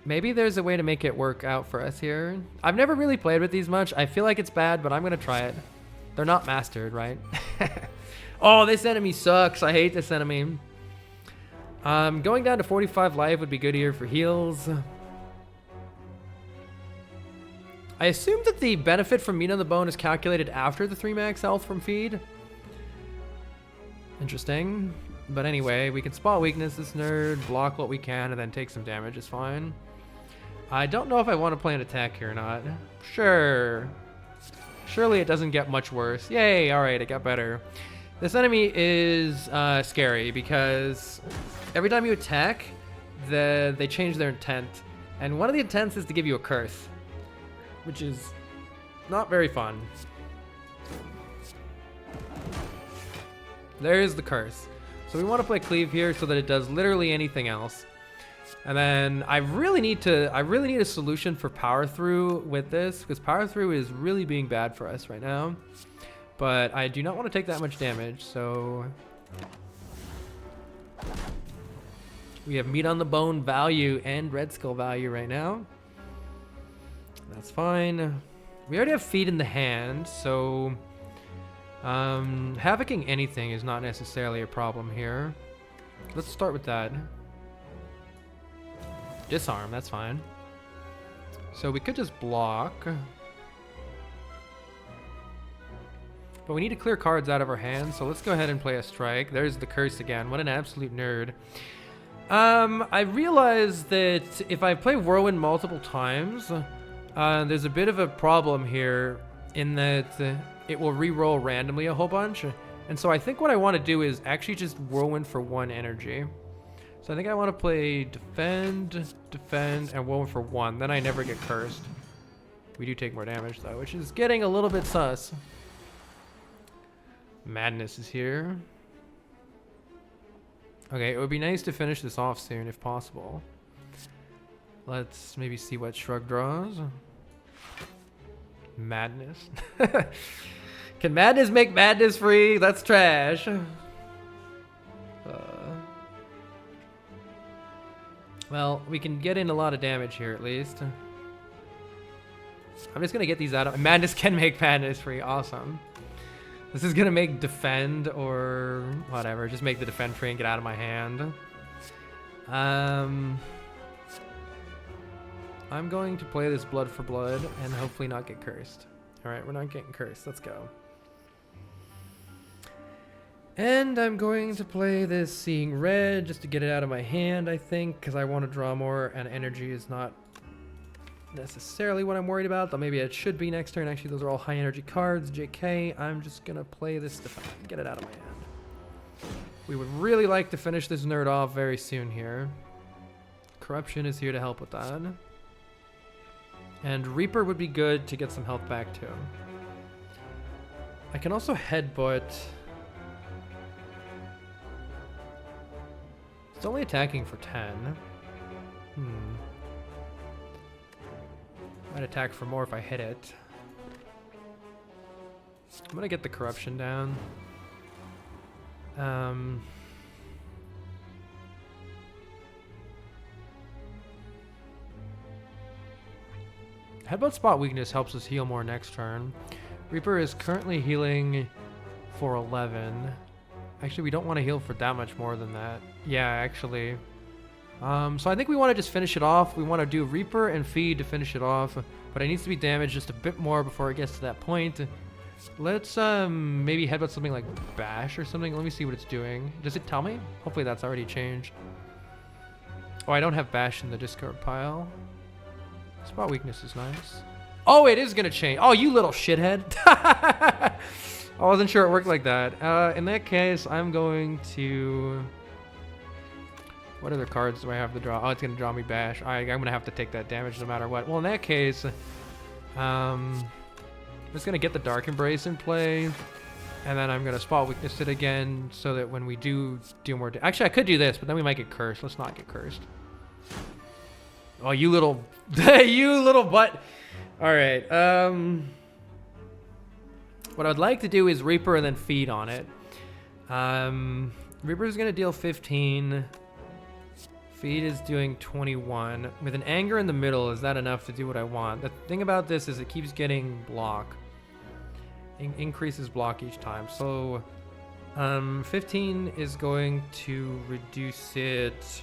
Maybe there's a way to make it work out for us here. I've never really played with these much. I feel like it's bad, but I'm gonna try it. They're not mastered, right? Oh, this enemy sucks. I hate this enemy. Going down to 45 life would be good here for heals. I assume that the benefit from Meat on the Bone is calculated after the 3 max health from feed. Interesting. But anyway, we can spot weakness this nerd, block what we can, and then take some damage. It's fine. I don't know if I want to play an attack here or not. Sure. Surely it doesn't get much worse. Yay, alright, it got better. This enemy is scary because every time you attack, they change their intent. And one of the intents is to give you a curse, which is not very fun. There's the curse. So we want to play Cleave here so that it does literally anything else. And then I really need a solution for Power Through with this, because Power Through is really being bad for us right now. But I do not want to take that much damage, so we have Meat on the Bone value and Red Skull value right now. That's fine. We already have Feed in the hand, so havocing anything is not necessarily a problem here. Let's start with that. Disarm, that's fine. So we could just block. But we need to clear cards out of our hands, so let's go ahead and play a strike. There's the curse again. What an absolute nerd. I realized that if I play Whirlwind multiple times, there's a bit of a problem here in that it will re-roll randomly a whole bunch. And so I think what I want to do is actually just Whirlwind for 1 energy. So I think I want to play defend, and 1 for 1. Then I never get cursed. We do take more damage though, which is getting a little bit sus. Madness is here. Okay, it would be nice to finish this off soon if possible. Let's maybe see what Shrug draws. Madness. Can Madness make Madness free? That's trash. Well, we can get in a lot of damage here at least. I'm just gonna get these out of... Madness can make Madness free. Awesome. This is gonna make defend or whatever. Just make the defend free and get out of my hand. I'm going to play this blood for blood and hopefully not get cursed. Alright, we're not getting cursed. Let's go. And I'm going to play this Seeing Red just to get it out of my hand, I think, because I want to draw more, and energy is not necessarily what I'm worried about, though maybe it should be next turn. Actually, those are all high energy cards. JK, I'm just going to play this to get it out of my hand. We would really like to finish this nerd off very soon here. Corruption is here to help with that. And Reaper would be good to get some health back too. I can also headbutt. It's only attacking for 10. Might attack for more if I hit it. I'm gonna get the corruption down. Headbutt spot weakness helps us heal more next turn. Reaper is currently healing for 11. Actually, we don't want to heal for that much more than that. Yeah, actually. So I think we want to just finish it off. We want to do Reaper and Feed to finish it off. But it needs to be damaged just a bit more before it gets to that point. Let's maybe headbutt something like Bash or something. Let me see what it's doing. Does it tell me? Hopefully that's already changed. Oh, I don't have Bash in the discard pile. Spot weakness is nice. Oh, it is going to change. Oh, you little shithead. I wasn't sure it worked like that. In that case, I'm going to... What other cards do I have to draw? Oh, it's going to draw me Bash. I'm going to have to take that damage no matter what. Well, in that case, I'm just going to get the Dark Embrace in play. And then I'm going to spot weakness it again so that when we do more... Actually, I could do this, but then we might get cursed. Let's not get cursed. Oh, you little... you little butt. All right. What I'd like to do is Reaper and then Feed on it. Reaper's going to deal 15. Feed is doing 21. With an Anger in the middle, is that enough to do what I want? The thing about this is it keeps getting block. Increases block each time. So 15 is going to reduce it...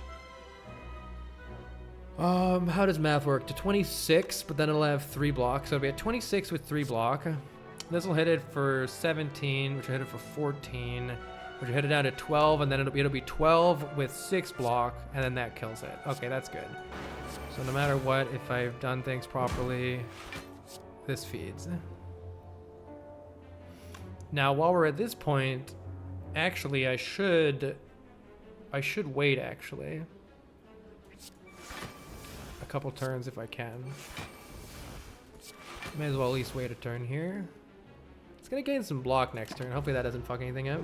how does math work? To 26, but then it'll have 3 blocks. So it'll be at 26 with 3 block. This will hit it for 17, which will hit it for 14, which will hit it down to 12, and then it'll be 12 with 6 block, and then that kills it. Okay, that's good. So no matter what, if I've done things properly, this feeds. Now, while we're at this point, actually, I should wait, actually. A couple turns if I can. May as well at least wait a turn here. It's gonna gain some block next turn. Hopefully that doesn't fuck anything up.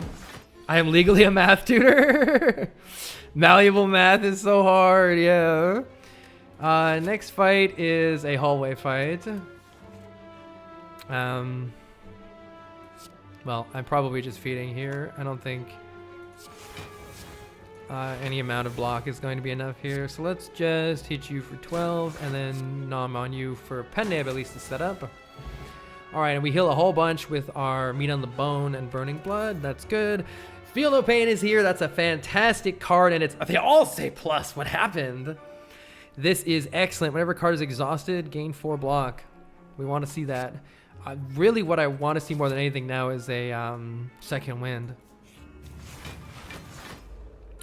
I am legally a math tutor. Malleable math is so hard, yeah. Next fight is a hallway fight. Well, I'm probably just feeding here. I don't think any amount of block is going to be enough here. So let's just hit you for 12 and then nom on you for Pendab at least to set up. All right, and we heal a whole bunch with our Meat on the Bone and Burning Blood. That's good. Feel No Pain is here. That's a fantastic card, and they all say plus. What happened? This is excellent. Whenever a card is exhausted, gain 4 block. We want to see that. Really, what I want to see more than anything now is a second wind.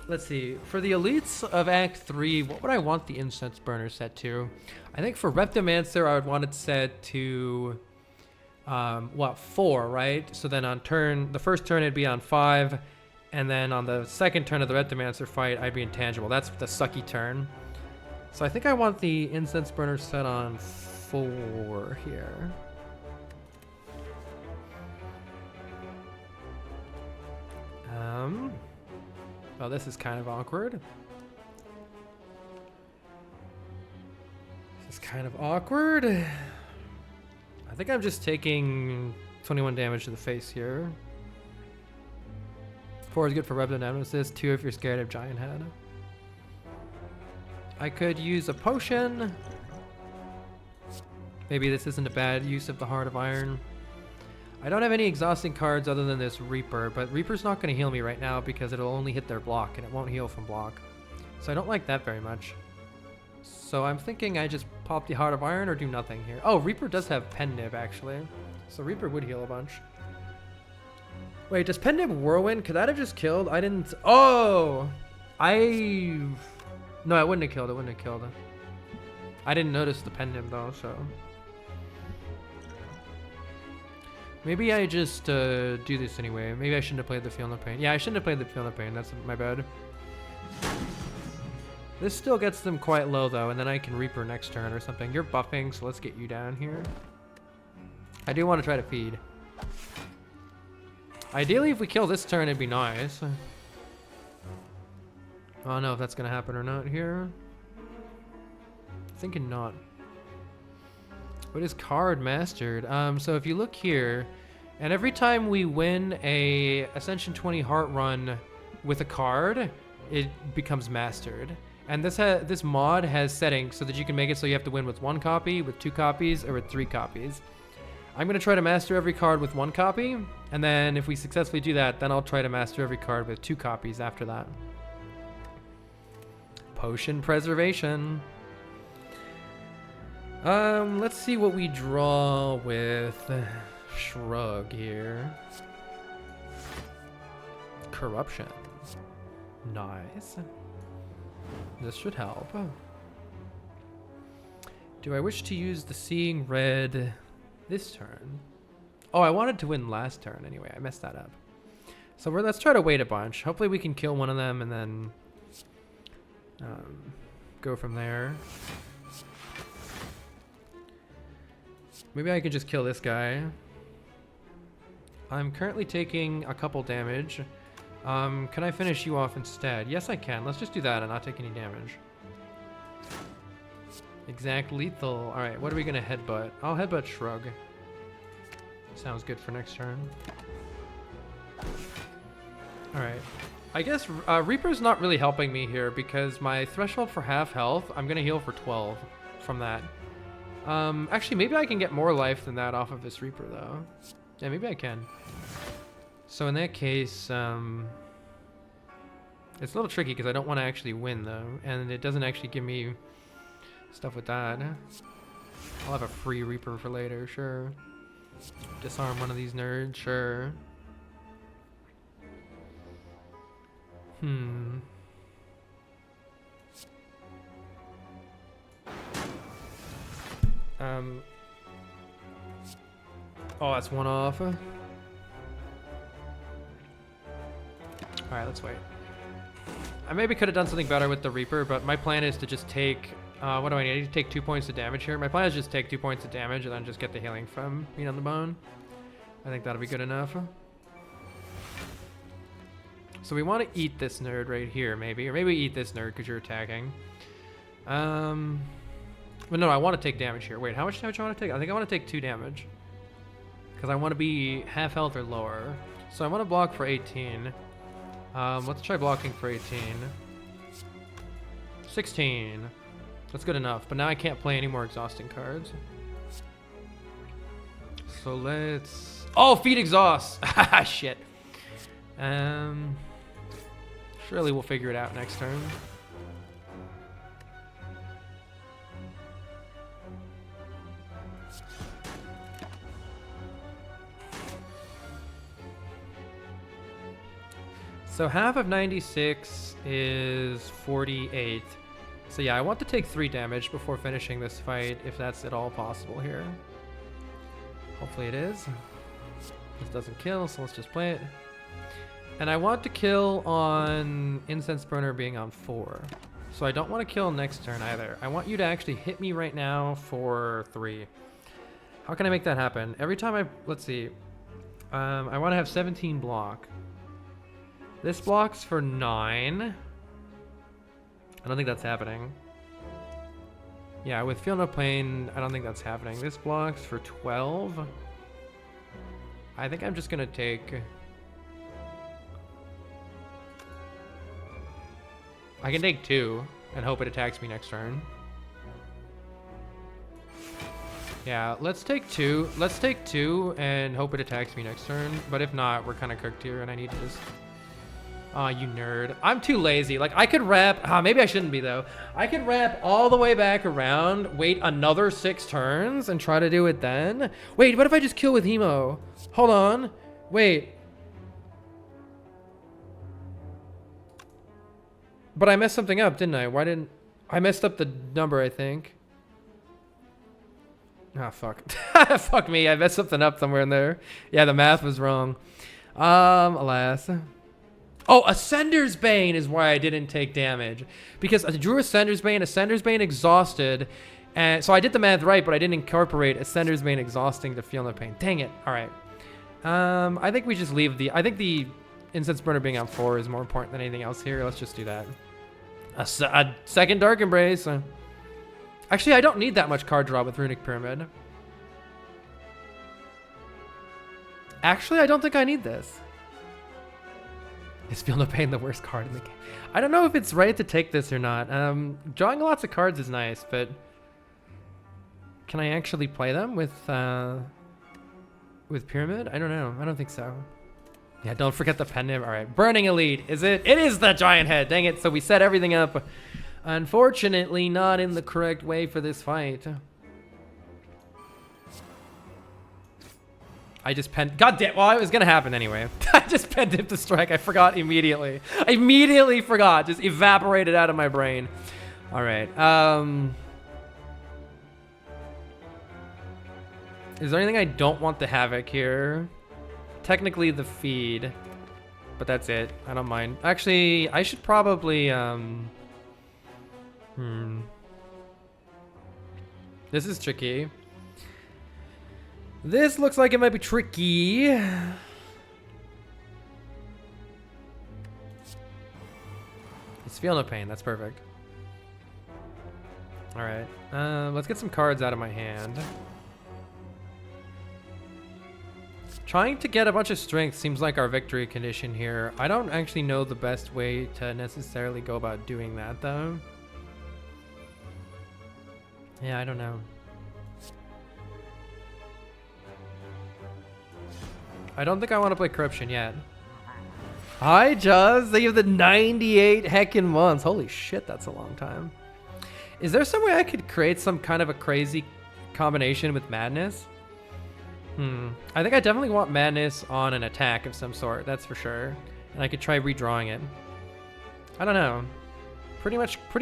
Let's see. For the elites of Act 3, what would I want the Incense Burner set to? I think for Reptomancer, I would want it set to... 4, right? So then on the first turn it'd be on 5, And then on the second turn of the Red Demancer fight, I'd be intangible. That's the sucky turn. So I think I want the Incense Burner set on 4 here. Well, this is kind of awkward. This is kind of awkward. I think I'm just taking 21 damage to the face here. 4 is good for weapon nemesis, 2 if you're scared of Giant Head. I could use a potion. Maybe this isn't a bad use of the Heart of Iron. I don't have any exhausting cards other than this Reaper, but Reaper's not going to heal me right now because it'll only hit their block and it won't heal from block. So I don't like that very much. So I'm thinking I just pop the Heart of Iron or do nothing here. Oh, Reaper does have Pen Nib actually. So Reaper would heal a bunch. Wait, does Pen Nib Whirlwind? Could that have just killed? I didn't... Oh! No, it wouldn't have killed. It wouldn't have killed. I didn't notice the Pen Nib though, so... Maybe I just do this anyway. Maybe I shouldn't have played the Feel No Pain. Yeah, I shouldn't have played the Feel No Pain. That's my bad. This still gets them quite low though, and then I can Reaper next turn or something. You're buffing, so let's get you down here. I do want to try to feed. Ideally, if we kill this turn, it'd be nice. I don't know if that's going to happen or not here. Thinking not. What is card mastered? So if you look here, and every time we win a Ascension 20 heart run with a card, it becomes mastered. And this mod has settings so that you can make it so you have to win with 1 copy, with 2 copies, or with 3 copies. I'm going to try to master every card with 1 copy, and then if we successfully do that, then I'll try to master every card with 2 copies after that. Potion Preservation. Let's see what we draw with Shrug here. Corruption. Nice. This should help. Do I wish to use the Seeing Red this turn? Oh, I wanted to win last turn anyway. I messed that up. So let's try to wait a bunch. Hopefully we can kill one of them and then go from there. Maybe I can just kill this guy. I'm currently taking a couple damage. Can I finish you off instead? Yes, I can. Let's just do that and not take any damage. Exact lethal. All right, what are we gonna headbutt? I'll headbutt Shrug. Sounds good for next turn. All right. I guess Reaper's not really helping me here because my threshold for half health, I'm gonna heal for 12 from that. Actually, maybe I can get more life than that off of this Reaper, though. Yeah, maybe I can. So in that case, it's a little tricky because I don't want to actually win, though. And it doesn't actually give me stuff with that. I'll have a free Reaper for later, sure. Disarm one of these nerds, sure. Oh, that's 1 off. Alright, let's wait. I maybe could have done something better with the Reaper, but my plan is to just take... what do I need? I need to take 2 points of damage here. My plan is just take 2 points of damage and then just get the healing from being on the bone. I think that'll be good enough. So we want to eat this nerd right here, maybe. Or maybe eat this nerd because you're attacking. But no, I want to take damage here. Wait, how much damage do I want to take? I think I want to take 2 damage. Because I want to be half health or lower. So I want to block for 18. Let's try blocking for 18. 16. That's good enough. But now I can't play any more exhausting cards. So let's... Oh, feed exhaust! Shit. Surely we'll figure it out next turn. So half of 96 is 48. So yeah, I want to take 3 damage before finishing this fight, if that's at all possible here. Hopefully it is. This doesn't kill, so let's just play it. And I want to kill on Incense Burner being on 4. So I don't want to kill next turn either. I want you to actually hit me right now for 3. How can I make that happen? Every time I... Let's see. I want to have 17 block. This blocks for 9. I don't think that's happening. Yeah, with Feel No Pain, I don't think that's happening. This blocks for 12. I think I'm just going to take... I can take 2 and hope it attacks me next turn. Yeah, let's take 2. Let's take 2 and hope it attacks me next turn. But if not, we're kind of cooked here and I need to just... Aw, you nerd. I'm too lazy. Like, I could wrap... maybe I shouldn't be, though. I could wrap all the way back around, wait another 6 turns, and try to do it then. Wait, what if I just kill with Hemo? Hold on. Wait. But I messed something up, didn't I? Why didn't... I messed up the number, I think. Ah, fuck. Fuck me. I messed something up somewhere in there. Yeah, the math was wrong. Alas. Oh, Ascender's Bane is why I didn't take damage. Because I drew Ascender's Bane exhausted. And so I did the math right, but I didn't incorporate Ascender's Bane exhausting to Feel No Pain. Dang it. All right. I think we just leave the... I think the Incense Burner being on 4 is more important than anything else here. Let's just do that. A second Dark Embrace. Actually, I don't need that much card draw with Runic Pyramid. Actually, I don't think I need this. Is Feel No Pain the worst card in the game? I don't know if it's right to take this or not. Drawing lots of cards is nice, but can I actually play them with Pyramid? I don't know. I don't think so. Yeah, don't forget the pendant. All right, Burning Elite. Is it? It is the giant head. Dang it. So we set everything up. Unfortunately, not in the correct way for this fight. I just penned... God damn... Well, it was going to happen anyway. I just penned him to strike. I forgot immediately. I immediately forgot. Just evaporated out of my brain. All right. Is there anything I don't want the Havoc here? Technically the feed. But that's it. I don't mind. Actually, I should probably... This is tricky. This looks like it might be tricky. It's Feel No Pain. That's perfect. All right. Let's get some cards out of my hand. Trying to get a bunch of strength seems like our victory condition here. I don't actually know the best way to necessarily go about doing that, though. Yeah, I don't know. I don't think I want to play Corruption yet. Hi, Juz. They have the 98 heckin' months. Holy shit, that's a long time. Is there some way I could create some kind of a crazy combination with Madness? I think I definitely want Madness on an attack of some sort. That's for sure. And I could try redrawing it. I don't know. Pretty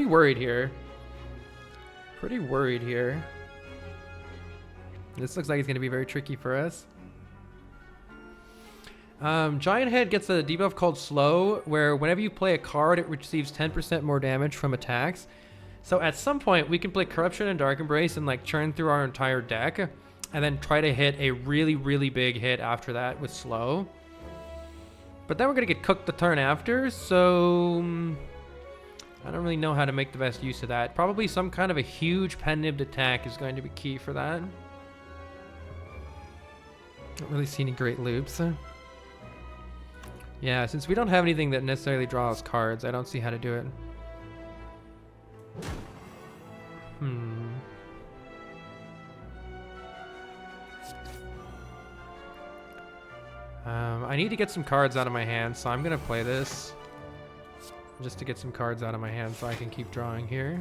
worried here. Pretty worried here. This looks like it's going to be very tricky for us. Giant Head gets a debuff called Slow, where whenever you play a card, it receives 10% more damage from attacks. So at some point, we can play Corruption and Dark Embrace and like churn through our entire deck, and then try to hit a really, really big hit after that with Slow. But then we're going to get cooked the turn after, so I don't really know how to make the best use of that. Probably some kind of a huge pen-nibbed attack is going to be key for that. Don't really see any great loops. Yeah, since we don't have anything that necessarily draws cards, I don't see how to do it. I need to get some cards out of my hand, so I'm going to play this just to get some cards out of my hand so I can keep drawing here.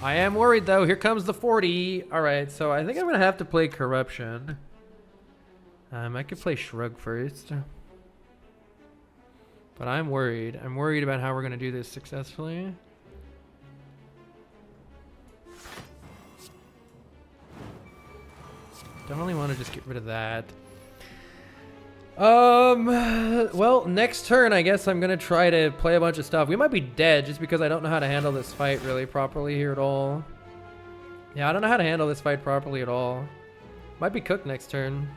I am worried, though. Here comes the 40. All right, so I think I'm going to have to play Corruption. I could play Shrug first. But I'm worried. I'm worried about how we're going to do this successfully. Definitely want to just get rid of that. Well, next turn, I guess I'm gonna try to play a bunch of stuff. We might be dead just because I don't know how to handle this fight really properly here at all. Yeah, I don't know how to handle this fight properly at all. Might be cooked next turn.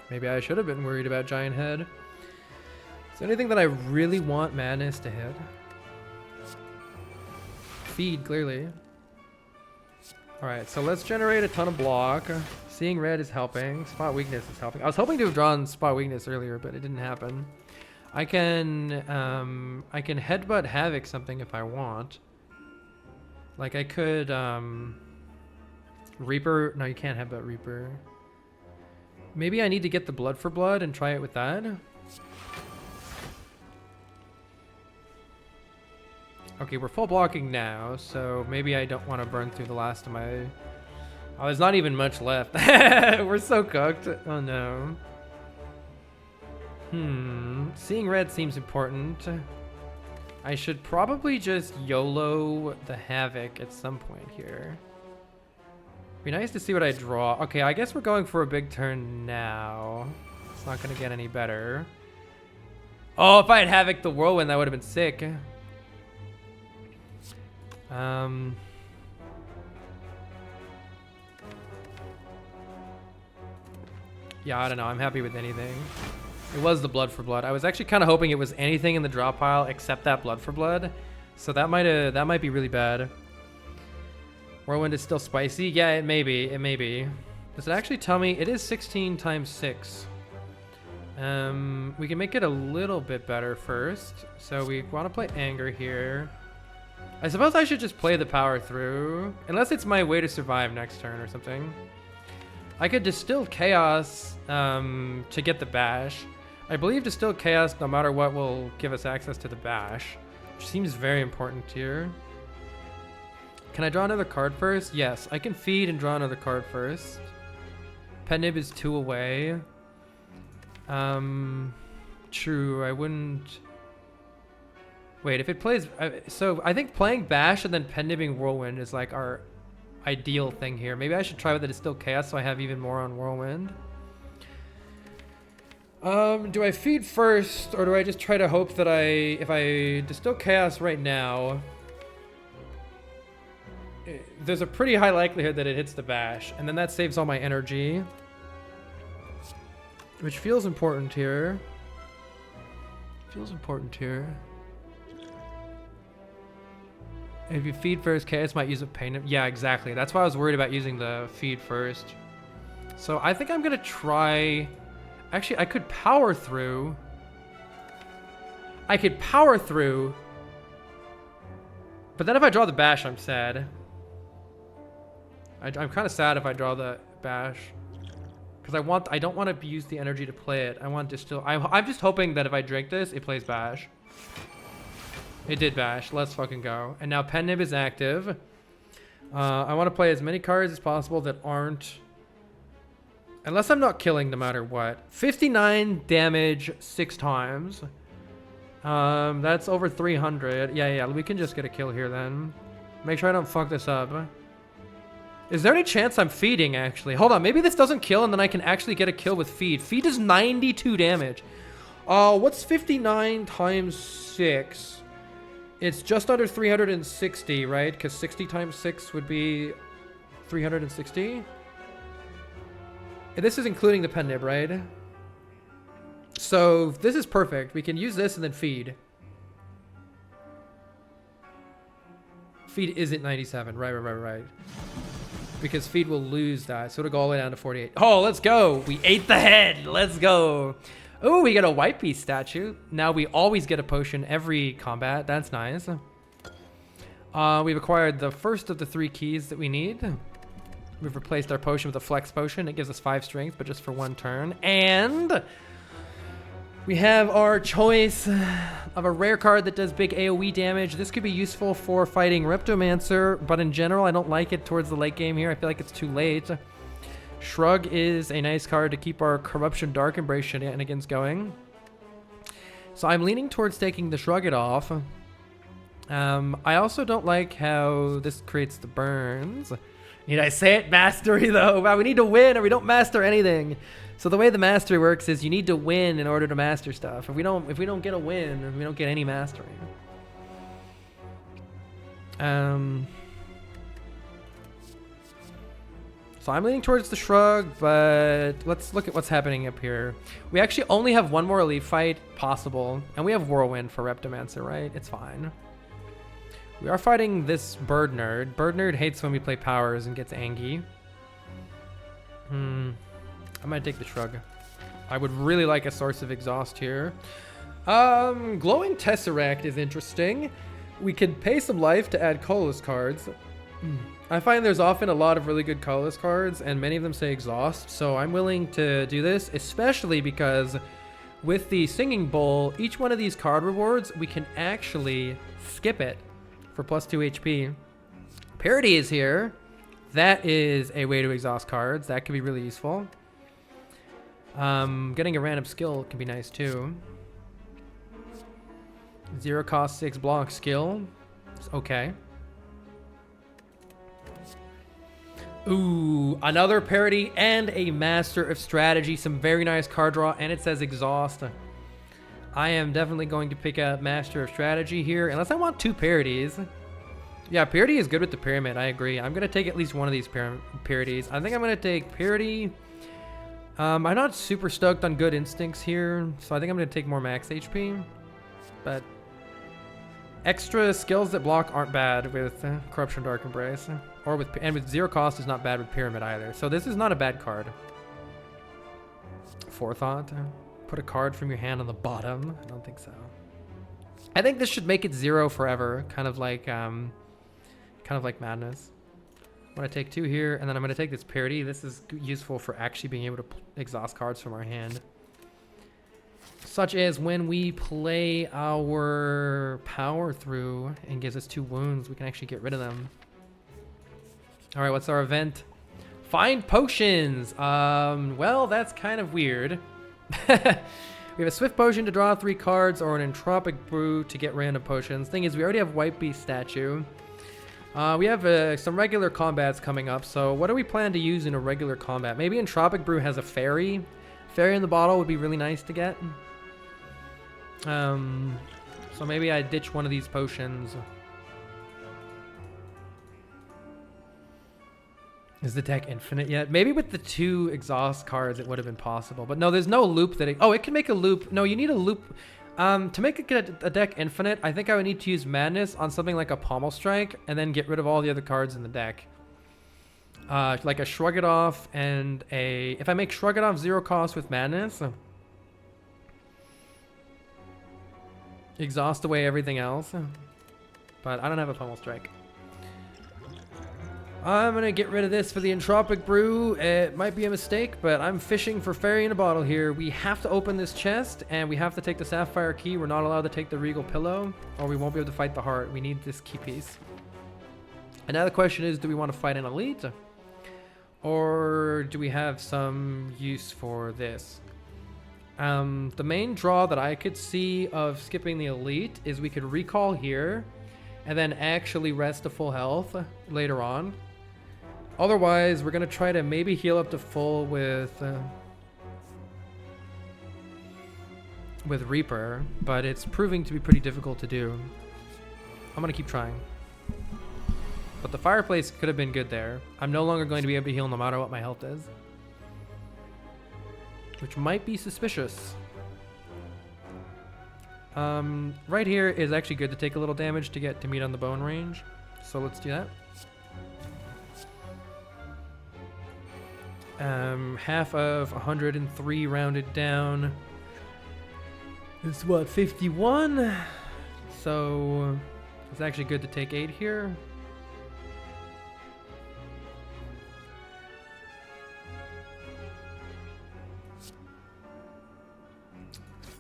Maybe I should have been worried about Giant Head. Is there anything that I really want Madness to hit? Feed, clearly. Alright, so let's generate a ton of block. Seeing Red is helping. Spot Weakness is helping. I was hoping to have drawn Spot Weakness earlier, but it didn't happen. I can Headbutt Havoc something if I want. Like I could, Reaper. No, you can't Headbutt Reaper. Maybe I need to get the Blood for Blood and try it with that. Okay, we're full blocking now, so maybe I don't want to burn through the last of my... Oh, there's not even much left. We're so cooked. Oh no. Seeing Red seems important. I should probably just YOLO the Havoc at some point here. Be nice to see what I draw. Okay, I guess we're going for a big turn now. It's not going to get any better. Oh, if I had Havoc the Whirlwind, that would have been sick. Yeah, I don't know. I'm happy with anything. It was the Blood for Blood. I was actually kind of hoping it was anything in the draw pile except that Blood for Blood. So that might be really bad. Whirlwind is still spicy. Yeah, it may be. It may be. Does it actually tell me? It is 16 times 6. We can make it a little bit better first. So we want to play Anger here. I suppose I should just play the power through. Unless it's my way to survive next turn or something. I could Distill Chaos to get the Bash. I believe Distill Chaos, no matter what, will give us access to the Bash. Which seems very important here. Can I draw another card first? Yes, I can feed and draw another card first. Penib is 2 away. True, I wouldn't... Wait, if it plays... so I think playing Bash and then Pennibbing Whirlwind is like our ideal thing here. Maybe I should try with the Distill Chaos so I have even more on Whirlwind. Do I feed first or do I just try to hope that if I Distill Chaos right now... There's a pretty high likelihood that it hits the Bash, and then that saves all my energy. Which feels important here. Feels important here. If you feed first, Chaos might use a pain. Yeah, exactly. That's why I was worried about using the feed first. So I think I'm gonna try... Actually, I could power through. I could power through. But then if I draw the Bash, I'm sad. I'm kind of sad if I draw the Bash. Because I don't want to use the energy to play it. I want to still... I'm just hoping that if I drink this, it plays Bash. It did Bash. Let's fucking go. And now Pennib is active. I want to play as many cards as possible that aren't... Unless I'm not killing no matter what. 59 damage 6 times. That's over 300. Yeah, we can just get a kill here then. Make sure I don't fuck this up. Is there any chance I'm feeding, actually? Hold on, maybe this doesn't kill and then I can actually get a kill with feed. Feed is 92 damage. What's 59 times 6? It's just under 360, right? Because 60 times 6 would be 360. And this is including the pen nib, right? So this is perfect. We can use this and then feed. Feed isn't 97. Right. Because feed will lose that. So it'll go all the way down to 48. Oh, let's go. We ate the head. Let's go. Oh, we got a White Beast statue. Now we always get a potion every combat. That's nice. We've acquired the first of the 3 keys that we need. We've replaced our potion with a flex potion. It gives us 5 strength, but just for 1 turn. And we have our choice of a rare card that does big AoE damage. This could be useful for fighting Reptomancer, but in general, I don't like it towards the late game here. I feel like it's too late. Shrug is a nice card to keep our Corruption Dark Embrace shenanigans going. So I'm leaning towards taking the Shrug It off. I also don't like how this creates the burns. Need I say it? Mastery, though. Wow, we need to win or we don't master anything. So the way the mastery works is you need to win in order to master stuff. If we don't get a win, we don't get any mastery. So I'm leaning towards the shrug, but let's look at what's happening up here. We actually only have one more elite fight possible, and we have Whirlwind for Reptomancer, right? It's fine. We are fighting this Bird Nerd. Bird Nerd hates when we play powers and gets angry. I might take the shrug. I would really like a source of exhaust here. Glowing Tesseract is interesting. We could pay some life to add colorless cards. I find there's often a lot of really good colorless cards, and many of them say exhaust, so I'm willing to do this, especially because with the Singing Bowl, each one of these card rewards, we can actually skip it for plus 2 HP. Parity is here. That is a way to exhaust cards. That could be really useful. Getting a random skill can be nice too. 0 cost 6 block skill. It's okay. Ooh, another parity and a Master of Strategy. Some very nice card draw, and it says exhaust. I am definitely going to pick a Master of Strategy here, unless I want 2 parities. Yeah, parity is good with the pyramid. I agree. I'm going to take at least one of these parities. I think I'm going to take parity. I'm not super stoked on good instincts here, so I think I'm going to take more max HP. But extra skills that block aren't bad with Corruption Dark Embrace. Or with 0 cost is not bad with Pyramid either. So this is not a bad card. Forethought. Put a card from your hand on the bottom. I don't think so. I think this should make it 0 forever. Kind of like Madness. I'm gonna take 2 here, and then I'm gonna take this parity. This is useful for actually being able to exhaust cards from our hand. Such as when we play our power through and gives us 2 wounds, we can actually get rid of them. All right, what's our event? Find potions. Well, that's kind of weird. We have a Swift Potion to draw 3 cards or an Entropic Brew to get random potions. Thing is, we already have White Beast statue. We have some regular combats coming up, so what do we plan to use in a regular combat? Maybe Entropic Brew has a fairy. Fairy in the bottle would be really nice to get. So maybe I ditch one of these potions. Is the deck infinite yet? Maybe with the 2 exhaust cards it would have been possible. But no, there's no loop that it can make a loop. No, you need a loop. To make a deck infinite, I think I would need to use Madness on something like a Pommel Strike and then get rid of all the other cards in the deck. Like a Shrug It Off and a... If I make Shrug It Off 0 cost with Madness, exhaust away everything else. But I don't have a Pommel Strike. I'm going to get rid of this for the Entropic Brew. It might be a mistake, but I'm fishing for Fairy in a Bottle here. We have to open this chest, and we have to take the Sapphire Key. We're not allowed to take the Regal Pillow, or we won't be able to fight the Heart. We need this key piece. And now the question is, do we want to fight an Elite? Or do we have some use for this? The main draw that I could see of skipping the Elite is we could recall here, and then actually rest to full health later on. Otherwise, we're going to try to maybe heal up to full with Reaper, but it's proving to be pretty difficult to do. I'm going to keep trying. But the Fireplace could have been good there. I'm no longer going to be able to heal no matter what my health is, which might be suspicious. Right here is actually good to take a little damage to get to meet on the bone range. So let's do that. Half of 103 rounded down is what, 51? So it's actually good to take 8 here.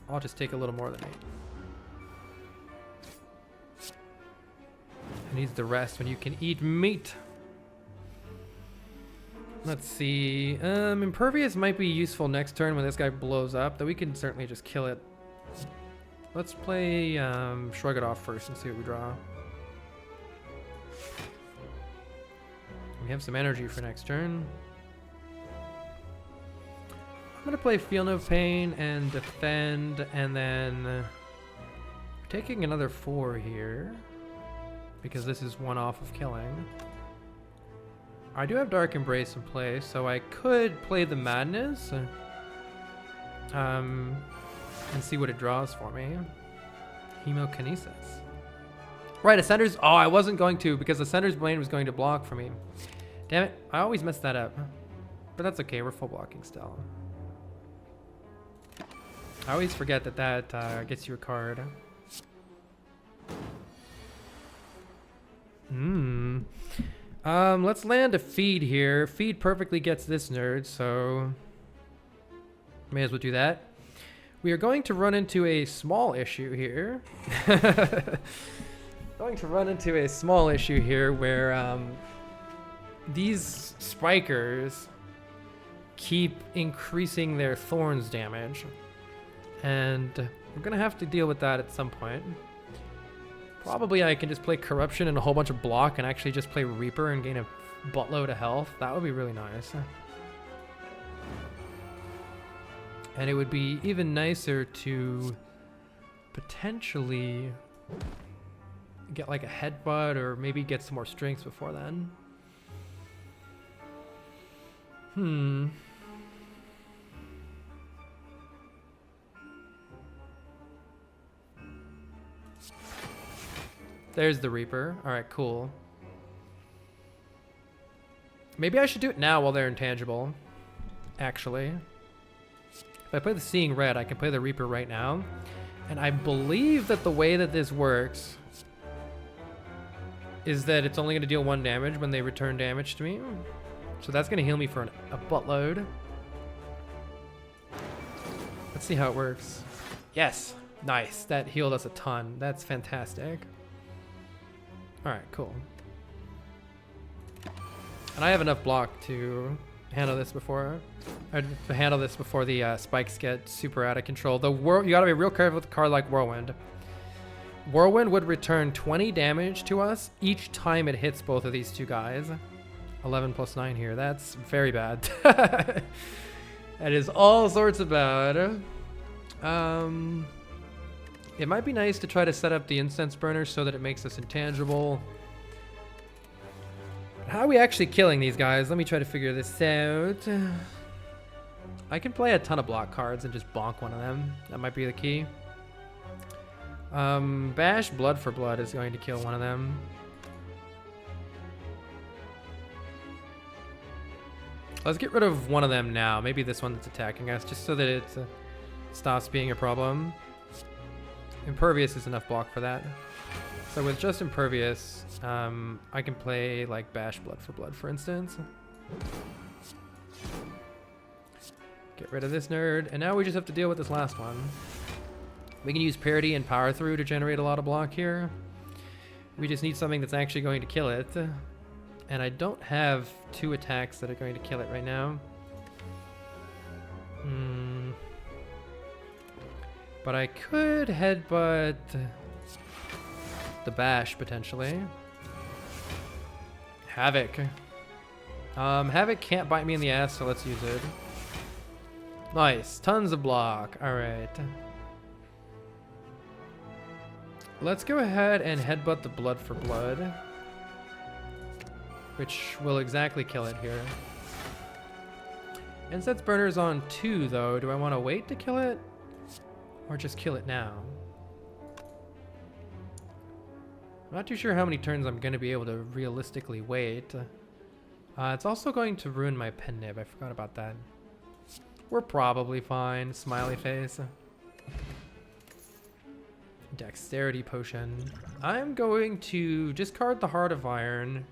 I'll just take a little more than 8. It needs the rest when you can eat meat. Let's see. Impervious might be useful next turn when this guy blows up, though we can certainly just kill it. Let's play Shrug It Off first and see what we draw. We have some energy for next turn. I'm gonna play Feel No Pain and defend, and then taking another 4 here because this is one off of killing. I do have Dark Embrace in play, so I could play the Madness and see what it draws for me. Hemokinesis. Right, Ascender's... Oh, I wasn't going to because Ascender's Blade was going to block for me. Damn it, I always mess that up. But that's okay, we're full blocking still. I always forget that that gets you a card. Let's land a feed here. Feed perfectly gets this nerd, so may as well do that. We are going to run into a small issue here. Going to run into a small issue here where these spikers keep increasing their thorns damage, and we're gonna have to deal with that at some point. Probably I can just play Corruption and a whole bunch of block and actually just play Reaper and gain a buttload of health. That would be really nice. And it would be even nicer to potentially get like a headbutt or maybe get some more strengths before then. There's the Reaper. All right, cool. Maybe I should do it now while they're intangible, actually. If I play the Seeing Red, I can play the Reaper right now. And I believe that the way that this works is that it's only going to deal 1 damage when they return damage to me. So that's going to heal me for a buttload. Let's see how it works. Yes, nice. That healed us a ton. That's fantastic. All right, cool. And I have enough block to handle this before the spikes get super out of control. You gotta be real careful with a card like Whirlwind. Whirlwind would return 20 damage to us each time it hits both of these two guys. 11 plus 9 here. That's very bad. That is all sorts of bad. It might be nice to try to set up the incense burner so that it makes us intangible. How are we actually killing these guys? Let me try to figure this out. I can play a ton of block cards and just bonk one of them. That might be the key. Bash Blood for Blood is going to kill one of them. Let's get rid of one of them now. Maybe this one that's attacking us, just so that it stops being a problem. Impervious is enough block for that. So with just Impervious, I can play like Bash Blood for instance. Get rid of this nerd, and now we just have to deal with this last one. We can use Parity and Power Through to generate a lot of block here. We just need something that's actually going to kill it. And I don't have 2 attacks that are going to kill it right now. But I could headbutt the Bash potentially. Havoc. Havoc can't bite me in the ass, so let's use it. Nice, tons of block. All right. Let's go ahead and headbutt the Blood for Blood, which will exactly kill it here. Incense Burner's on 2 though. Do I want to wait to kill it? Or just kill it now? I'm not too sure how many turns I'm going to be able to realistically wait. It's also going to ruin my pen nib. I forgot about that. We're probably fine. Smiley face. Dexterity potion. I'm going to discard the Heart of Iron.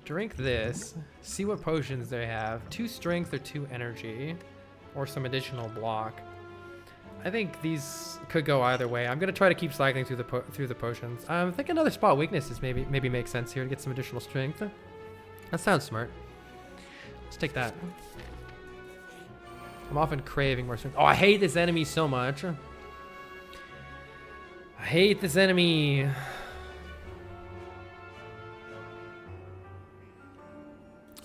Drink this. See what potions they have. 2 strength or 2 energy. Or some additional block. I think these could go either way. I'm gonna try to keep cycling through the potions. I think another spot weaknesses maybe makes sense here to get some additional strength. That sounds smart. Let's take that. I'm often craving more strength. Oh, I hate this enemy so much. I hate this enemy.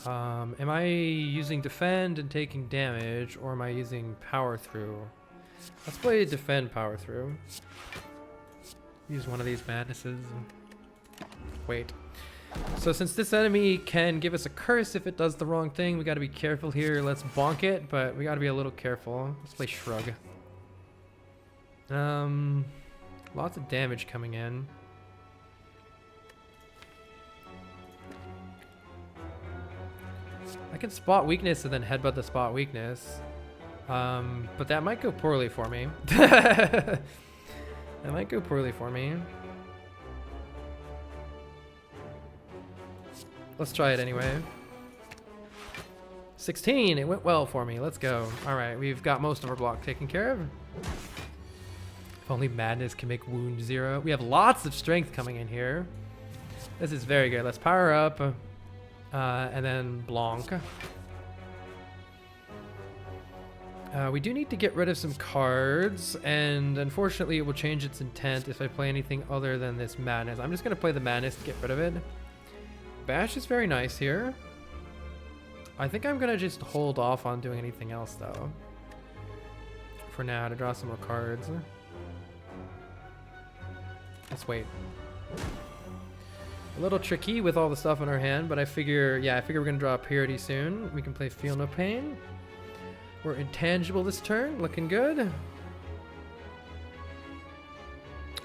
Am I using defend and taking damage, or am I using power through? Let's play defend power through. Use one of these madnesses. Wait. So since this enemy can give us a curse if it does the wrong thing, we got to be careful here. Let's bonk it, but we got to be a little careful. Let's play shrug. Lots of damage coming in. I can spot weakness and then headbutt the spot weakness. But that might go poorly for me. That might go poorly for me. Let's try it anyway. 16, it went well for me. Let's go. All right, we've got most of our block taken care of. If only madness can make wound 0. We have lots of strength coming in here. This is very good. Let's power up. And then Blanc. We do need to get rid of some cards, and unfortunately it will change its intent if I play anything other than this madness. I'm just going to play the madness to get rid of it. Bash is very nice here. I think I'm going to just hold off on doing anything else though. For now, to draw some more cards. Let's wait. A little tricky with all the stuff in our hand, but I figure we're gonna draw a Purity soon. We can play Feel No Pain. We're intangible this turn, looking good.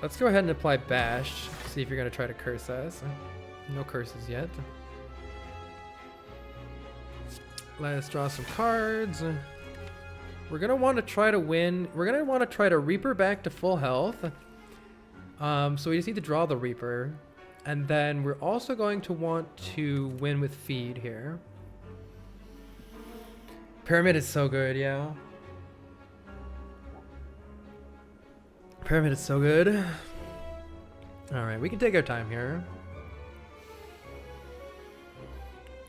Let's go ahead and apply Bash. See if you're gonna try to curse us. No curses yet. Let's draw some cards. We're gonna want to try to win. We're gonna want to try to Reaper back to full health. So we just need to draw the Reaper. And then we're also going to want to win with feed here. Pyramid is so good, yeah. Pyramid is so good. All right, we can take our time here.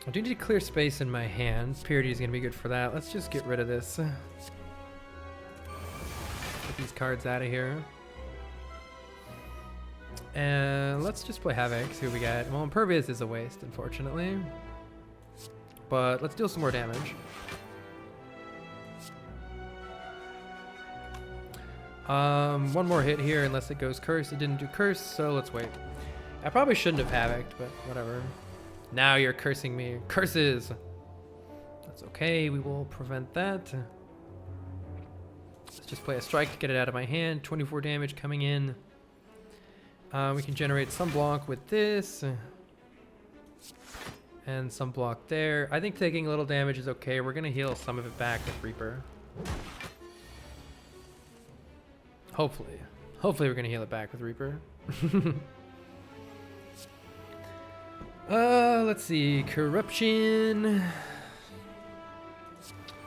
I do need to clear space in my hand. Purity is going to be good for that. Let's just get rid of this. Get these cards out of here. And let's just play Havoc, see what we get. Well, Impervious is a waste, unfortunately. But let's deal some more damage. One more hit here unless it goes Curse. It didn't do Curse, so let's wait. I probably shouldn't have Havoc, but whatever. Now you're cursing me. Curses! That's okay, we will prevent that. Let's just play a strike, get it out of my hand. 24 damage coming in. We can generate some block with this. And some block there. I think taking a little damage is okay. We're going to heal some of it back with Reaper. Hopefully. Hopefully we're going to heal it back with Reaper. Let's see. Corruption.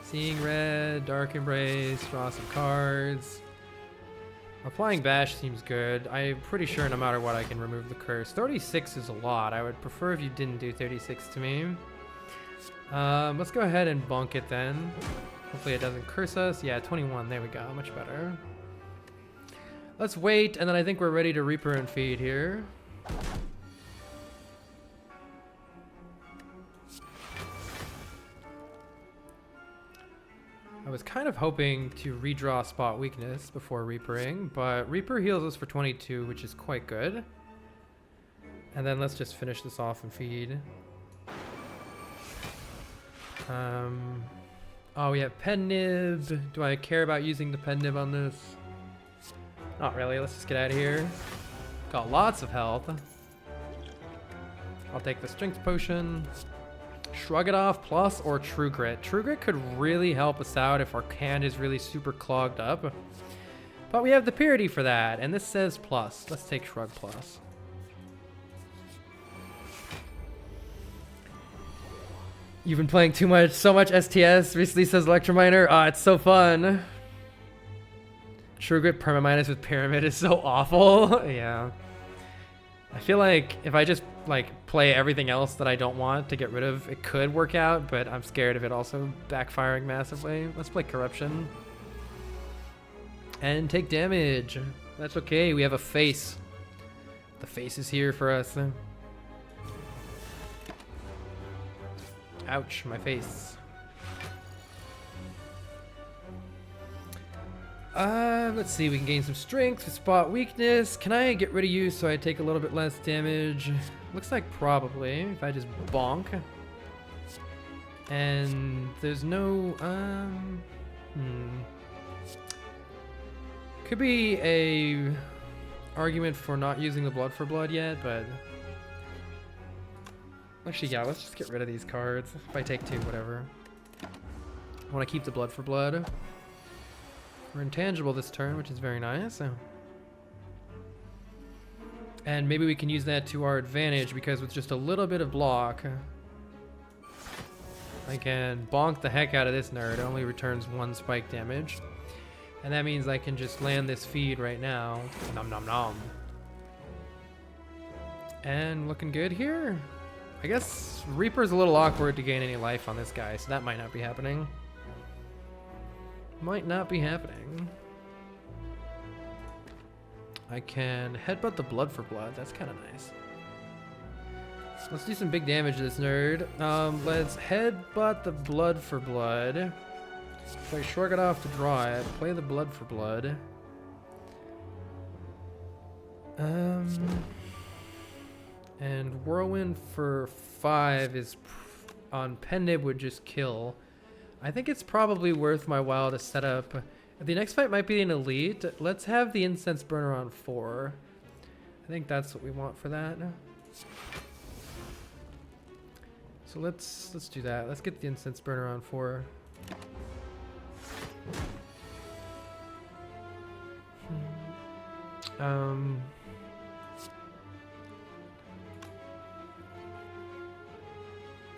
Seeing Red. Dark Embrace. Draw some cards. Applying Bash seems good. I'm pretty sure no matter what I can remove the curse. 36 is a lot. I would prefer if you didn't do 36 to me. Let's go ahead and bonk it then. Hopefully it doesn't curse us. Yeah, 21. There we go. Much better. Let's wait, and then I think we're ready to Reaper and feed here. I was kind of hoping to redraw Spot Weakness before Reapering, but Reaper heals us for 22, which is quite good. And then let's just finish this off and feed. Oh, we have Pen Nib. Do I care about using the Pen Nib on this? Not really. Let's just get out of here. Got lots of health. I'll take the Strength Potion. Shrug It Off plus or True Grit. True Grit could really help us out if our hand is really super clogged up. But we have the Purity for that, and this says plus. Let's take Shrug plus. You've been playing so much STS recently, says Electrominer. Ah, it's so fun. True Grit perma-minus with Pyramid is so awful. Yeah. I feel like if I just play everything else that I don't want to get rid of, it could work out, but I'm scared of it also backfiring massively. Let's play Corruption. And take damage. That's okay, we have a face. The face is here for us. Ouch, my face. Let's see, we can gain some strength, spot weakness. Can I get rid of you so I take a little bit less damage? Looks like probably, if I just bonk. And there's no, could be a argument for not using the blood for blood yet, but actually, yeah, let's just get rid of these cards. If I take 2, whatever. I want to keep the blood for blood. We're intangible this turn, which is very nice. And maybe we can use that to our advantage, because with just a little bit of block, I can bonk the heck out of this nerd. It only returns 1 spike damage. And that means I can just land this feed right now. Nom nom nom. And looking good here. I guess Reaper's a little awkward to gain any life on this guy, so that might not be happening. Might not be happening. I can headbutt the blood for blood. That's kind of nice. Let's do some big damage to this nerd. Let's headbutt the blood for blood. So I shrug it off to draw it. Play the blood for blood. And Whirlwind for 5 is on Pendib would just kill. I think it's probably worth my while to set up. The next fight might be an elite. Let's have the incense burner on 4. I think that's what we want for that. So let's do that. Let's get the incense burner on 4.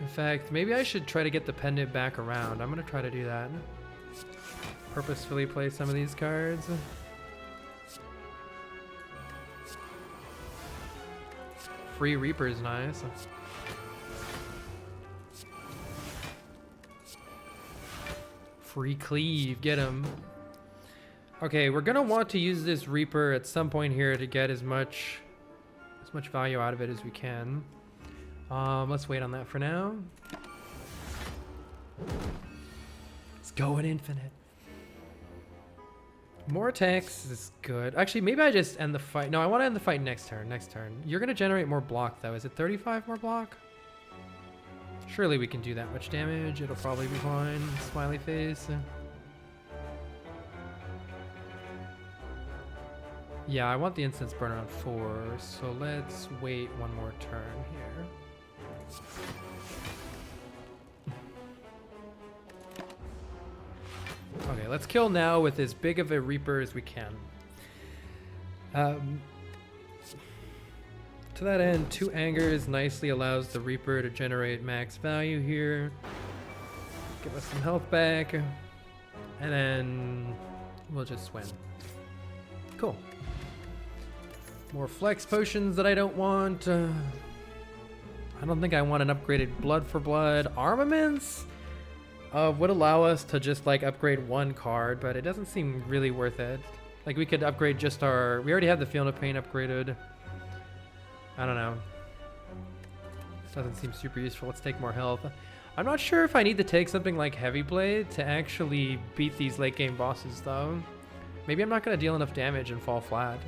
In fact, maybe I should try to get the pendant back around. I'm gonna try to do that. Purposefully play some of these cards. Free Reaper is nice. Free Cleave, get him. Okay, we're gonna want to use this Reaper at some point here to get as much value out of it as we can. Let's wait on that for now. Let's go at infinite. More attacks is good. Actually, maybe I just end the fight. No, I want to end the fight next turn. You're gonna generate more block though. Is it 35 more block? Surely we can do that much damage. It'll probably be fine. Smiley face. Yeah, I want the incense burner on 4, so let's wait one more turn here. Okay, let's kill now with as big of a Reaper as we can. To that end, 2 Angers nicely allows the Reaper to generate max value here. Give us some health back. And then we'll just win. Cool. More flex potions that I don't want. I don't think I want an upgraded blood for blood. Armaments would allow us to just like upgrade 1 card, but it doesn't seem really worth it. Like we could upgrade just our, we already have the Feel No Pain upgraded. I don't know. This doesn't seem super useful. Let's take more health. I'm not sure if I need to take something like Heavy Blade to actually beat these late game bosses though. Maybe I'm not going to deal enough damage and fall flat.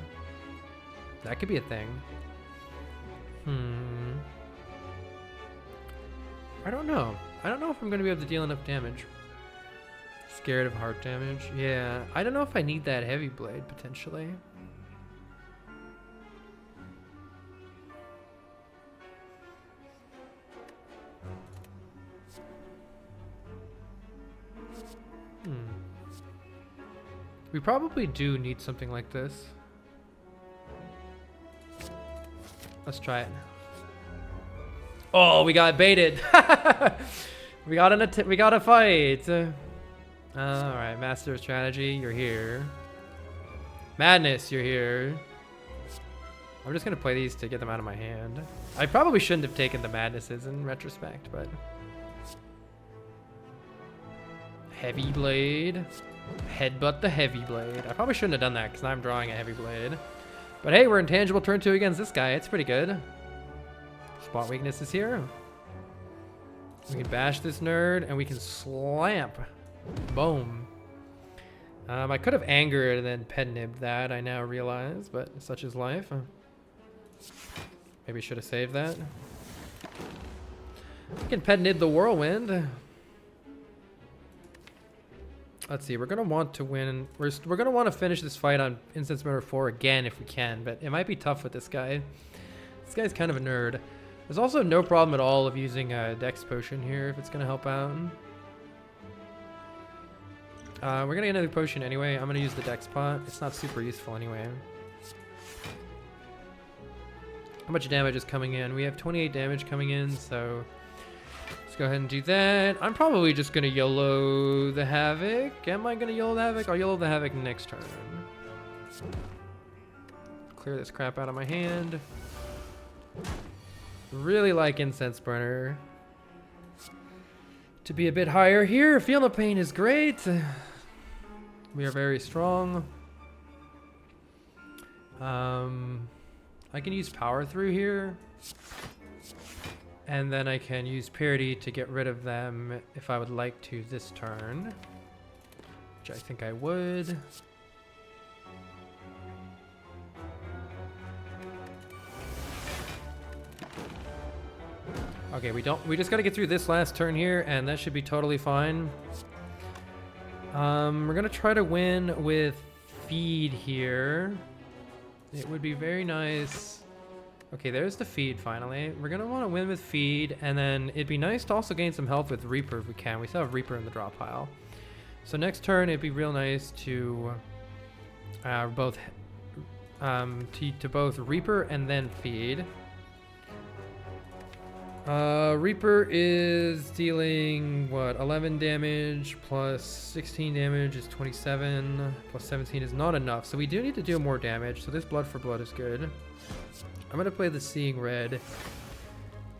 That could be a thing. I don't know. I don't know if I'm going to be able to deal enough damage. Scared of heart damage. Yeah. I don't know if I need that Heavy Blade, potentially. We probably do need something like this. Let's try it. Oh, we got baited. we got a fight. All right, Master of Strategy, you're here. Madness, you're here. I'm just gonna play these to get them out of my hand. I probably shouldn't have taken the Madnesses in retrospect, but Heavy Blade. Headbutt the Heavy Blade. I probably shouldn't have done that because I'm drawing a Heavy Blade. But hey, we're intangible turn 2 against this guy. It's pretty good. Spot weakness is here. We can bash this nerd, and we can slamp. Boom. I could have angered and then pet nibbed that, I now realize, but such is life. Maybe should have saved that. We can pet nib the whirlwind. Let's see, we're gonna want to win. We're gonna want to finish this fight on instance number 4 again if we can, but it might be tough with this guy. This guy's kind of a nerd. There's also no problem at all of using a dex potion here if it's gonna help out. We're gonna get another potion anyway. I'm gonna use the dex pot. It's not super useful anyway. How much damage is coming in? We have 28 damage coming in, so let's go ahead and do that. I'm probably just gonna YOLO the Havoc. Am I gonna YOLO the Havoc? I'll YOLO the Havoc next turn. Clear this crap out of my hand. Really like Incense Burner to be a bit higher here. Feel no pain is great. We are very strong. I can use power through here, and then I can use purity to get rid of them if I would like to this turn, which I think I would. Okay, we just gotta get through this last turn here, and that should be totally fine. We're gonna try to win with feed here. It would be very nice. Okay, there's the feed finally. We're gonna want to win with feed, and then it'd be nice to also gain some health with Reaper if we can. We still have Reaper in the drop pile. So next turn, it'd be real nice to both Reaper and then feed. Reaper is dealing, what, 11 damage plus 16 damage is 27, plus 17 is not enough. So we do need to do more damage, so this blood for blood is good. I'm going to play the Seeing Red,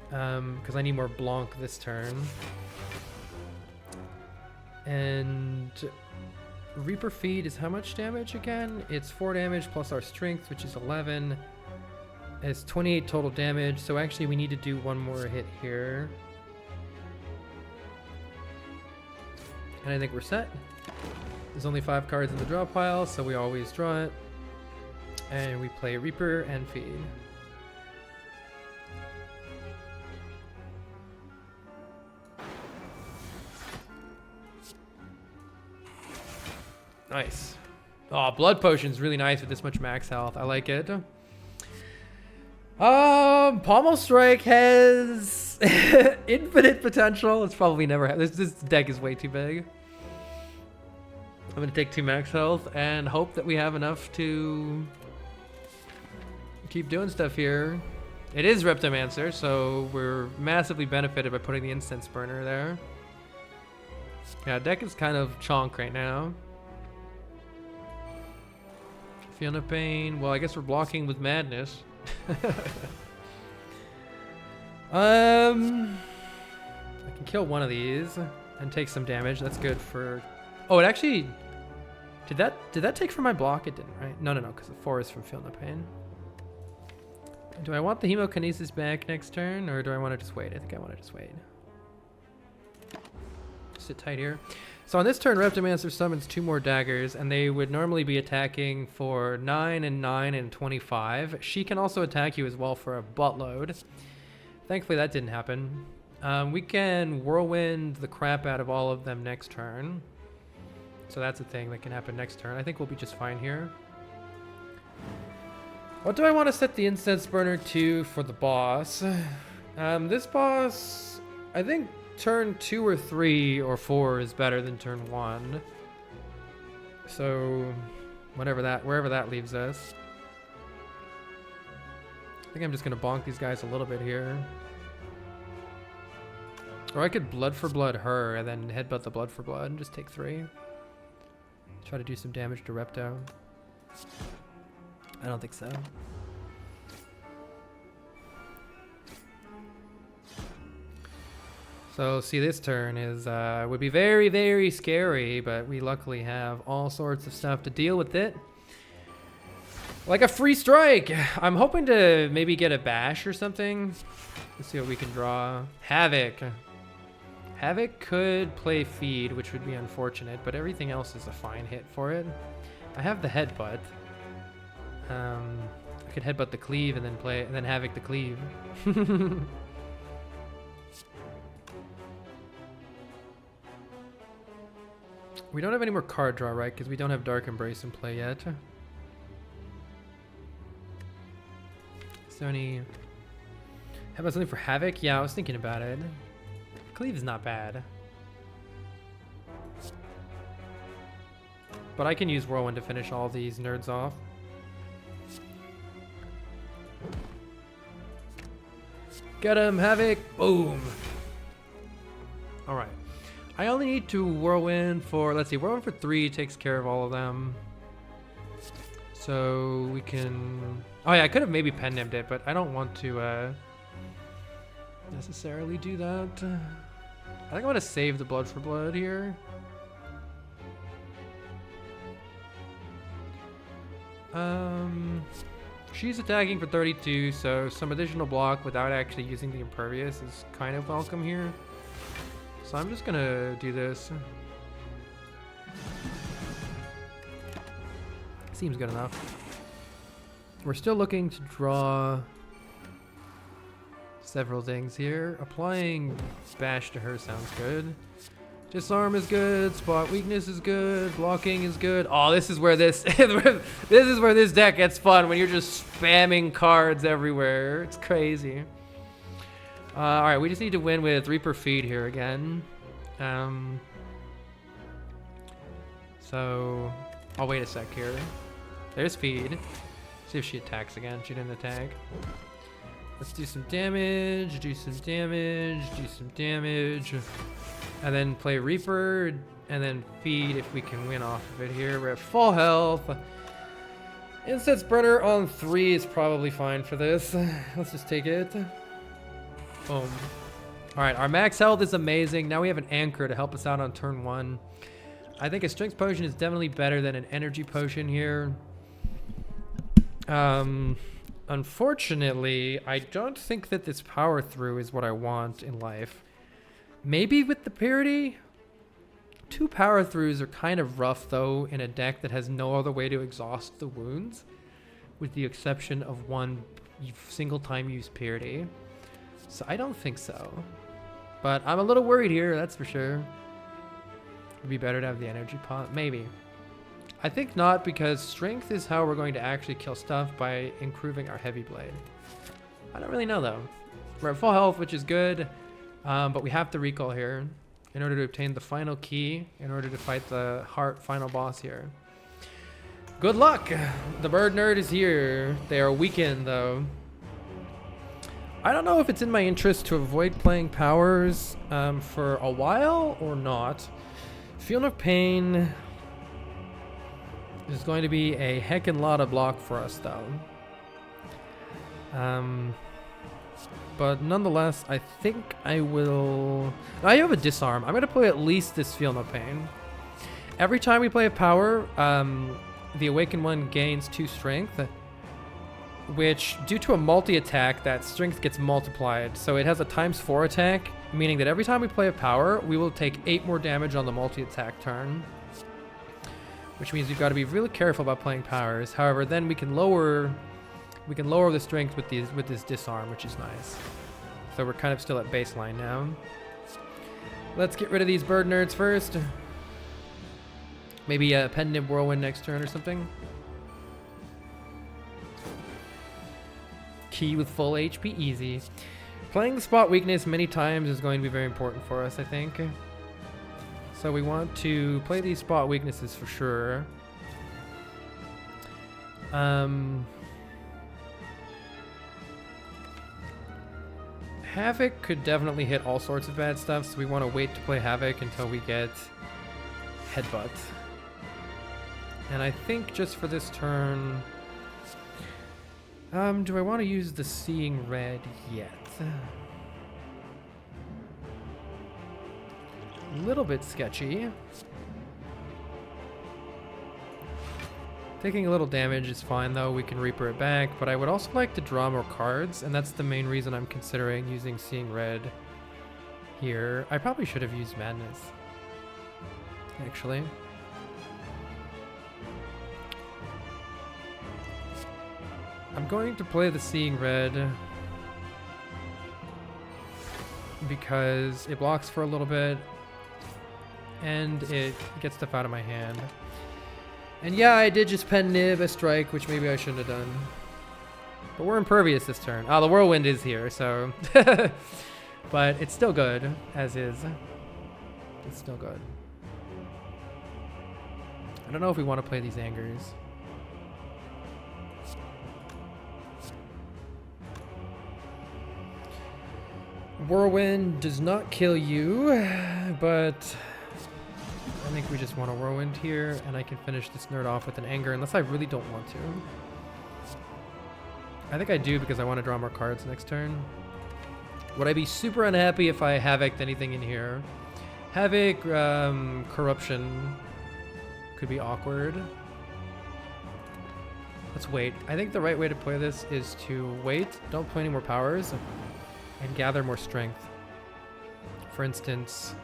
because I need more Blanc this turn. And Reaper feed is how much damage again? It's 4 damage plus our strength, which is 11. It's 28 total damage, so actually we need to do one more hit here. And I think we're set. There's only 5 cards in the draw pile, so we always draw it. And we play Reaper and feed. Nice. Oh, Blood Potion's really nice with this much max health. I like it. Pommel Strike has infinite potential. It's probably never had. This deck is way too big. I'm gonna take 2 max health and hope that we have enough to keep doing stuff here. It is Reptomancer, so we're massively benefited by putting the Incense Burner there. Yeah, deck is kind of chonk right now. Feel no pain. Well, I guess we're blocking with Madness. I can kill one of these and take some damage. That's good for... Oh, it actually... Did that take from my block? It didn't, right? No, because the 4 is from Feel No Pain. Do I want the Hemokinesis back next turn, or do I want to just wait? I think I want to just wait. Sit tight here. So on this turn, Reptomancer summons 2 more daggers, and they would normally be attacking for 9 and 9 and 25. She can also attack you as well for a buttload. Thankfully, that didn't happen. We can whirlwind the crap out of all of them next turn. So that's a thing that can happen next turn. I think we'll be just fine here. What do I want to set the Incense Burner to for the boss? This boss, I think turn 2 or 3 or 4 is better than turn 1. So wherever that leaves us. I think I'm just gonna bonk these guys a little bit here. Or I could blood for blood her and then headbutt the blood for blood and just take 3. Try to do some damage to Repto. I don't think so. So see, this turn is would be very, very scary, but we luckily have all sorts of stuff to deal with it. Like a free strike. I'm hoping to maybe get a bash or something. Let's see what we can draw. Havoc. Havoc could play feed, which would be unfortunate, but everything else is a fine hit for it. I have the headbutt. I could headbutt the cleave and then Havoc the cleave. We don't have any more card draw, right? Because we don't have Dark Embrace in play yet. Is there any... How about something for Havoc? Yeah, I was thinking about it. Cleave is not bad. But I can use Whirlwind to finish all these nerds off. Get him, Havoc! Boom! Alright. I only need to Whirlwind for... Let's see, Whirlwind for 3 takes care of all of them. So we can... Oh yeah, I could have maybe pen nibbed it, but I don't want to necessarily do that. I think I want to save the Blood for Blood here. She's attacking for 32, so some additional block without actually using the Impervious is kind of welcome here. So I'm just gonna do this. Seems good enough. We're still looking to draw several things here. Applying Bash to her sounds good. Disarm is good. Spot Weakness is good. Blocking is good. Oh, this is where this is where this deck gets fun, when you're just spamming cards everywhere. It's crazy. All right, we just need to win with Reaper Feed here again. So I'll wait a sec here. There's Feed. See if she attacks again. She didn't attack. Let's do some damage, do some damage, do some damage. And then play Reaper, and then Feed if we can win off of it here. We're at full health. Incense Burner on 3 is probably fine for this. Let's just take it. Boom. Alright, our max health is amazing. Now we have an Anchor to help us out on turn 1. I think a Strength Potion is definitely better than an Energy Potion here. Unfortunately, I don't think that this Power Through is what I want in life. Maybe with the Purity? 2 Power Throughs are kind of rough, though, in a deck that has no other way to exhaust the wounds, with the exception of 1 single time use Purity. So I don't think so. But I'm a little worried here, that's for sure. It'd be better to have the Energy Pot, maybe. I think not, because Strength is how we're going to actually kill stuff by improving our Heavy Blade. I don't really know, though. We're at full health, which is good. But we have to recall here in order to obtain the final key, in order to fight the Heart final boss here. Good luck! The Bird Nerd is here. They are weakened, though. I don't know if it's in my interest to avoid playing powers for a while or not. Feel No Pain is going to be a heckin' lot of block for us, though. But nonetheless, I think I will... I have a Disarm. I'm going to play at least this Feel No Pain. Every time we play a power, the Awakened one gains 2 strength, which, due to a multi-attack, that strength gets multiplied. So it has a ×4 attack, meaning that every time we play a power, we will take 8 more damage on the multi-attack turn. Which means we've got to be really careful about playing powers. However, then we can lower the strength with this Disarm, which is nice. So we're kind of still at baseline now. Let's get rid of these Bird Nerds first. Maybe a Pen Nib Whirlwind next turn or something. Key with full HP, easy. Playing the Spot Weakness many times is going to be very important for us, I think. So we want to play these Spot Weaknesses for sure. Havoc could definitely hit all sorts of bad stuff, so we want to wait to play Havoc until we get Headbutt. And I think just for this turn... do I want to use the Seeing Red yet? A little bit sketchy. Taking a little damage is fine, though. We can Reaper it back, but I would also like to draw more cards, and that's the main reason I'm considering using Seeing Red here. I probably should have used Madness, actually. I'm going to play the Seeing Red because it blocks for a little bit and it gets stuff out of my hand. And yeah, I did just pen nib a strike, which maybe I shouldn't have done. But we're impervious this turn. Oh, the Whirlwind is here, so... But it's still good, as is. It's still good. I don't know if we want to play these Angers. Whirlwind does not kill you, but I think we just want a Whirlwind here, and I can finish this nerd off with an Anger, unless I really don't want to. I think I do because I want to draw more cards next turn. Would I be super unhappy if I Havoc'd anything in here? Havoc, Corruption could be awkward. Let's wait. I think the right way to play this is to wait, don't play any more powers, and gather more strength. For instance,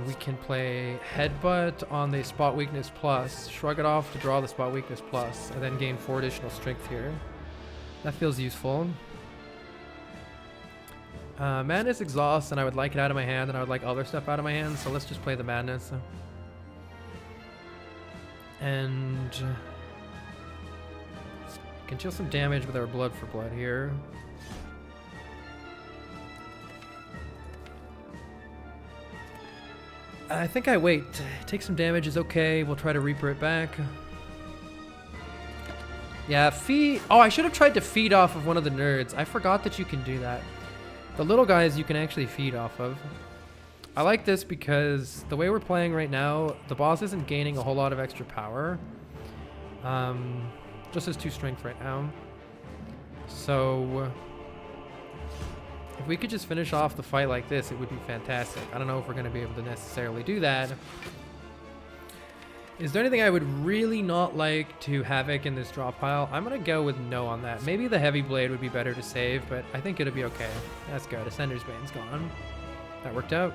we can play Headbutt on the Spot Weakness Plus, shrug it off to draw the Spot Weakness Plus, and then gain 4 additional strength here. That feels useful. Madness exhausts, and I would like it out of my hand, and I would like other stuff out of my hand, so let's just play the Madness. And can deal some damage with our Blood for Blood here. I think I wait. Take some damage is okay. We'll try to Reaper it back. Yeah, feed. Oh, I should have tried to feed off of one of the nerds. I forgot that you can do that. The little guys you can actually feed off of. I like this because the way we're playing right now, the boss isn't gaining a whole lot of extra power. Just has 2 strength right now. So if we could just finish off the fight like this, it would be fantastic. I don't know if we're going to be able to necessarily do that. Is there anything I would really not like to Havoc in this draw pile? I'm going to go with no on that. Maybe the Heavy Blade would be better to save, but I think it'll be okay. That's good. Ascender's Bane's gone. That worked out.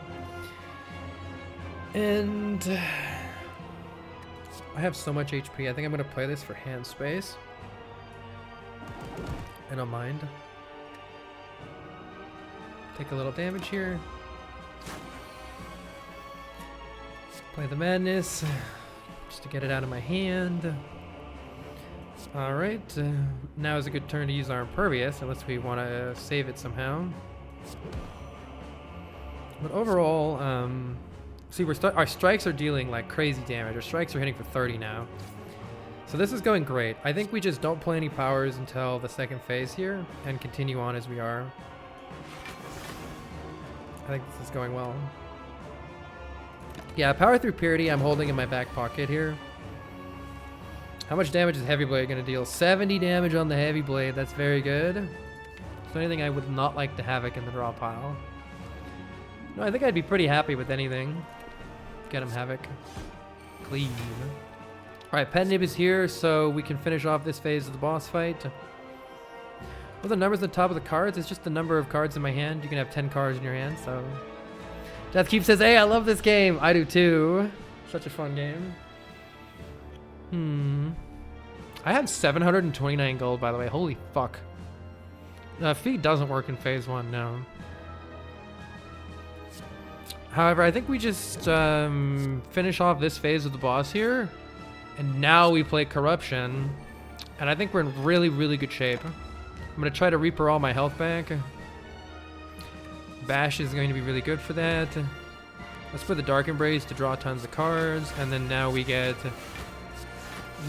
And I have so much HP. I think I'm going to play this for hand space. I don't mind. Take a little damage here. Play the Madness. Just to get it out of my hand. Alright, now is a good turn to use our Impervious, unless we want to save it somehow. But overall, see, our strikes are dealing like crazy damage. Our strikes are hitting for 30 now. So this is going great. I think we just don't play any powers until the second phase here, and continue on as we are. I think this is going well. Yeah, Power Through Purity I'm holding in my back pocket here. How much damage is Heavy Blade going to deal? 70 damage on the Heavy Blade. That's very good. Is there anything I would not like to Havoc in the draw pile? No, I think I'd be pretty happy with anything. Get him Havoc. Clean. Alright, Pen Nib is here, so we can finish off this phase of the boss fight. Well, the numbers at the top of the cards, it's just the number of cards in my hand. You can have 10 cards in your hand, so... Deathkeep says, hey, I love this game. I do too. Such a fun game. I had 729 gold, by the way. Holy fuck. Feed doesn't work in phase 1, no. However, I think we just finish off this phase of the boss here. And now we play Corruption. And I think we're in really, really good shape. I'm going to try to Reaper all my health back. Bash is going to be really good for that. Let's play the Dark Embrace to draw tons of cards. And then now we get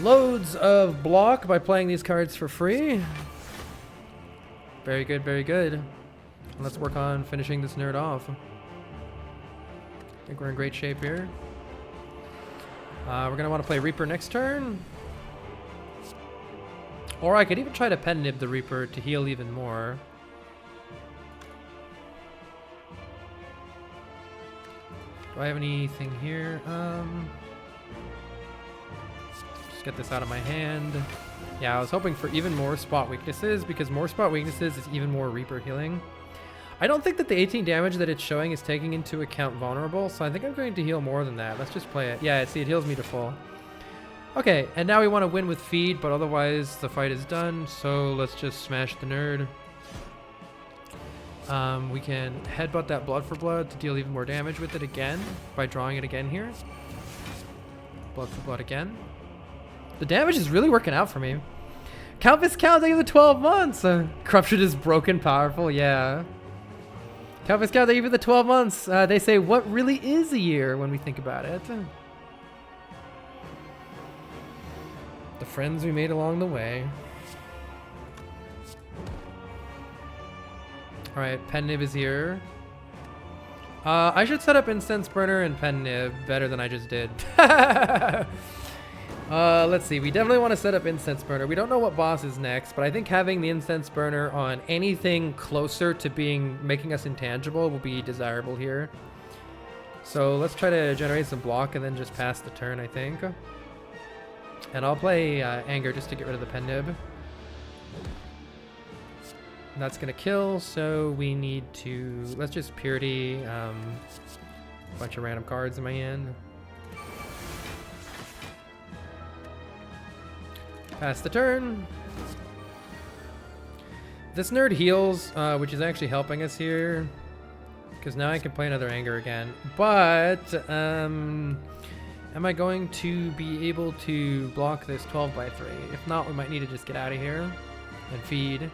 loads of block by playing these cards for free. Very good, very good. Let's work on finishing this nerd off. I think we're in great shape here. We're going to want to play Reaper next turn. Or I could even try to Pen Nib the Reaper to heal even more. Do I have anything here? Just get this out of my hand. Yeah, I was hoping for even more spot weaknesses, because more spot weaknesses is even more Reaper healing. I don't think that the 18 damage that it's showing is taking into account vulnerable, so I think I'm going to heal more than that. Let's just play it. Yeah, see, it heals me to full. Okay, and now we want to win with feed, but otherwise the fight is done, so let's just smash the nerd. We can headbutt that blood for blood to deal even more damage with it again by drawing it again here. Blood for blood again. The damage is really working out for me. Count Viscounting of the 12 months! Corruption is broken, powerful, yeah. Count Viscounting even the 12 months. They say, what really is a year when we think about it? The friends we made along the way. Alright, Pen Nib is here. I should set up Incense Burner and Pen Nib better than I just did. Let's see. We definitely want to set up Incense Burner. We don't know what boss is next, but I think having the Incense Burner on anything closer to making us intangible will be desirable here. So let's try to generate some block and then just pass the turn, I think. And I'll play Anger just to get rid of the Pen Nib. That's gonna kill, so we need to... Let's just Purity, a bunch of random cards in my hand. Pass the turn. This nerd heals, which is actually helping us here. Because now I can play another Anger again. But, am I going to be able to block this 12 by 3? If not, we might need to just get out of here and feed.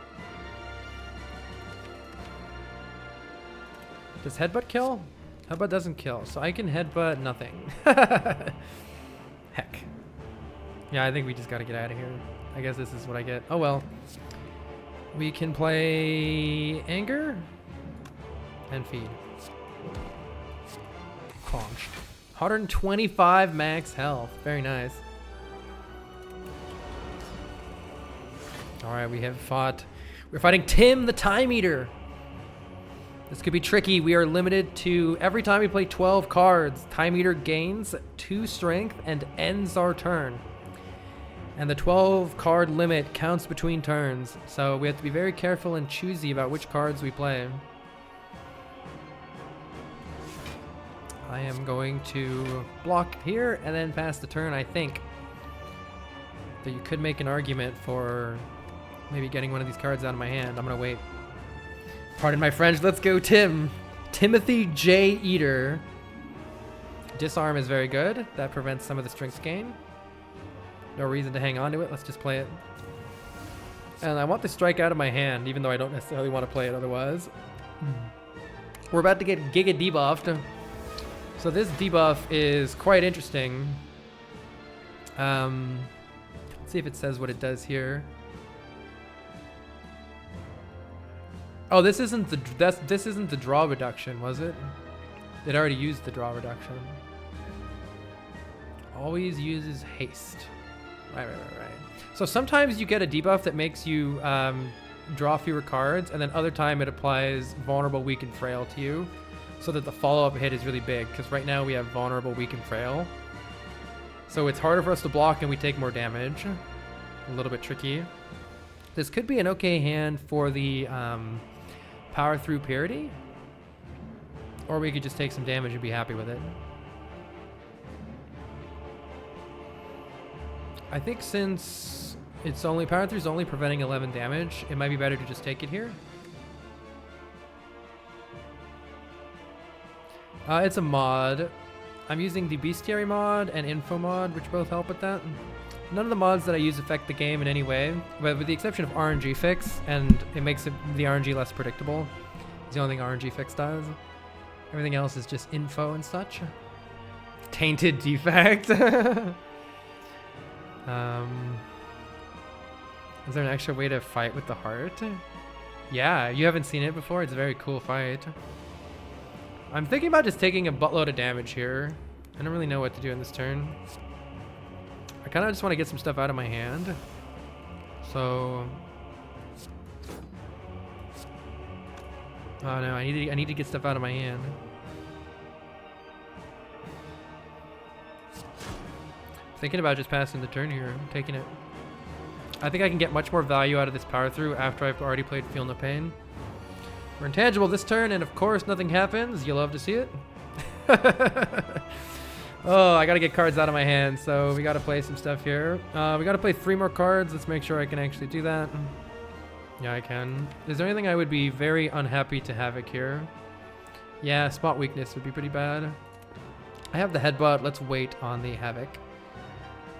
Does Headbutt kill? Headbutt doesn't kill, so I can Headbutt nothing. Heck. Yeah, I think we just gotta get out of here. I guess this is what I get. Oh well. We can play Anger and feed. Conch. 125 max health. Very nice. Alright, we have fought. We're fighting Tim the Time Eater. This could be tricky. We are limited to every time we play 12 cards, Time Eater gains 2 strength and ends our turn. And the 12 card limit counts between turns, so we have to be very careful and choosy about which cards we play. I am going to block here and then pass the turn, I think. That you could make an argument for maybe getting one of these cards out of my hand. I'm gonna wait. Pardon my French, let's go Tim. Timothy J. Eater. Disarm is very good. That prevents some of the strength gain. No reason to hang on to it, let's just play it. And I want the strike out of my hand, even though I don't necessarily want to play it otherwise. We're about to get Giga debuffed. So this debuff is quite interesting. Let's see if it says what it does here. Oh, this isn't the draw reduction, was it? It already used the draw reduction. Always uses haste. Right. So sometimes you get a debuff that makes you draw fewer cards, and then other time it applies vulnerable, weak, and frail to you, so that the follow-up hit is really big. Because right now we have vulnerable, weak, and frail, so it's harder for us to block, and we take more damage. A little bit tricky. This could be an okay hand for the power through Purity, or we could just take some damage and be happy with it. I think since it's only power through is only preventing 11 damage, it might be better to just take it here. It's a mod. I'm using the Bestiary mod and Info mod, which both help with that. None of the mods that I use affect the game in any way, but with the exception of RNG Fix, and it makes the RNG less predictable. It's the only thing RNG Fix does. Everything else is just info and such. Tainted Defect. Is there an extra way to fight with the heart? Yeah, you haven't seen it before. It's a very cool fight. I'm thinking about just taking a buttload of damage here. I don't really know what to do in this turn. I kind of just want to get some stuff out of my hand. So, oh no, I need to get stuff out of my hand. Thinking about just passing the turn here, taking it. I think I can get much more value out of this power through after I've already played Feel No Pain. We're intangible this turn, and of course nothing happens. You love to see it. Oh, I gotta get cards out of my hand, so we gotta play some stuff here. We gotta play 3 more cards. Let's make sure I can actually do that. Yeah, I can. Is there anything I would be very unhappy to Havoc here? Yeah, spot weakness would be pretty bad. I have the headbutt. Let's wait on the Havoc.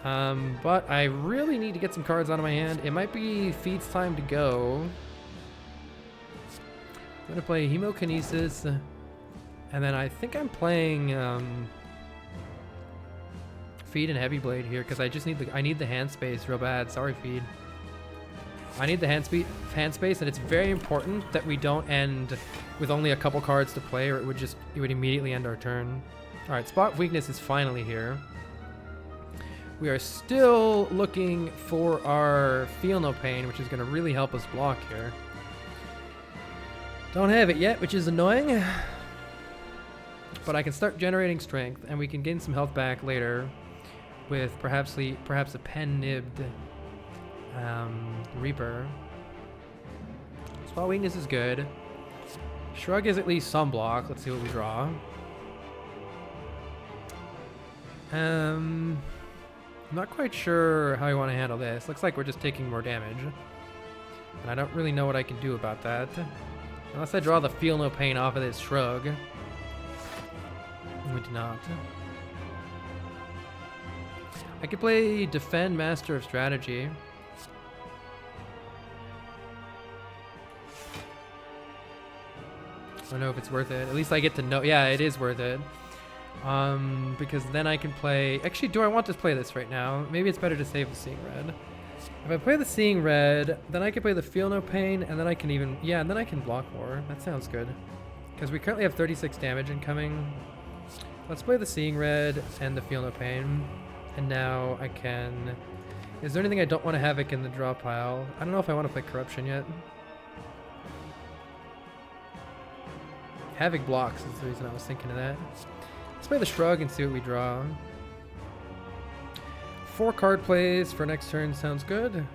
But I really need to get some cards out of my hand. It might be Feed's time to go. I'm gonna play Hemokinesis, and then I think I'm playing Feed and Heavy Blade here because I just need I need the hand space real bad. Sorry, Feed. I need the hand space, and it's very important that we don't end with only a couple cards to play, or it would immediately end our turn. All right, spot weakness is finally here. We are still looking for our Feel No Pain, which is going to really help us block here. Don't have it yet, which is annoying. But I can start generating strength, and we can gain some health back later with perhaps a pen-nibbed Reaper. Spot weakness is good. Shrug is at least some block. Let's see what we draw. I'm not quite sure how I want to handle this. Looks like we're just taking more damage. And I don't really know what I can do about that. Unless I draw the Feel No Pain off of this Shrug. We do not. I could play Defend Master of Strategy. I don't know if it's worth it. At least I get to know. Yeah, it is worth it. Because then I can play... Actually, do I want to play this right now? Maybe it's better to save the Seeing Red. If I play the Seeing Red, then I can play the Feel No Pain, and then I can even... Yeah, and then I can block more. That sounds good. Because we currently have 36 damage incoming. Let's play the Seeing Red and the Feel No Pain. And now I can... Is there anything I don't want to Havoc in the draw pile? I don't know if I want to play Corruption yet. Havoc blocks is the reason I was thinking of that. Let's play the Shrug and see what we draw. 4 card plays for next turn sounds good.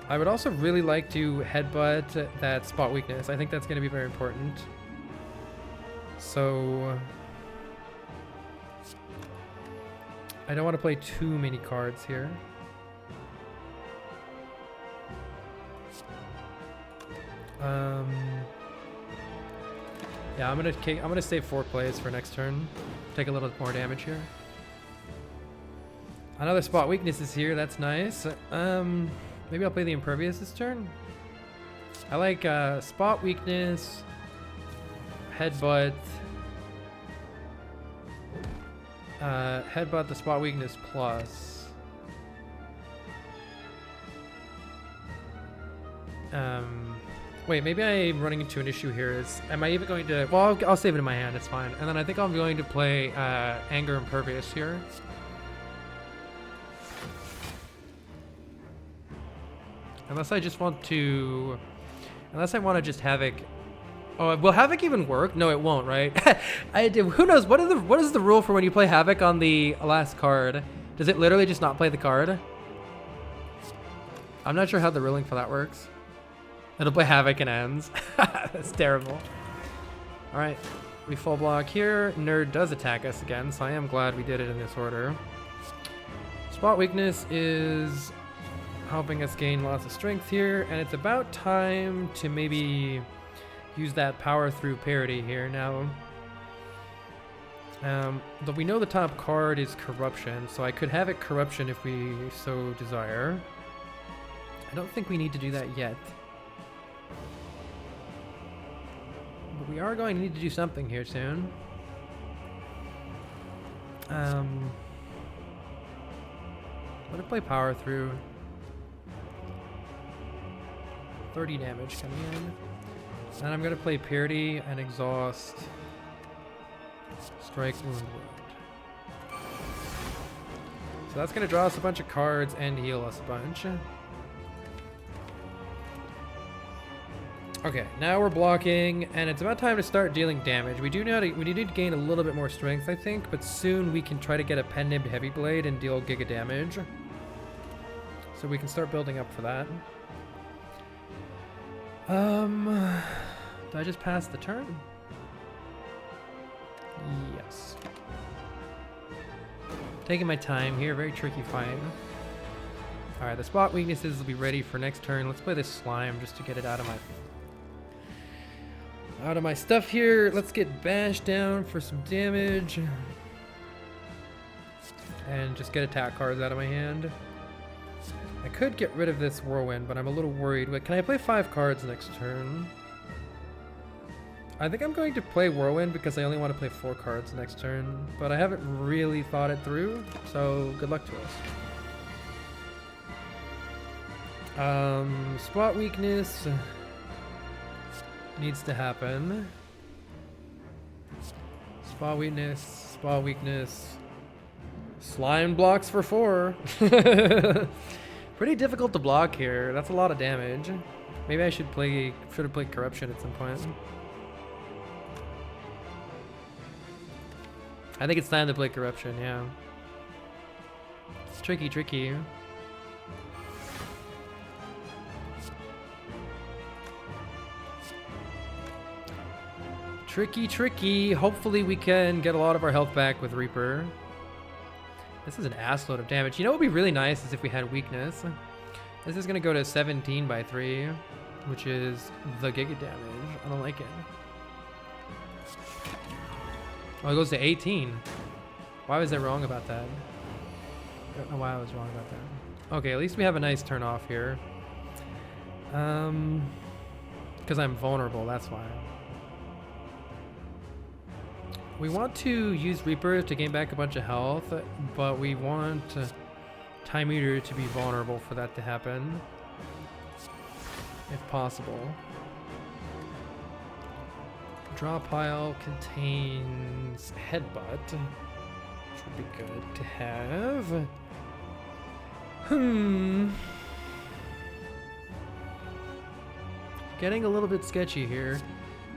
I would also really like to headbutt that spot weakness. I think that's going to be very important. So I don't want to play too many cards here. Yeah, I'm gonna save 4 plays for next turn. Take a little more damage here. Another spot weakness is here. That's nice. Maybe I'll play the Impervious this turn. I like spot weakness, headbutt, headbutt the spot weakness plus. Wait, maybe I'm running into an issue here. Am I even going to... Well, I'll save it in my hand. It's fine. And then I think I'm going to play Anger Impervious here. Unless I just want to... Unless I want to just Havoc... Oh, will Havoc even work? No, it won't, right? Who knows? What is the rule for when you play Havoc on the last card? Does it literally just not play the card? I'm not sure how the ruling for that works. It'll play Havoc and ends. That's terrible. All right, we full block here. Nerd does attack us again, so I am glad we did it in this order. Spot weakness is helping us gain lots of strength here, and it's about time to maybe use that power through parity here now. But we know the top card is Corruption, so I could have it Corruption if we so desire. I don't think we need to do that yet. But we are going to need to do something here soon. I'm gonna play Power Through. 30 damage coming in. And I'm gonna play Purity and Exhaust. Strike, Wound. So that's gonna draw us a bunch of cards and heal us a bunch. Okay, now we're blocking, and it's about time to start dealing damage. We need to gain a little bit more strength, I think, but soon we can try to get a pen-nibbed heavy blade and deal giga damage. So we can start building up for that. Did I just pass the turn? Yes. Taking my time here, very tricky fight. Alright, the spot weaknesses will be ready for next turn. Let's play this slime just to get it out of my stuff here. Let's get Bash down for some damage. And just get attack cards out of my hand. I could get rid of this Whirlwind, but I'm a little worried. Wait, can I play 5 cards next turn? I think I'm going to play Whirlwind because I only want to play 4 cards next turn, but I haven't really thought it through, so good luck to us. Spot weakness needs to happen. Spot weakness. Slime blocks for 4. Pretty difficult to block here. That's a lot of damage. Maybe I should have played Corruption at some point. I think it's time to play Corruption, yeah. It's tricky. Tricky. Hopefully we can get a lot of our health back with Reaper. This is an assload of damage. You know what would be really nice is if we had weakness. This is gonna go to 17 by 3, which is the giga damage. I don't like it. Oh, it goes to 18. Why was I wrong about that? I don't know why I was wrong about that. Okay, at least we have a nice turn off here. Because I'm vulnerable, that's why. We want to use Reaper to gain back a bunch of health, but we want Time Eater to be vulnerable for that to happen, if possible. Draw pile contains Headbutt, which would be good to have. Getting a little bit sketchy here.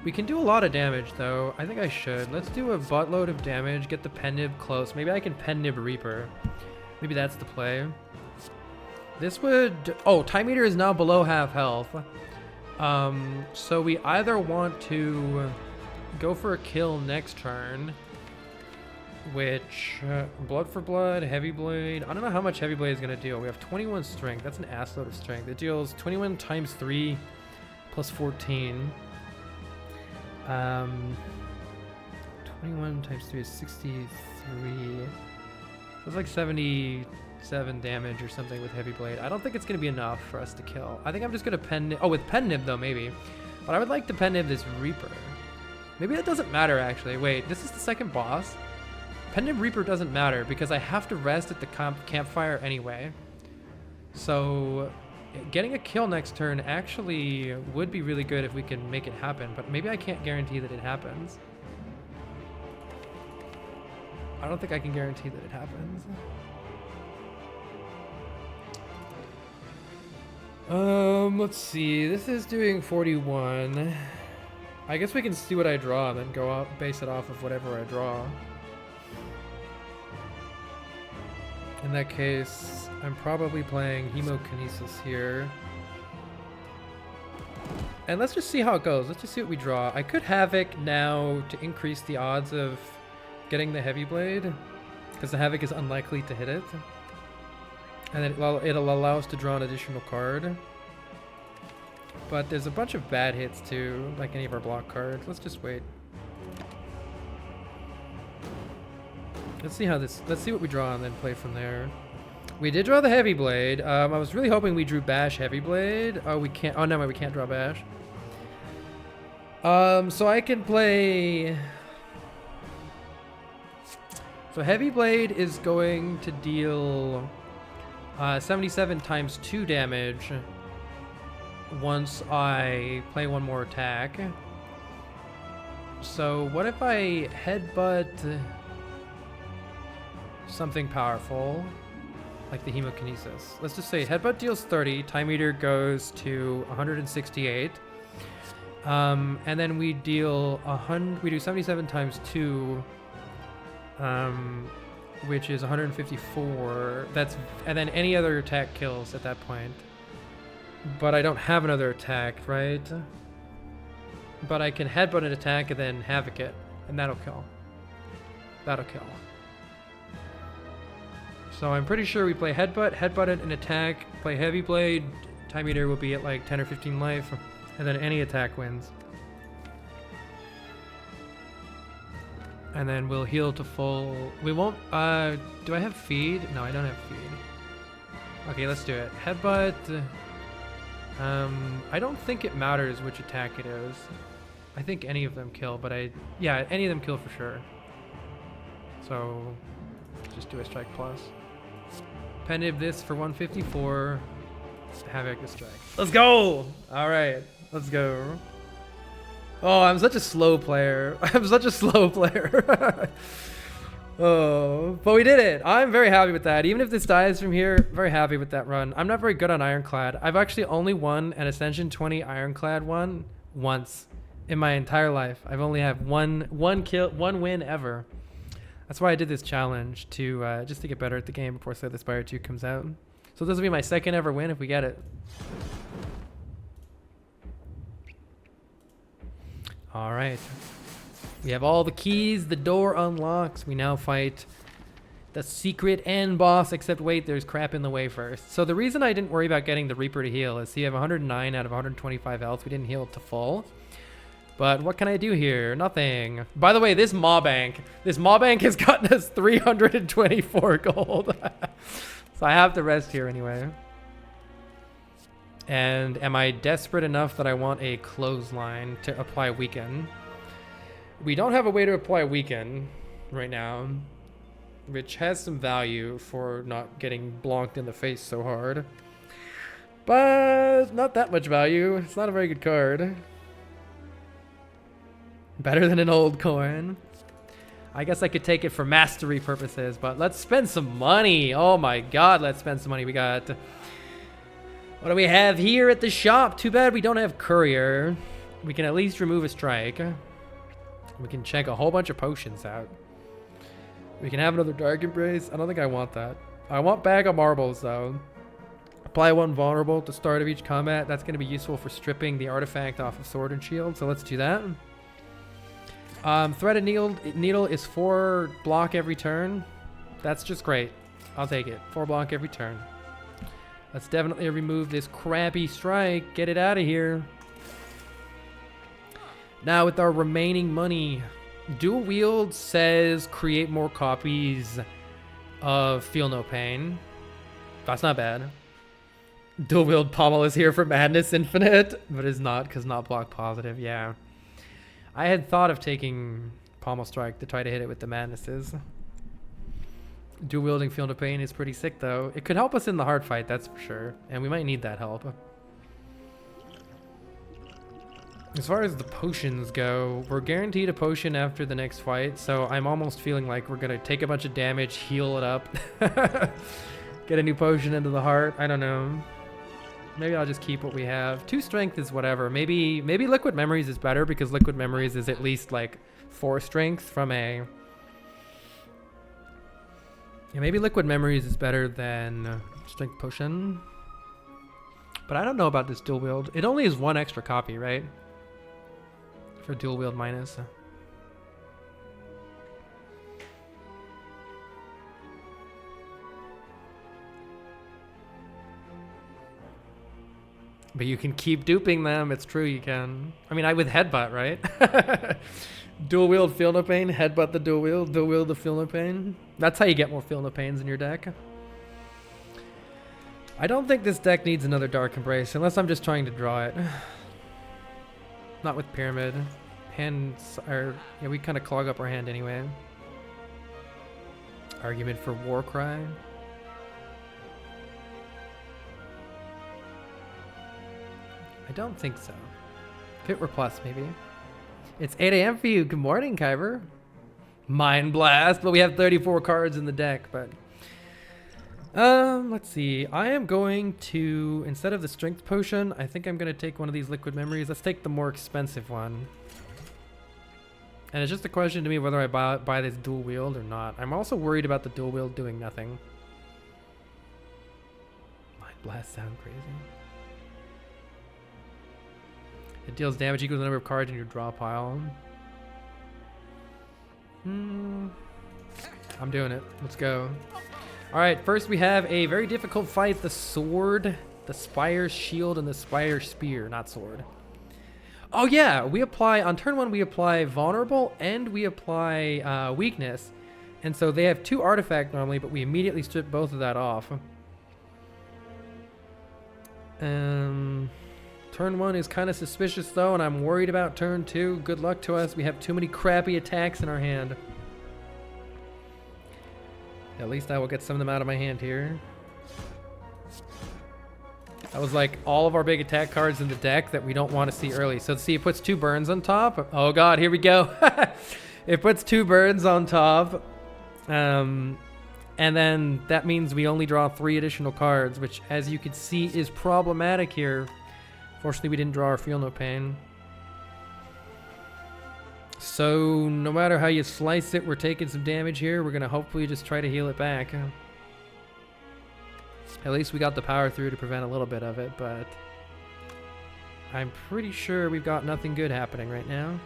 We can do a lot of damage, though. I think I should. Let's do a buttload of damage, get the Pen Nib close. Maybe I can Pen Nib Reaper. Maybe that's the play. This would... Oh, Time Eater is now below half health. So we either want to go for a kill next turn, which... Blood for Blood, Heavy Blade. I don't know how much Heavy Blade is going to deal. We have 21 strength. That's an assload of strength. It deals 21 times 3 plus 14. 21 times 3 is 63. So it's like 77 damage or something with Heavy Blade. I don't think it's going to be enough for us to kill. I think I'm just going to Pen Nib. Oh, with Pen Nib though, maybe. But I would like to Pen Nib this Reaper. Maybe that doesn't matter actually. Wait, this is the second boss? Pen Nib Reaper doesn't matter because I have to rest at the campfire anyway. So... getting a kill next turn actually would be really good if we can make it happen, but maybe I can't guarantee that it happens. I don't think I can guarantee that it happens. Let's see. This is doing 41. I guess we can see what I draw and then go up, base it off of whatever I draw. In that case, I'm probably playing Hemokinesis here. And let's just see how it goes. Let's just see what we draw. I could Havoc now to increase the odds of getting the Heavy Blade, because the Havoc is unlikely to hit it. And then it'll allow us to draw an additional card. But there's a bunch of bad hits too, like any of our block cards. Let's just wait. Let's see what we draw and then play from there. We did draw the Heavy Blade. I was really hoping we drew Bash Heavy Blade. Oh, we can't. Oh, no, we can't draw Bash. So I can play... So Heavy Blade is going to deal 77 times 2 damage once I play one more attack. So what if I Headbutt... something powerful, like the Hemokinesis. Let's just say Headbutt deals 30, Time Eater goes to 168, and then we deal 100. We do 77 times 2, which is 154. And then any other attack kills at that point. But I don't have another attack, right? But I can headbutt an attack and then havoc it, and that'll kill. That'll kill. So I'm pretty sure we play headbutt, headbutt it, an attack, play heavy blade, time meter will be at like 10 or 15 life, and then any attack wins. And then we'll heal to full. We won't, do I have feed? No, I don't have feed. Okay, let's do it. Headbutt. I don't think it matters which attack it is. I think any of them kill, but yeah, any of them kill for sure. So, just do a strike plus. Pendiv this for 154. Havoc the strike. Let's go! Alright, let's go. Oh, I'm such a slow player. I'm such a slow player. Oh, but we did it. I'm very happy with that. Even if this dies from here, very happy with that run. I'm not very good on Ironclad. I've actually only won an Ascension 20 Ironclad one once in my entire life. I've only had one win ever. That's why I did this challenge to just to get better at the game before Slay the Spire 2 comes out. So this will be my second ever win if we get it. All right. We have all the keys. The door unlocks. We now fight the secret end boss, except wait, there's crap in the way first. So the reason I didn't worry about getting the Reaper to heal is you have 109 out of 125 health. We didn't heal it to full. But what can I do here? Nothing. By the way, this Maw Bank has gotten us 324 gold. So I have to rest here anyway. And am I desperate enough that I want a clothesline to apply weaken? We don't have a way to apply weaken right now, which has some value for not getting blonked in the face so hard. But not that much value. It's not a very good card. Better than an old coin. I guess I could take it for mastery purposes, but let's spend some money. Oh my god, let's spend some money. We got... What do we have here at the shop? Too bad we don't have courier. We can at least remove a strike. We can check a whole bunch of potions out. We can have another Dark Embrace. I don't think I want that. I want Bag of Marbles, though. Apply one vulnerable at the start of each combat. That's going to be useful for stripping the artifact off of Sword and Shield, so let's do that. Threaded Needle is 4 block every turn. That's just great. I'll take it. 4 block every turn. Let's definitely remove this crappy strike. Get it out of here. Now with our remaining money, Dual Wield says create more copies of Feel No Pain. That's not bad. Dual Wield Pommel is here for Madness Infinite, but is not because not block positive. Yeah. I had thought of taking Pommel Strike to try to hit it with the Madnesses. Dual wielding Feel No Pain is pretty sick though. It could help us in the hard fight, that's for sure. And we might need that help. As far as the potions go, we're guaranteed a potion after the next fight, so I'm almost feeling like we're gonna take a bunch of damage, heal it up, get a new potion into the heart. I don't know. Maybe I'll just keep what we have. 2 strength is whatever. Maybe Liquid Memories is better because Liquid Memories is at least like 4 strength from a... Yeah, maybe Liquid Memories is better than Strength Potion. But I don't know about this dual wield. It only is 1 extra copy, right? For dual wield minus. But you can keep duping them. It's true, you can. I mean, with headbutt, right? Dual wield Feel No Pain, headbutt the dual wield the Feel No Pain. That's how you get more Feel No Pains in your deck. I don't think this deck needs another Dark Embrace, unless I'm just trying to draw it. Not with Pyramid. Hands are... Yeah, we kind of clog up our hand anyway. Argument for Warcry. I don't think so. Pit Plus, maybe. It's 8 a.m. for you. Good morning, Kyber. Mind Blast, but we have 34 cards in the deck, but... let's see. I am going to, instead of the Strength Potion, I think I'm going to take one of these Liquid Memories. Let's take the more expensive one. And it's just a question to me whether I buy this dual wield or not. I'm also worried about the dual wield doing nothing. Mind Blast sound crazy. It deals damage equal to the number of cards in your draw pile. I'm doing it. Let's go. All right, first we have a very difficult fight. The sword, the Spire shield, and the Spire spear, not sword. Oh yeah, we apply, on turn 1 we apply vulnerable and we apply weakness. And so they have 2 artifact normally, but we immediately strip both of that off. Turn 1 is kind of suspicious though, and I'm worried about turn 2. Good luck to us. We have too many crappy attacks in our hand. At least I will get some of them out of my hand here. That was like all of our big attack cards in the deck that we don't want to see early. So see, it puts 2 burns on top. Oh god, here we go. It puts 2 burns on top. And then that means we only draw 3 additional cards, which as you can see is problematic here. Fortunately, we didn't draw our Feel No Pain. So no matter how you slice it, we're taking some damage here. We're going to hopefully just try to heal it back. At least we got the power through to prevent a little bit of it, but I'm pretty sure we've got nothing good happening right now.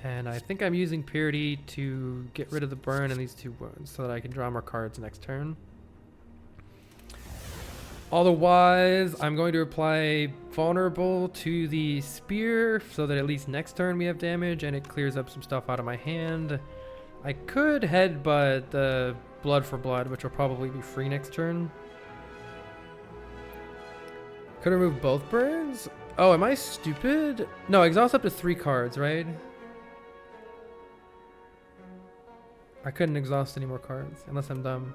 And I think I'm using Purity to get rid of the burn in these 2 wounds so that I can draw more cards next turn. Otherwise, I'm going to apply vulnerable to the spear so that at least next turn we have damage and it clears up some stuff out of my hand. I could headbutt the blood for blood, which will probably be free next turn. Could remove both burns? Oh, am I stupid? No, exhaust up to 3 cards, right? I couldn't exhaust any more cards, unless I'm dumb.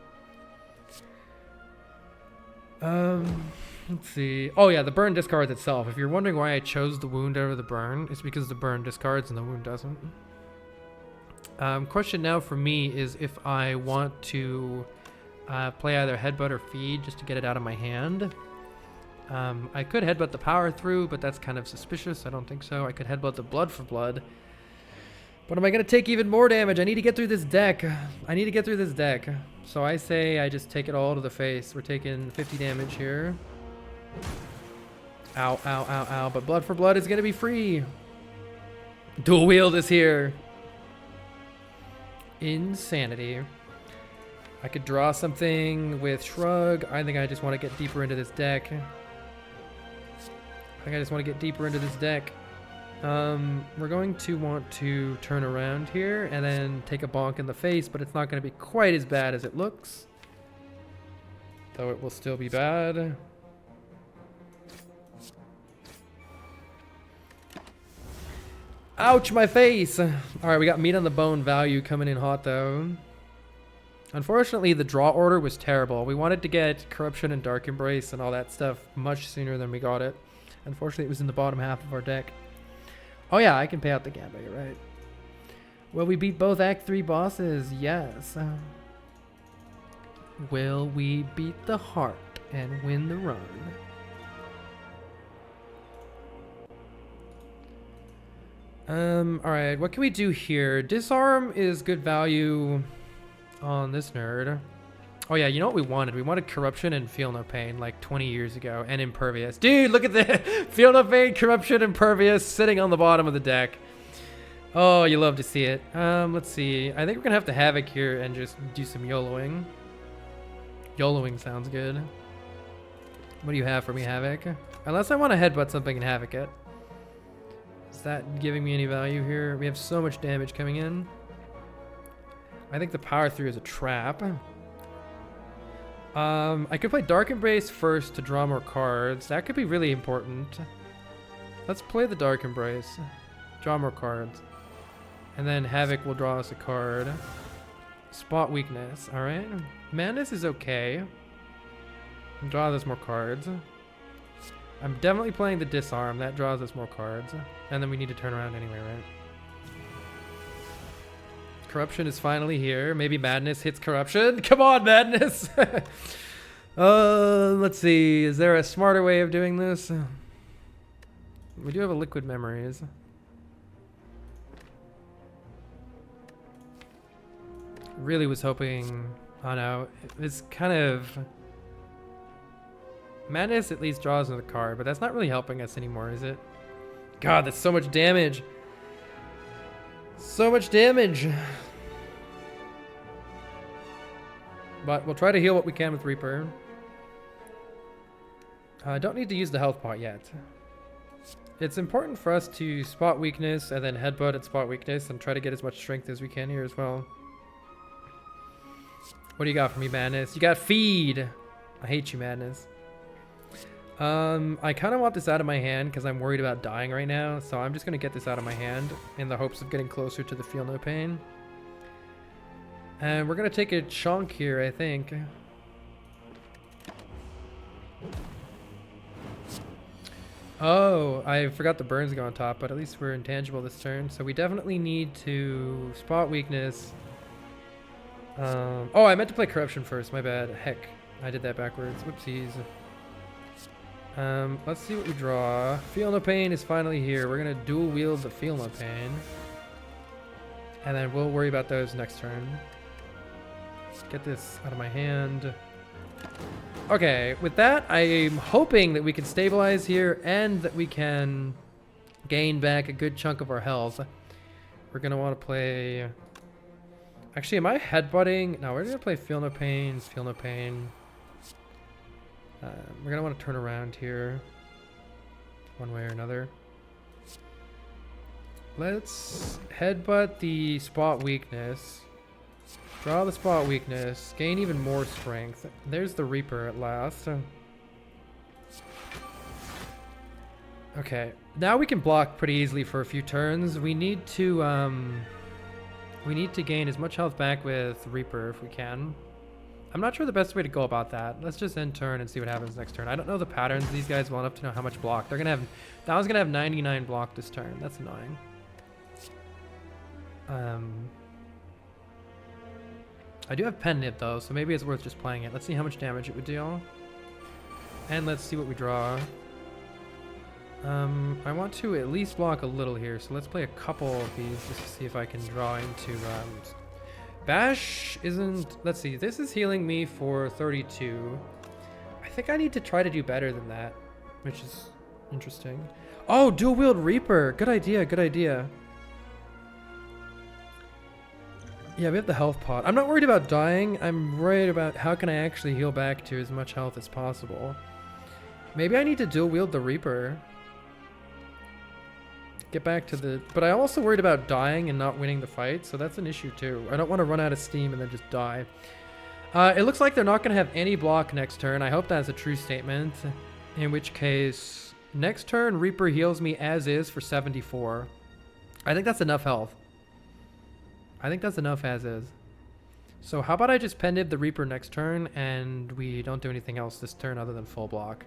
Let's see. Oh yeah, the burn discards itself. If you're wondering why I chose the wound over the burn, it's because the burn discards and the wound doesn't. Question now for me is if I want to play either headbutt or feed just to get it out of my hand. I could headbutt the power through, but that's kind of suspicious. I don't think so. I could headbutt the blood for blood. But am I going to take even more damage? I need to get through this deck. So I say I just take it all to the face. We're taking 50 damage here. Ow, ow, ow, ow. But blood for blood is going to be free. Dual wield is here. Insanity. I could draw something with Shrug. I think I just want to get deeper into this deck. We're going to want to turn around here and then take a bonk in the face, but it's not going to be quite as bad as it looks. Though it will still be bad. Ouch, my face! Alright, we got meat on the bone value coming in hot though. Unfortunately, the draw order was terrible. We wanted to get Corruption and Dark Embrace and all that stuff much sooner than we got it. Unfortunately, it was in the bottom half of our deck. Oh yeah, I can pay out the gambit, you're right. Will we beat both Act 3 bosses? Yes. Will we beat the heart and win the run? Alright, what can we do here? Disarm is good value on this nerd. Oh yeah, you know what we wanted? We wanted Corruption and Feel No Pain like 20 years ago, and Impervious. Dude, look at the Feel No Pain, Corruption, Impervious sitting on the bottom of the deck. Oh, you love to see it. Let's see. I think we're gonna have to Havoc here and just do some YOLOing. YOLOing sounds good. What do you have for me, Havoc? Unless I want to headbutt something and Havoc it. Is that giving me any value here? We have so much damage coming in. I think the power through is a trap. I could play Dark Embrace first to draw more cards. That could be really important. Let's play the Dark Embrace. Draw more cards. And then Havoc will draw us a card. Spot weakness, alright. Madness is okay. Draw us more cards. I'm definitely playing the Disarm. That draws us more cards. And then we need to turn around anyway, right? Corruption is finally here. Maybe Madness hits Corruption. Come on, Madness! Let's see. Is there a smarter way of doing this? We do have a Liquid Memories. Really was hoping... Oh no. It's kind of... Madness at least draws another card, but that's not really helping us anymore, is it? God, that's so much damage. So much damage. But we'll try to heal what we can with Reaper. I don't need to use the health pot yet. It's important for us to spot weakness and then headbutt at spot weakness and try to get as much strength as we can here as well. What do you got for me, Madness? You got feed. I hate you, Madness. I kind of want this out of my hand because I'm worried about dying right now. So I'm just going to get this out of my hand in the hopes of getting closer to the Feel No Pain. And we're going to take a chunk here, I think. Oh, I forgot the burns go on top, but at least we're intangible this turn. So we definitely need to spot weakness. Oh, I meant to play corruption first. My bad. Heck, I did that backwards. Whoopsies. Let's see what we draw. Feel No Pain is finally here. We're going to dual wield the Feel No Pain. And then we'll worry about those next turn. Let's get this out of my hand. Okay, with that, I'm hoping that we can stabilize here and that we can gain back a good chunk of our health. We're going to want to play... Actually, am I headbutting? No, we're going to play Feel No Pain, Feel No Pain. We're going to want to turn around here one way or another. Let's headbutt the spot weakness. Draw the spot weakness. Gain even more strength. There's the Reaper at last. Okay. Now we can block pretty easily for a few turns. We need to gain as much health back with Reaper if we can. I'm not sure the best way to go about that. Let's just end turn and see what happens next turn. I don't know the patterns of these guys well enough to know how much block. They're gonna have... That one's gonna have 99 block this turn. That's annoying. I do have Pen Nip though, so maybe it's worth just playing it. Let's see how much damage it would deal. And let's see what we draw. I want to at least block a little here, so let's play a couple of these just to see if I can draw into... Bash isn't... Let's see, this is healing me for 32. I think I need to try to do better than that, which is interesting. Oh, dual wield Reaper! Good idea, good idea. Yeah, we have the health pot. I'm not worried about dying. I'm worried about how can I actually heal back to as much health as possible. Maybe I need to dual wield the Reaper. Get back to the... But I'm also worried about dying and not winning the fight, so that's an issue too. I don't want to run out of steam and then just die. It looks like they're not going to have any block next turn. I hope that's a true statement. In which case, next turn, Reaper heals me as is for 74. I think that's enough health. I think that's enough as is. So how about I just Pen Nib the Reaper next turn and we don't do anything else this turn other than full block.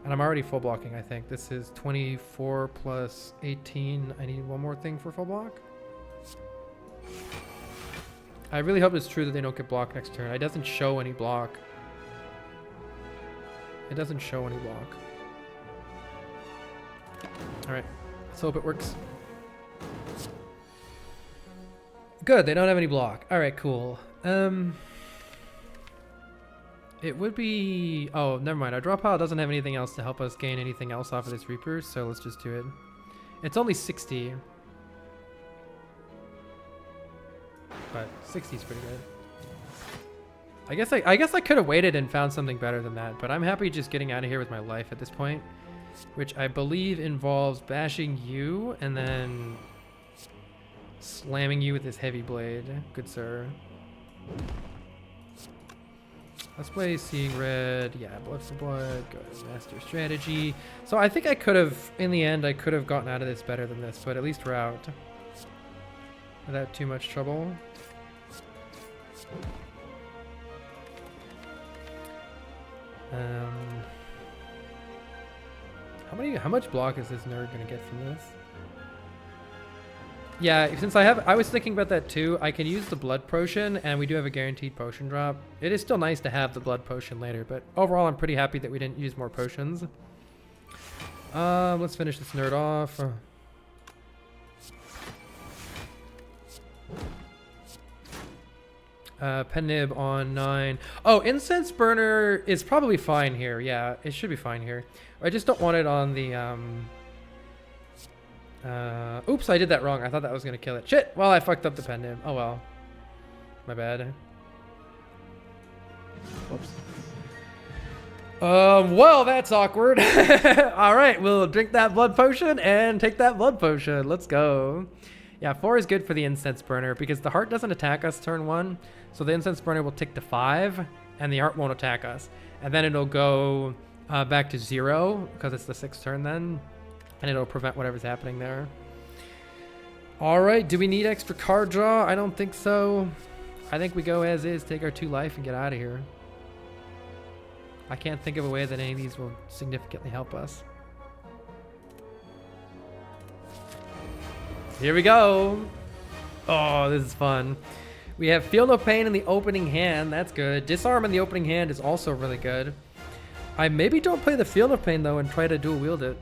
And I'm already full blocking, I think. This is 24 plus 18. I need one more thing for full block. I really hope it's true that they don't get blocked next turn. It doesn't show any block. It doesn't show any block. Alright, let's hope it works. Good, they don't have any block. Alright, cool. It would be... Oh, never mind. Our draw pile doesn't have anything else to help us gain anything else off of this Reaper, so let's just do it. It's only 60. But 60 is pretty good. I guess I could have waited and found something better than that, but I'm happy just getting out of here with my life at this point, which I believe involves bashing you and then slamming you with this heavy blade. Good sir. Let's play Seeing Red. Yeah, Blood for Blood. Go to Master Strategy. So I think I could have, in the end, I could have gotten out of this better than this, but at least we're out without too much trouble. How much block is this nerd gonna get from this? Yeah, since I was thinking about that too. I can use the blood potion, and we do have a guaranteed potion drop. It is still nice to have the blood potion later, but overall I'm pretty happy that we didn't use more potions. Let's finish this nerd off. Pen nib on 9. Oh, incense burner is probably fine here. Yeah, it should be fine here. I just don't want it on the oops, I did that wrong. I thought that was gonna kill it. Shit. Well, I fucked up the pen nib. Oh well. My bad. Whoops. Well, that's awkward. All right, we'll drink that blood potion and take that blood potion. Let's go. Yeah, 4 is good for the incense burner because the heart doesn't attack us turn 1. So the incense burner will tick to 5 and the heart won't attack us. And then it'll go back to 0 because it's the 6th turn then. And it'll prevent whatever's happening there. All right, do we need extra card draw? I don't think so. I think we go as is, take our 2 life and get out of here. I can't think of a way that any of these will significantly help us. Here we go. Oh, this is fun. We have Feel No Pain in the opening hand. That's good. Disarm in the opening hand is also really good. I maybe don't play the Feel No Pain, though, and try to dual wield it.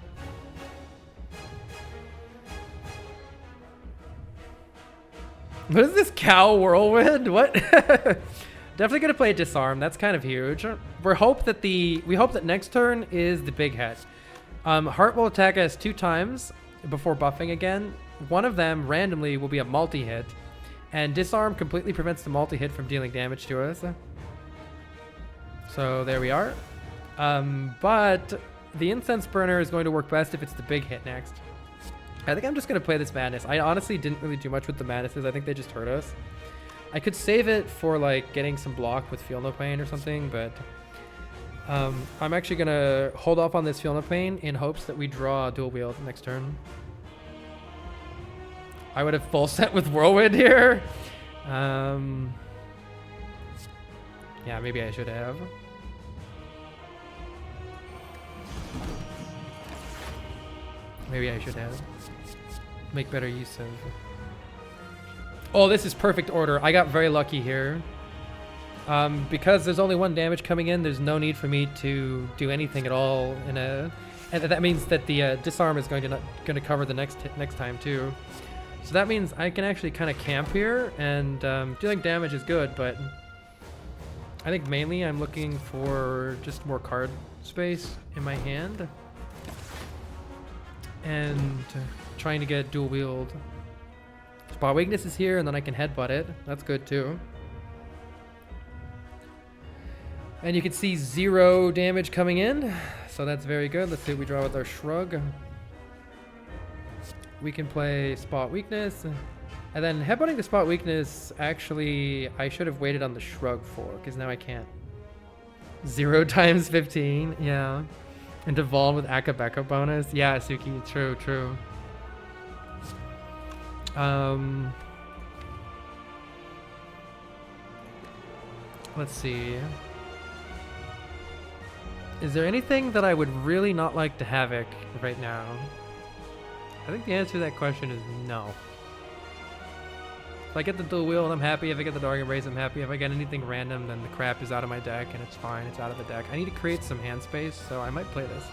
What is this cow whirlwind? What? Definitely gonna play Disarm. That's kind of huge. We hope that next turn is the big hit. Heart will attack us 2 times before buffing again. One of them randomly will be a multi-hit, and Disarm completely prevents the multi-hit from dealing damage to us. So there we are. But the Incense Burner is going to work best if it's the big hit next. I think I'm just gonna play this Madness. I honestly didn't really do much with the Madnesses. I think they just hurt us. I could save it for like getting some block with Feel No Pain or something, but I'm actually gonna hold off on this Feel No Pain in hopes that we draw dual wield next turn. I would have full set with Whirlwind here. Yeah, maybe I should have. Maybe I should have. Make better use of. Oh, this is perfect order. I got very lucky here. Because there's only 1 damage coming in, there's no need for me to do anything at all and that means that the disarm is going to cover the next time too. So that means I can actually kind of camp here, and dealing damage is good, but I think mainly I'm looking for just more card space in my hand and trying to get dual wield. Spot weakness is here, and then I can headbutt it. That's good too. And you can see 0 damage coming in, so that's very good. Let's see what we draw with our shrug. We can play spot weakness, and then headbutting the spot weakness, actually I should have waited on the shrug for, because now I can't. 0 times 15, yeah. And Devolve with Akabeka bonus. Yeah, Suki, true. Let's see. Is there anything that I would really not like to Havoc right now? I think the answer to that question is no. If I get the dual wield, I'm happy. If I get the Dark Embrace, I'm happy. If I get anything random, then the crap is out of my deck, and it's fine. It's out of the deck. I need to create some hand space, so I might play this.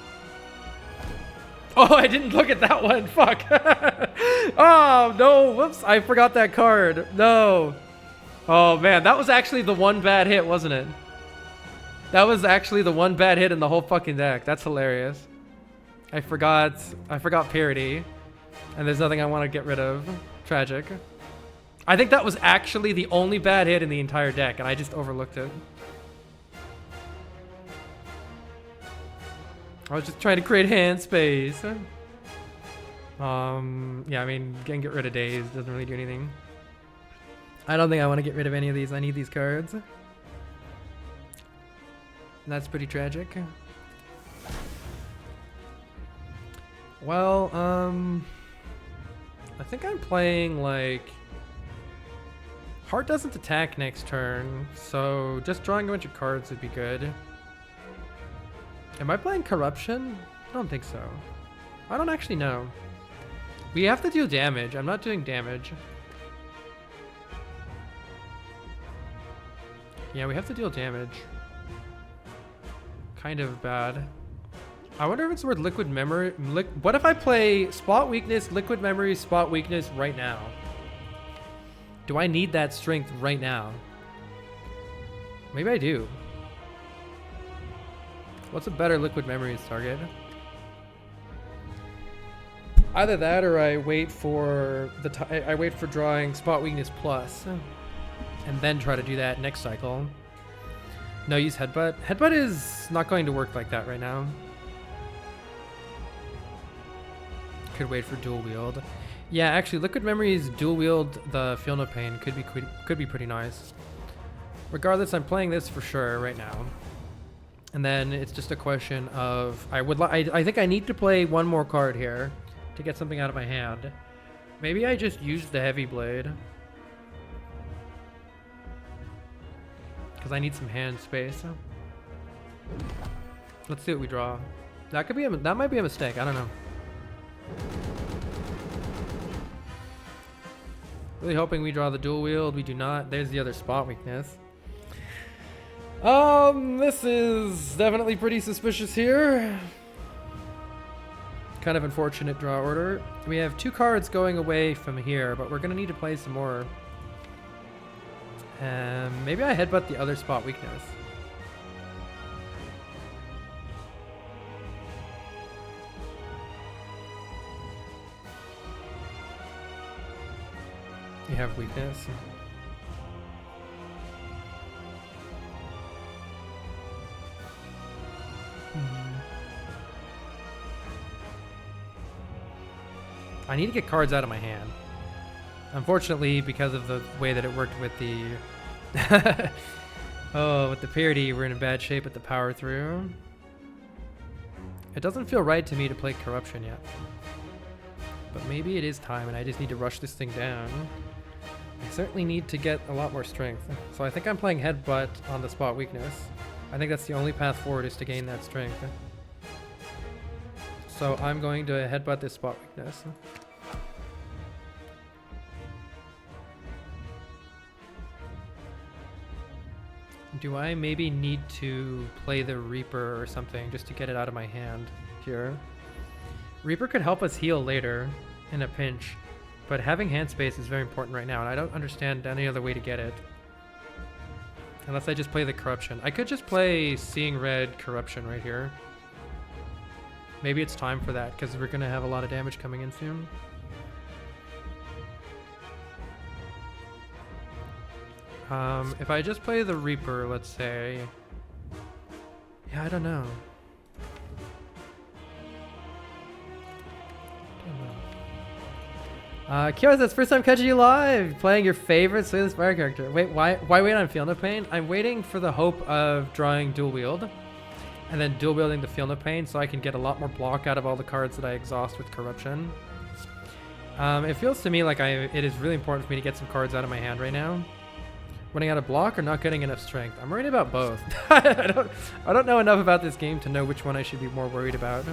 Oh, I didn't look at that one. Fuck. Oh, no. Whoops. I forgot that card. No. Oh, man. That was actually the 1 bad hit, wasn't it? That was actually the 1 bad hit in the whole fucking deck. That's hilarious. I forgot Parity. And there's nothing I want to get rid of. Tragic. I think that was actually the only bad hit in the entire deck, and I just overlooked it. I was just trying to create hand space. Yeah, I mean, get rid of Daze doesn't really do anything. I don't think I want to get rid of any of these. I need these cards. And that's pretty tragic. Well, I think I'm playing like... Heart doesn't attack next turn, so just drawing a bunch of cards would be good. Am I playing Corruption? I don't think so. I don't actually know. We have to deal damage. I'm not doing damage. Yeah, we have to deal damage. Kind of bad. I wonder if it's worth Liquid Memory. What if I play Spot Weakness, Liquid Memory, Spot Weakness right now? Do I need that strength right now? Maybe I do. What's a better Liquid Memories target? Either that, or I wait for I wait for drawing Spot Weakness Plus, and then try to do that next cycle. No, use Headbutt. Headbutt is not going to work like that right now. Could wait for Dual Wield. Yeah, actually, Liquid Memories dual wield the Feel No Pain could be pretty nice. Regardless, I'm playing this for sure right now. And then it's just a question of I think I need to play one more card here to get something out of my hand. Maybe I just use the Heavy Blade because I need some hand space. Let's see what we draw. That might be a mistake. I don't know. Really hoping we draw the dual wield. We do not. There's the other Spot Weakness. This is definitely pretty suspicious here. Kind of unfortunate draw order. We have 2 cards going away from here, but we're gonna need to play some more. Maybe I headbutt the other Spot Weakness. You have weakness. I need to get cards out of my hand. Unfortunately, because of the way that it worked with the with the parity, we're in a bad shape with the power through. It doesn't feel right to me to play Corruption yet. But maybe it is time and I just need to rush this thing down. I certainly need to get a lot more strength. So I think I'm playing Headbutt on the Spot Weakness. I think that's the only path forward, is to gain that strength. So I'm going to Headbutt this Spot Weakness. Do I maybe need to play the Reaper or something just to get it out of my hand here? Reaper could help us heal later in a pinch, but having hand space is very important right now, and I don't understand any other way to get it. Unless I just play the Corruption. I could just play Seeing Red Corruption right here. Maybe it's time for that, because we're going to have a lot of damage coming in soon. If I just play the Reaper, let's say... Yeah, I don't know. Kyo says, first time catching you live, playing your favorite Slay the Spire character. Wait, why wait on Feel No Pain? I'm waiting for the hope of drawing dual wield, and then dual wielding the Feel No Pain so I can get a lot more block out of all the cards that I exhaust with Corruption. It feels to me like it is really important for me to get some cards out of my hand right now. Running out of block or not getting enough strength? I'm worried about both. I don't know enough about this game to know which one I should be more worried about.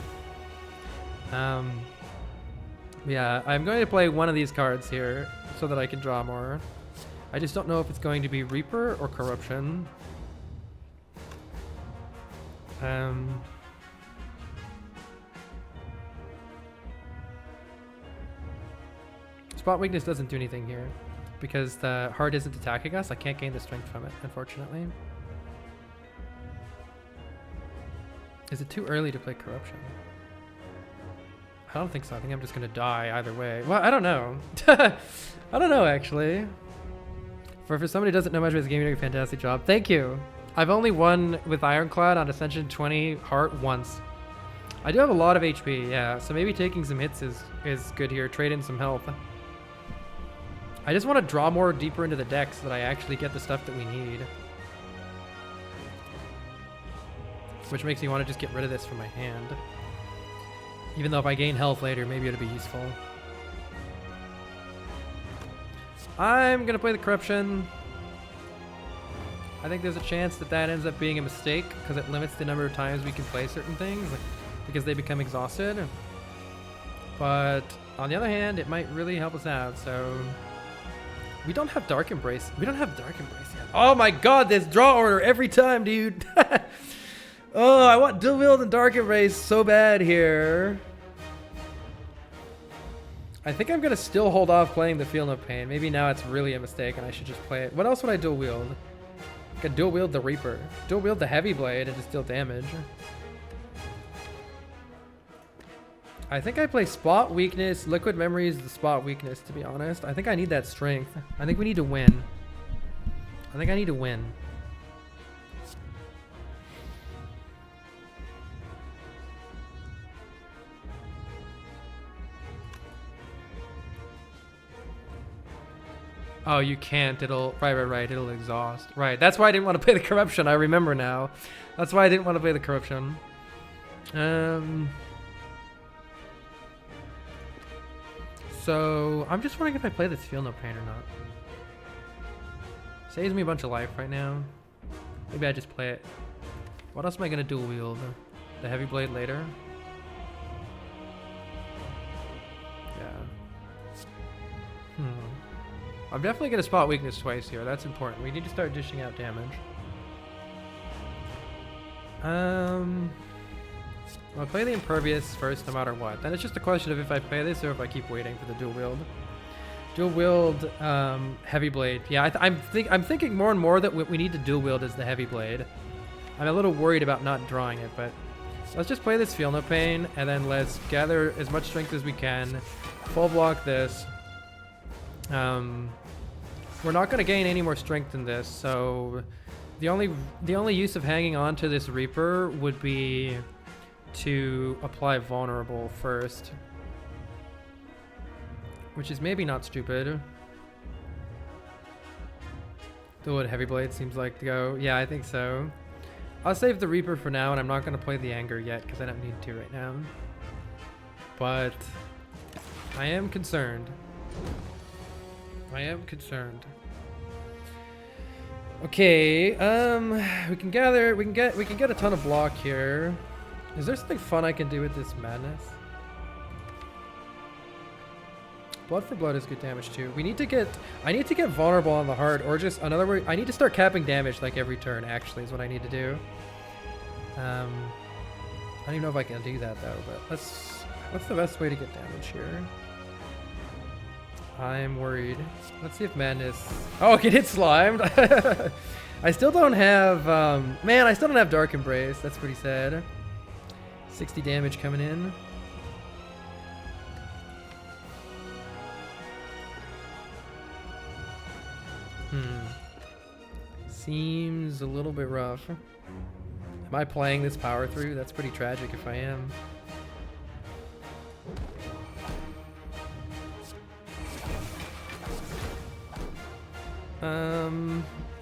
Yeah, I'm going to play one of these cards here so that I can draw more. I just don't know if it's going to be Reaper or Corruption. Spot Weakness doesn't do anything here because the heart isn't attacking us. I can't gain the strength from it, unfortunately. Is it too early to play Corruption? I don't think so. I think I'm just going to die either way. Well, I don't know. I don't know, actually. For somebody who doesn't know much about this game, you're doing a fantastic job. Thank you. I've only won with Ironclad on Ascension 20 Heart once. I do have a lot of HP, yeah. So maybe taking some hits is good here. Trade in some health. I just want to draw more deeper into the deck so that I actually get the stuff that we need. Which makes me want to just get rid of this from my hand. Even though if I gain health later, maybe it'll be useful. I'm going to play the Corruption. I think there's a chance that that ends up being a mistake because it limits the number of times we can play certain things because they become exhausted. But on the other hand, it might really help us out. So we don't have Dark Embrace. We don't have Dark Embrace yet. Oh my god, this draw order every time, dude. Oh, I want Dual Wield and Dark Embrace so bad here. I think I'm going to still hold off playing the Feel No Pain. Maybe now it's really a mistake and I should just play it. What else would I Dual Wield? Could dual wield the Reaper. Dual wield the Heavy Blade and just deal damage. I think I play spot weakness. Liquid Memory is the spot weakness, to be honest. I think I need that strength. I think we need to win. I think I need to win. Oh, you can't. It'll... Right. It'll exhaust. Right. That's why I didn't want to play the Corruption. I remember now. That's why I didn't want to play the Corruption. So, I'm just wondering if I play this Feel No Pain or not. Saves me a bunch of life right now. Maybe I just play it. What else am I going to dual wield? The Heavy Blade later? Yeah. I'm definitely going to spot weakness twice here. That's important. We need to start dishing out damage. I'll play the Impervious first no matter what. Then it's just a question of if I play this or if I keep waiting for the dual wield. Dual wield Heavy Blade. Yeah, I'm thinking more and more that what we need to dual wield is the Heavy Blade. I'm a little worried about not drawing it, but let's just play this Feel No Pain and then let's gather as much strength as we can. Full block this. We're not going to gain any more strength in this, so the only use of hanging on to this Reaper would be to apply Vulnerable first, which is maybe not stupid. The wood Heavy Blade seems like to go. Yeah, I think so. I'll save the Reaper for now, and I'm not going to play the Anger yet because I don't need to right now. But I am concerned. Okay, we can get a ton of block here. Is there something fun I can do with this madness? Blood for blood is good damage too. I need to get vulnerable on the heart, or just another way. I need to start capping damage like every turn. Actually, is what I need to do. I don't even know if I can do that though. But what's the best way to get damage here? I'm worried. Let's see if madness. Oh, it hit slimed. I still don't have. Man, I still don't have Dark Embrace. That's pretty sad. 60 damage coming in. Seems a little bit rough. Am I playing this power through? That's pretty tragic if I am.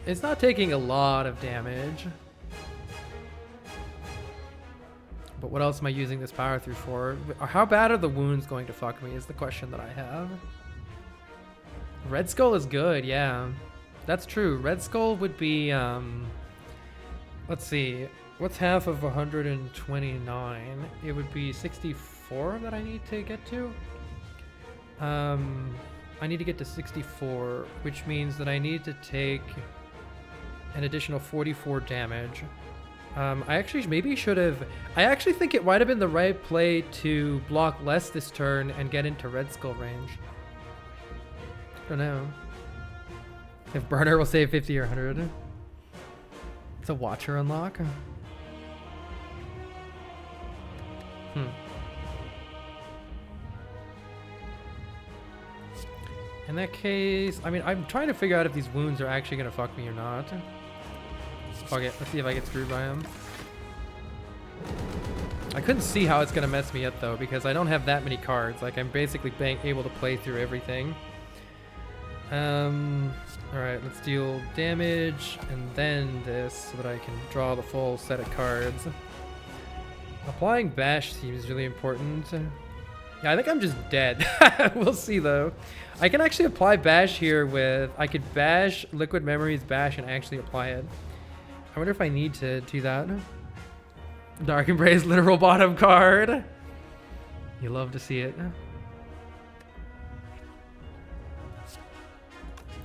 It's not taking a lot of damage. But what else am I using this power through for? How bad are the wounds going to fuck me is the question that I have. Red Skull is good, yeah. That's true. Red Skull would be, let's see. What's half of 129? It would be 64 that I need to get to. I need to get to 64, which means that I need to take an additional 44 damage. I actually maybe should have... I actually think it might have been the right play to block less this turn and get into Red Skull range. I don't know. If Burner will save 50 or 100. It's a Watcher unlock. In that case, I mean, I'm trying to figure out if these wounds are actually going to fuck me or not. Fuck it. Let's see if I get screwed by them. I couldn't see how it's going to mess me up, though, because I don't have that many cards. Like, I'm basically able to play through everything. Alright, let's deal damage, and then this, so that I can draw the full set of cards. Applying Bash seems really important. Yeah, I think I'm just dead. We'll see, though. I can actually apply Bash here with... I could Bash, Liquid Memories, Bash, and actually apply it. I wonder if I need to do that. Dark Embrace, literal bottom card. You love to see it.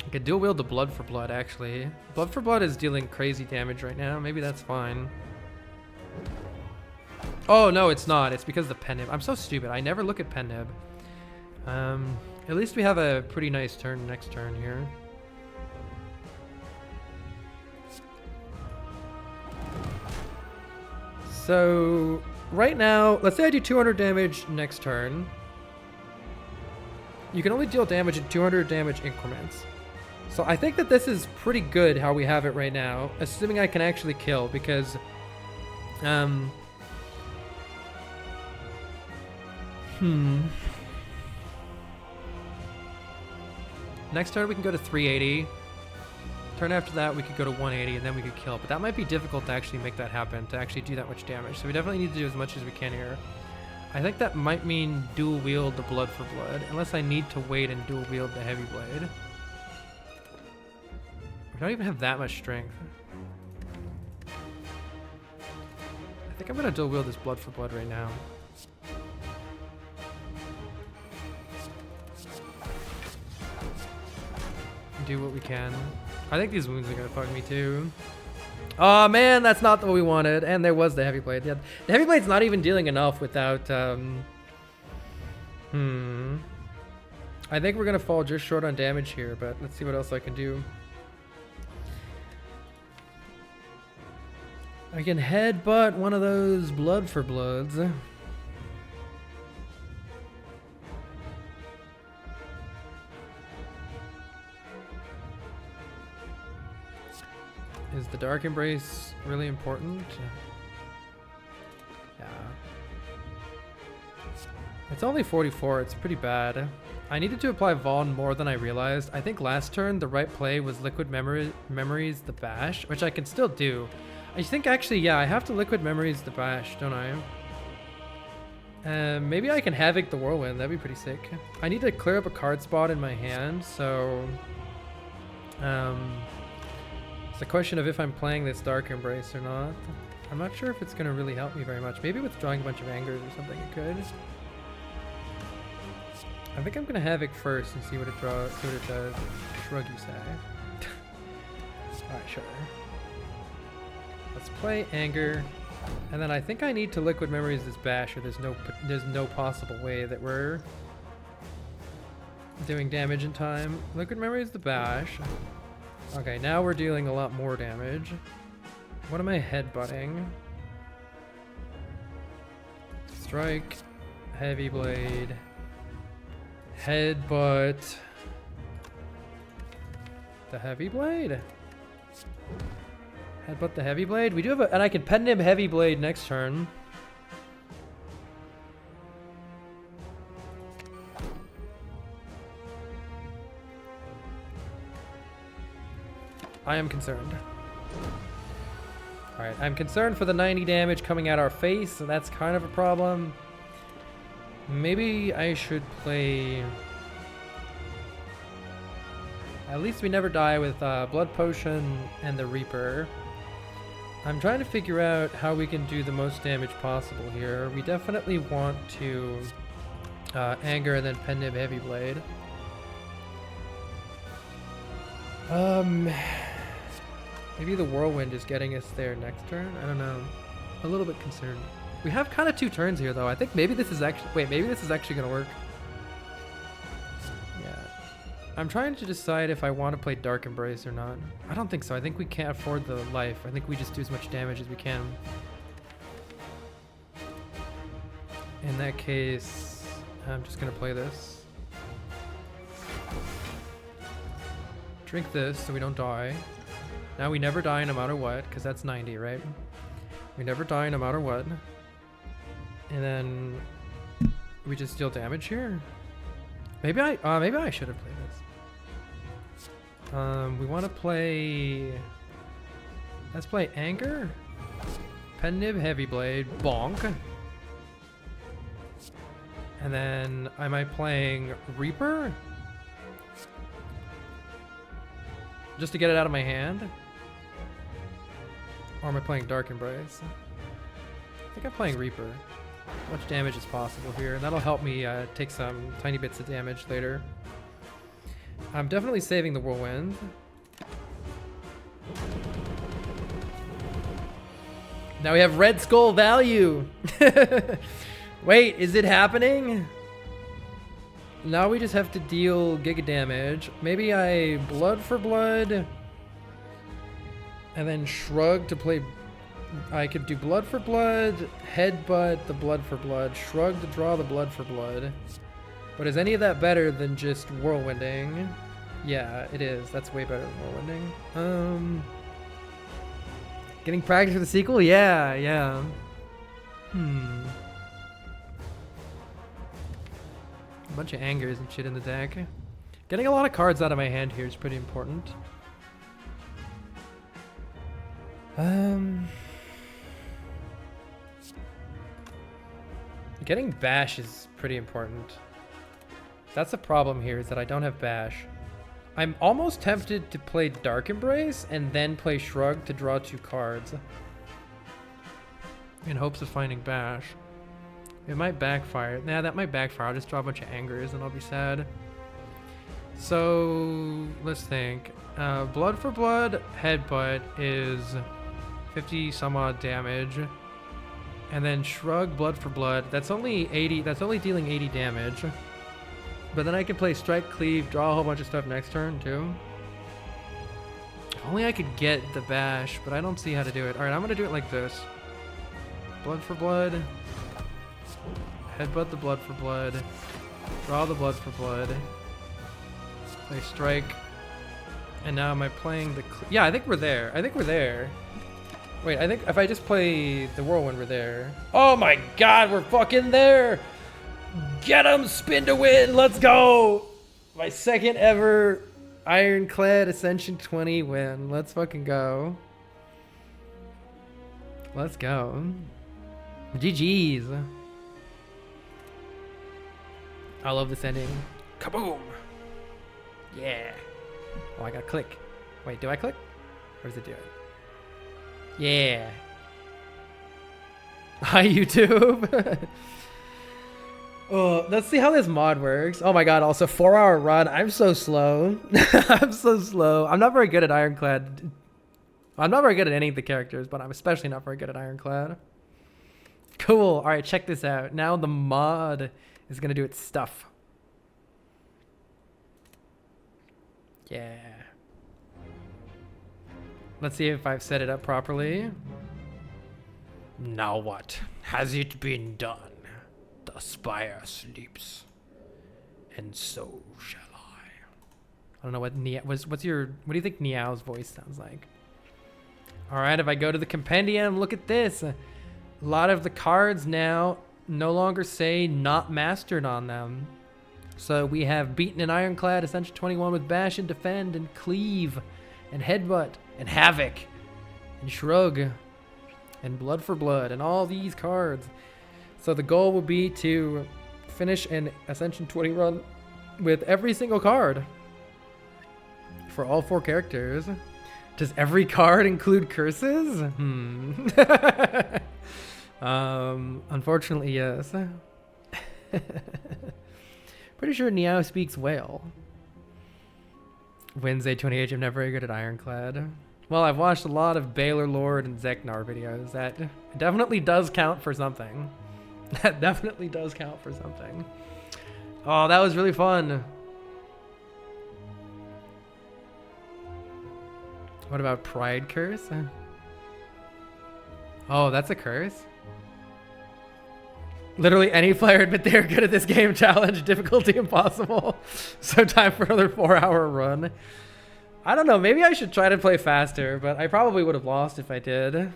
I could dual wield the Blood for Blood, actually. Blood for Blood is dealing crazy damage right now. Maybe that's fine. Oh, no, it's not. It's because of the pen nib. I'm so stupid. I never look at pen nib. At least we have a pretty nice turn next turn here. So right now, let's say I do 200 damage next turn. You can only deal damage in 200 damage increments. So I think that this is pretty good how we have it right now, assuming I can actually kill, because next turn we can go to 380. Turn after that we could go to 180 and then we could kill, but that might be difficult to actually make that happen, to actually do that much damage. So we definitely need to do as much as we can here. I think that might mean dual wield the blood for blood, unless I need to wait and dual wield the heavy blade. We don't even have that much strength. I think I'm gonna dual wield this blood for blood right now. Do what we can. I think these wounds are gonna fuck me too. Oh man, that's not what we wanted. And there was the heavy blade. Yeah, the heavy blade's not even dealing enough without. I think we're gonna fall just short on damage here, but let's see what else I can do. I can headbutt one of those blood for bloods. Is the Dark Embrace really important? Yeah. It's only 44, it's pretty bad. I needed to apply Vaughn more than I realized. I think last turn the right play was Liquid Memories the Bash, which I can still do. I think actually, yeah, I have to Liquid Memories the Bash, don't I? Maybe I can Havoc the Whirlwind, that'd be pretty sick. I need to clear up a card spot in my hand, so... it's a question of if I'm playing this Dark Embrace or not. I'm not sure if it's going to really help me very much. Maybe withdrawing a bunch of angers or something it could. I think I'm going to Havoc first and see what it does. Shrug, you say. Alright, sure. Let's play Anger. And then I think I need to Liquid Memories this Bash, or there's no possible way that we're doing damage in time. Liquid Memories the Bash. Okay, now we're dealing a lot more damage. What am I headbutting? Strike, heavy blade, headbutt the heavy blade. Headbutt the heavy blade. We do have and I can pen him heavy blade next turn. I am concerned. Alright, I'm concerned for the 90 damage coming at our face, so that's kind of a problem. Maybe I should play... At least we never die with Blood Potion and the Reaper. I'm trying to figure out how we can do the most damage possible here. We definitely want to Anger and then Pendib Heavy Blade. Maybe the Whirlwind is getting us there next turn? I don't know. A little bit concerned. We have kind of 2 turns here though. I think maybe this is actually... Wait, maybe this is actually going to work. Yeah. I'm trying to decide if I want to play Dark Embrace or not. I don't think so. I think we can't afford the life. I think we just do as much damage as we can. In that case, I'm just going to play this. Drink this so we don't die. Now we never die no matter what, because that's 90, right? We never die no matter what. And then we just deal damage here. Maybe I should have played this. We want to play... Let's play Anger. Pendib Heavy Blade. Bonk. And then am I playing Reaper? Just to get it out of my hand? Or am I playing Dark Embrace? I think I'm playing Reaper. As much damage as possible here, and that'll help me take some tiny bits of damage later. I'm definitely saving the Whirlwind. Now we have Red Skull value! Wait, is it happening? Now we just have to deal giga damage. Maybe I Blood for Blood. And then Shrug to play I could do blood for blood, headbutt the blood for blood, shrug to draw the blood for blood. But is any of that better than just whirlwinding? Yeah, it is. That's way better than whirlwinding. Getting practice for the sequel? Yeah. A bunch of angers and shit in the deck. Getting a lot of cards out of my hand here is pretty important. Getting bash is pretty important. That's the problem here, is that I don't have bash. I'm almost tempted to play Dark Embrace and then play Shrug to draw 2 cards. In hopes of finding bash. It might backfire. Nah, that might backfire. I'll just draw a bunch of angers and I'll be sad. So, let's think. Blood for blood, headbutt is 50 some odd damage. And then Shrug, blood for blood. That's only 80. That's only dealing 80 damage. But then I can play strike, cleave, draw a whole bunch of stuff next turn too. If only I could get the bash, but I don't see how to do it. All right, I'm gonna do it like this. Blood for blood. Headbutt the blood for blood. Draw the blood for blood. Play strike. And now am I playing the... Yeah, I think we're there. Wait, I think if I just play the whirlwind, we're there. Oh my god, we're fucking there! Get him! Spin to win! Let's go! My second ever Ironclad Ascension 20 win. Let's fucking go. Let's go. GG's. I love this ending. Kaboom! Yeah. Oh, I gotta click. Wait, do I click? Or does it do it? Yeah. Hi, YouTube. Oh, let's see how this mod works. Oh my god, also 4-hour run. I'm so slow. I'm so slow. I'm not very good at Ironclad. I'm not very good at any of the characters, but I'm especially not very good at Ironclad. Cool. All right, check this out. Now the mod is going to do its stuff. Yeah. Let's see if I've set it up properly. Now what? Has it been done? The Spire sleeps, and so shall I. don't know what what do you think Niao's voice sounds like? All right, if I go to the compendium, look at this. A lot of the cards now no longer say not mastered on them. So we have beaten an Ironclad Ascension 21 with bash and defend and cleave and headbutt and havoc and shrug and blood for blood and all these cards. So the goal will be to finish an Ascension 20 run with every single card for all 4 characters. Does every card include curses? Unfortunately, yes. Pretty sure Niao speaks whale. Wednesday 28, I'm never very good at Ironclad. Well, I've watched a lot of Baylor Lord and Zeknar videos. That definitely does count for something. That definitely does count for something. Oh, that was really fun. What about Pride Curse? Oh, that's a curse? Literally any player admit they're good at this game. Challenge, difficulty impossible. So time for another 4-hour run. I don't know, maybe I should try to play faster, but I probably would have lost if I did.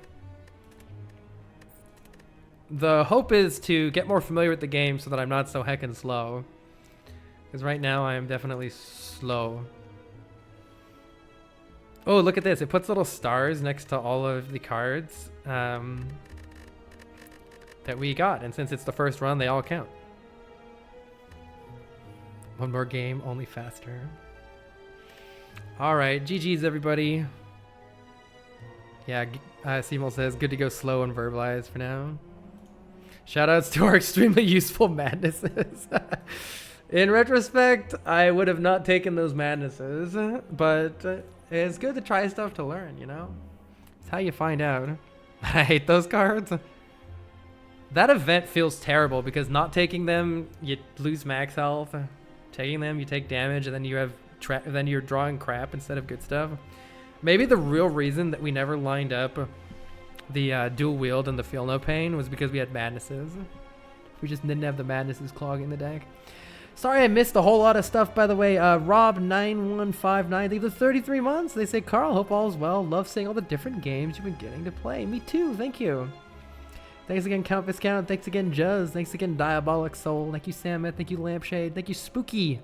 The hope is to get more familiar with the game so that I'm not so heckin' slow. Because right now I am definitely slow. Oh, look at this. It puts little stars next to all of the cards that we got. And since it's the first run, they all count. One more game, only faster. All right, GG's everybody. Yeah, Seymour says, good to go slow and verbalize for now. Shoutouts to our extremely useful madnesses. In retrospect, I would have not taken those madnesses, but it's good to try stuff to learn, you know? It's how you find out. I hate those cards. That event feels terrible because not taking them, you lose max health. Taking them, you take damage, and then you have then you're drawing crap instead of good stuff. Maybe the real reason that we never lined up the dual wield and the feel no pain was because we had madnesses. We just didn't have the madnesses clogging the deck. Sorry I missed a whole lot of stuff, by the way. Rob9159, they the 33 months. They say, Carl, hope all is well. Love seeing all the different games you've been getting to play. Me too, thank you. Thanks again, Count Viscount. Thanks again, Juz. Thanks again, Diabolic Soul. Thank you, Samet. Thank you, Lampshade. Thank you, Spooky.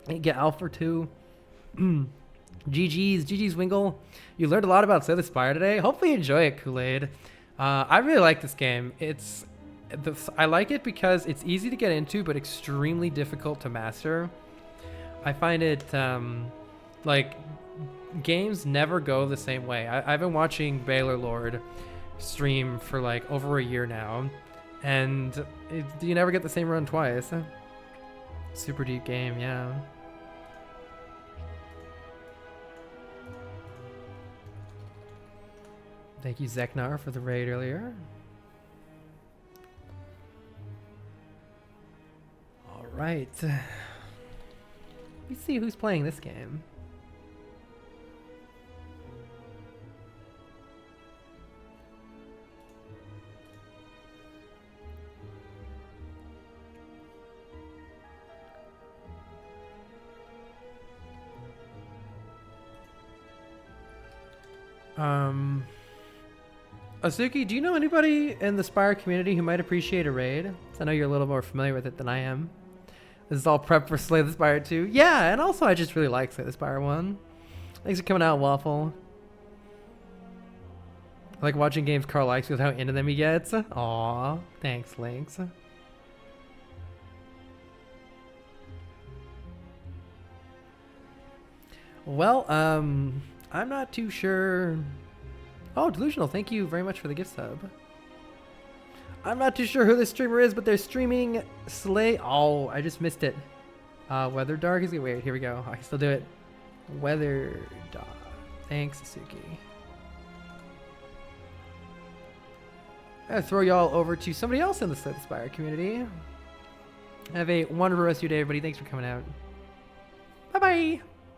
Thank you, Alpha 2. GG's Wingle. You learned a lot about Slay the Spire today. Hopefully you enjoy it, Kool-Aid. I really like this game. I like it because it's easy to get into, but extremely difficult to master. I find it, like, games never go the same way. I've been watching Baylor Lord stream for, like, over a year now, and you never get the same run twice. Super deep game, yeah. Thank you, Zeknar, for the raid earlier. All right. Let's see who's playing this game. Asuki, do you know anybody in the Spire community who might appreciate a raid? I know you're a little more familiar with it than I am. This is all prep for Slay the Spire 2. Yeah, and also I just really like Slay the Spire 1. Thanks for coming out, Waffle. I like watching games Carl likes with how into them he gets. Aw, thanks, Lynx. Well, I'm not too sure. Oh, Delusional, thank you very much for the gift sub. I'm not too sure who this streamer is, but they're streaming Slay. Oh, I just missed it. Weather Dark is wait, here we go. I can still do it. Weather Dark. Thanks, Suki. I'm gonna throw y'all over to somebody else in the Slay the Spire community. Have a wonderful rest of your day, everybody. Thanks for coming out. Bye-bye.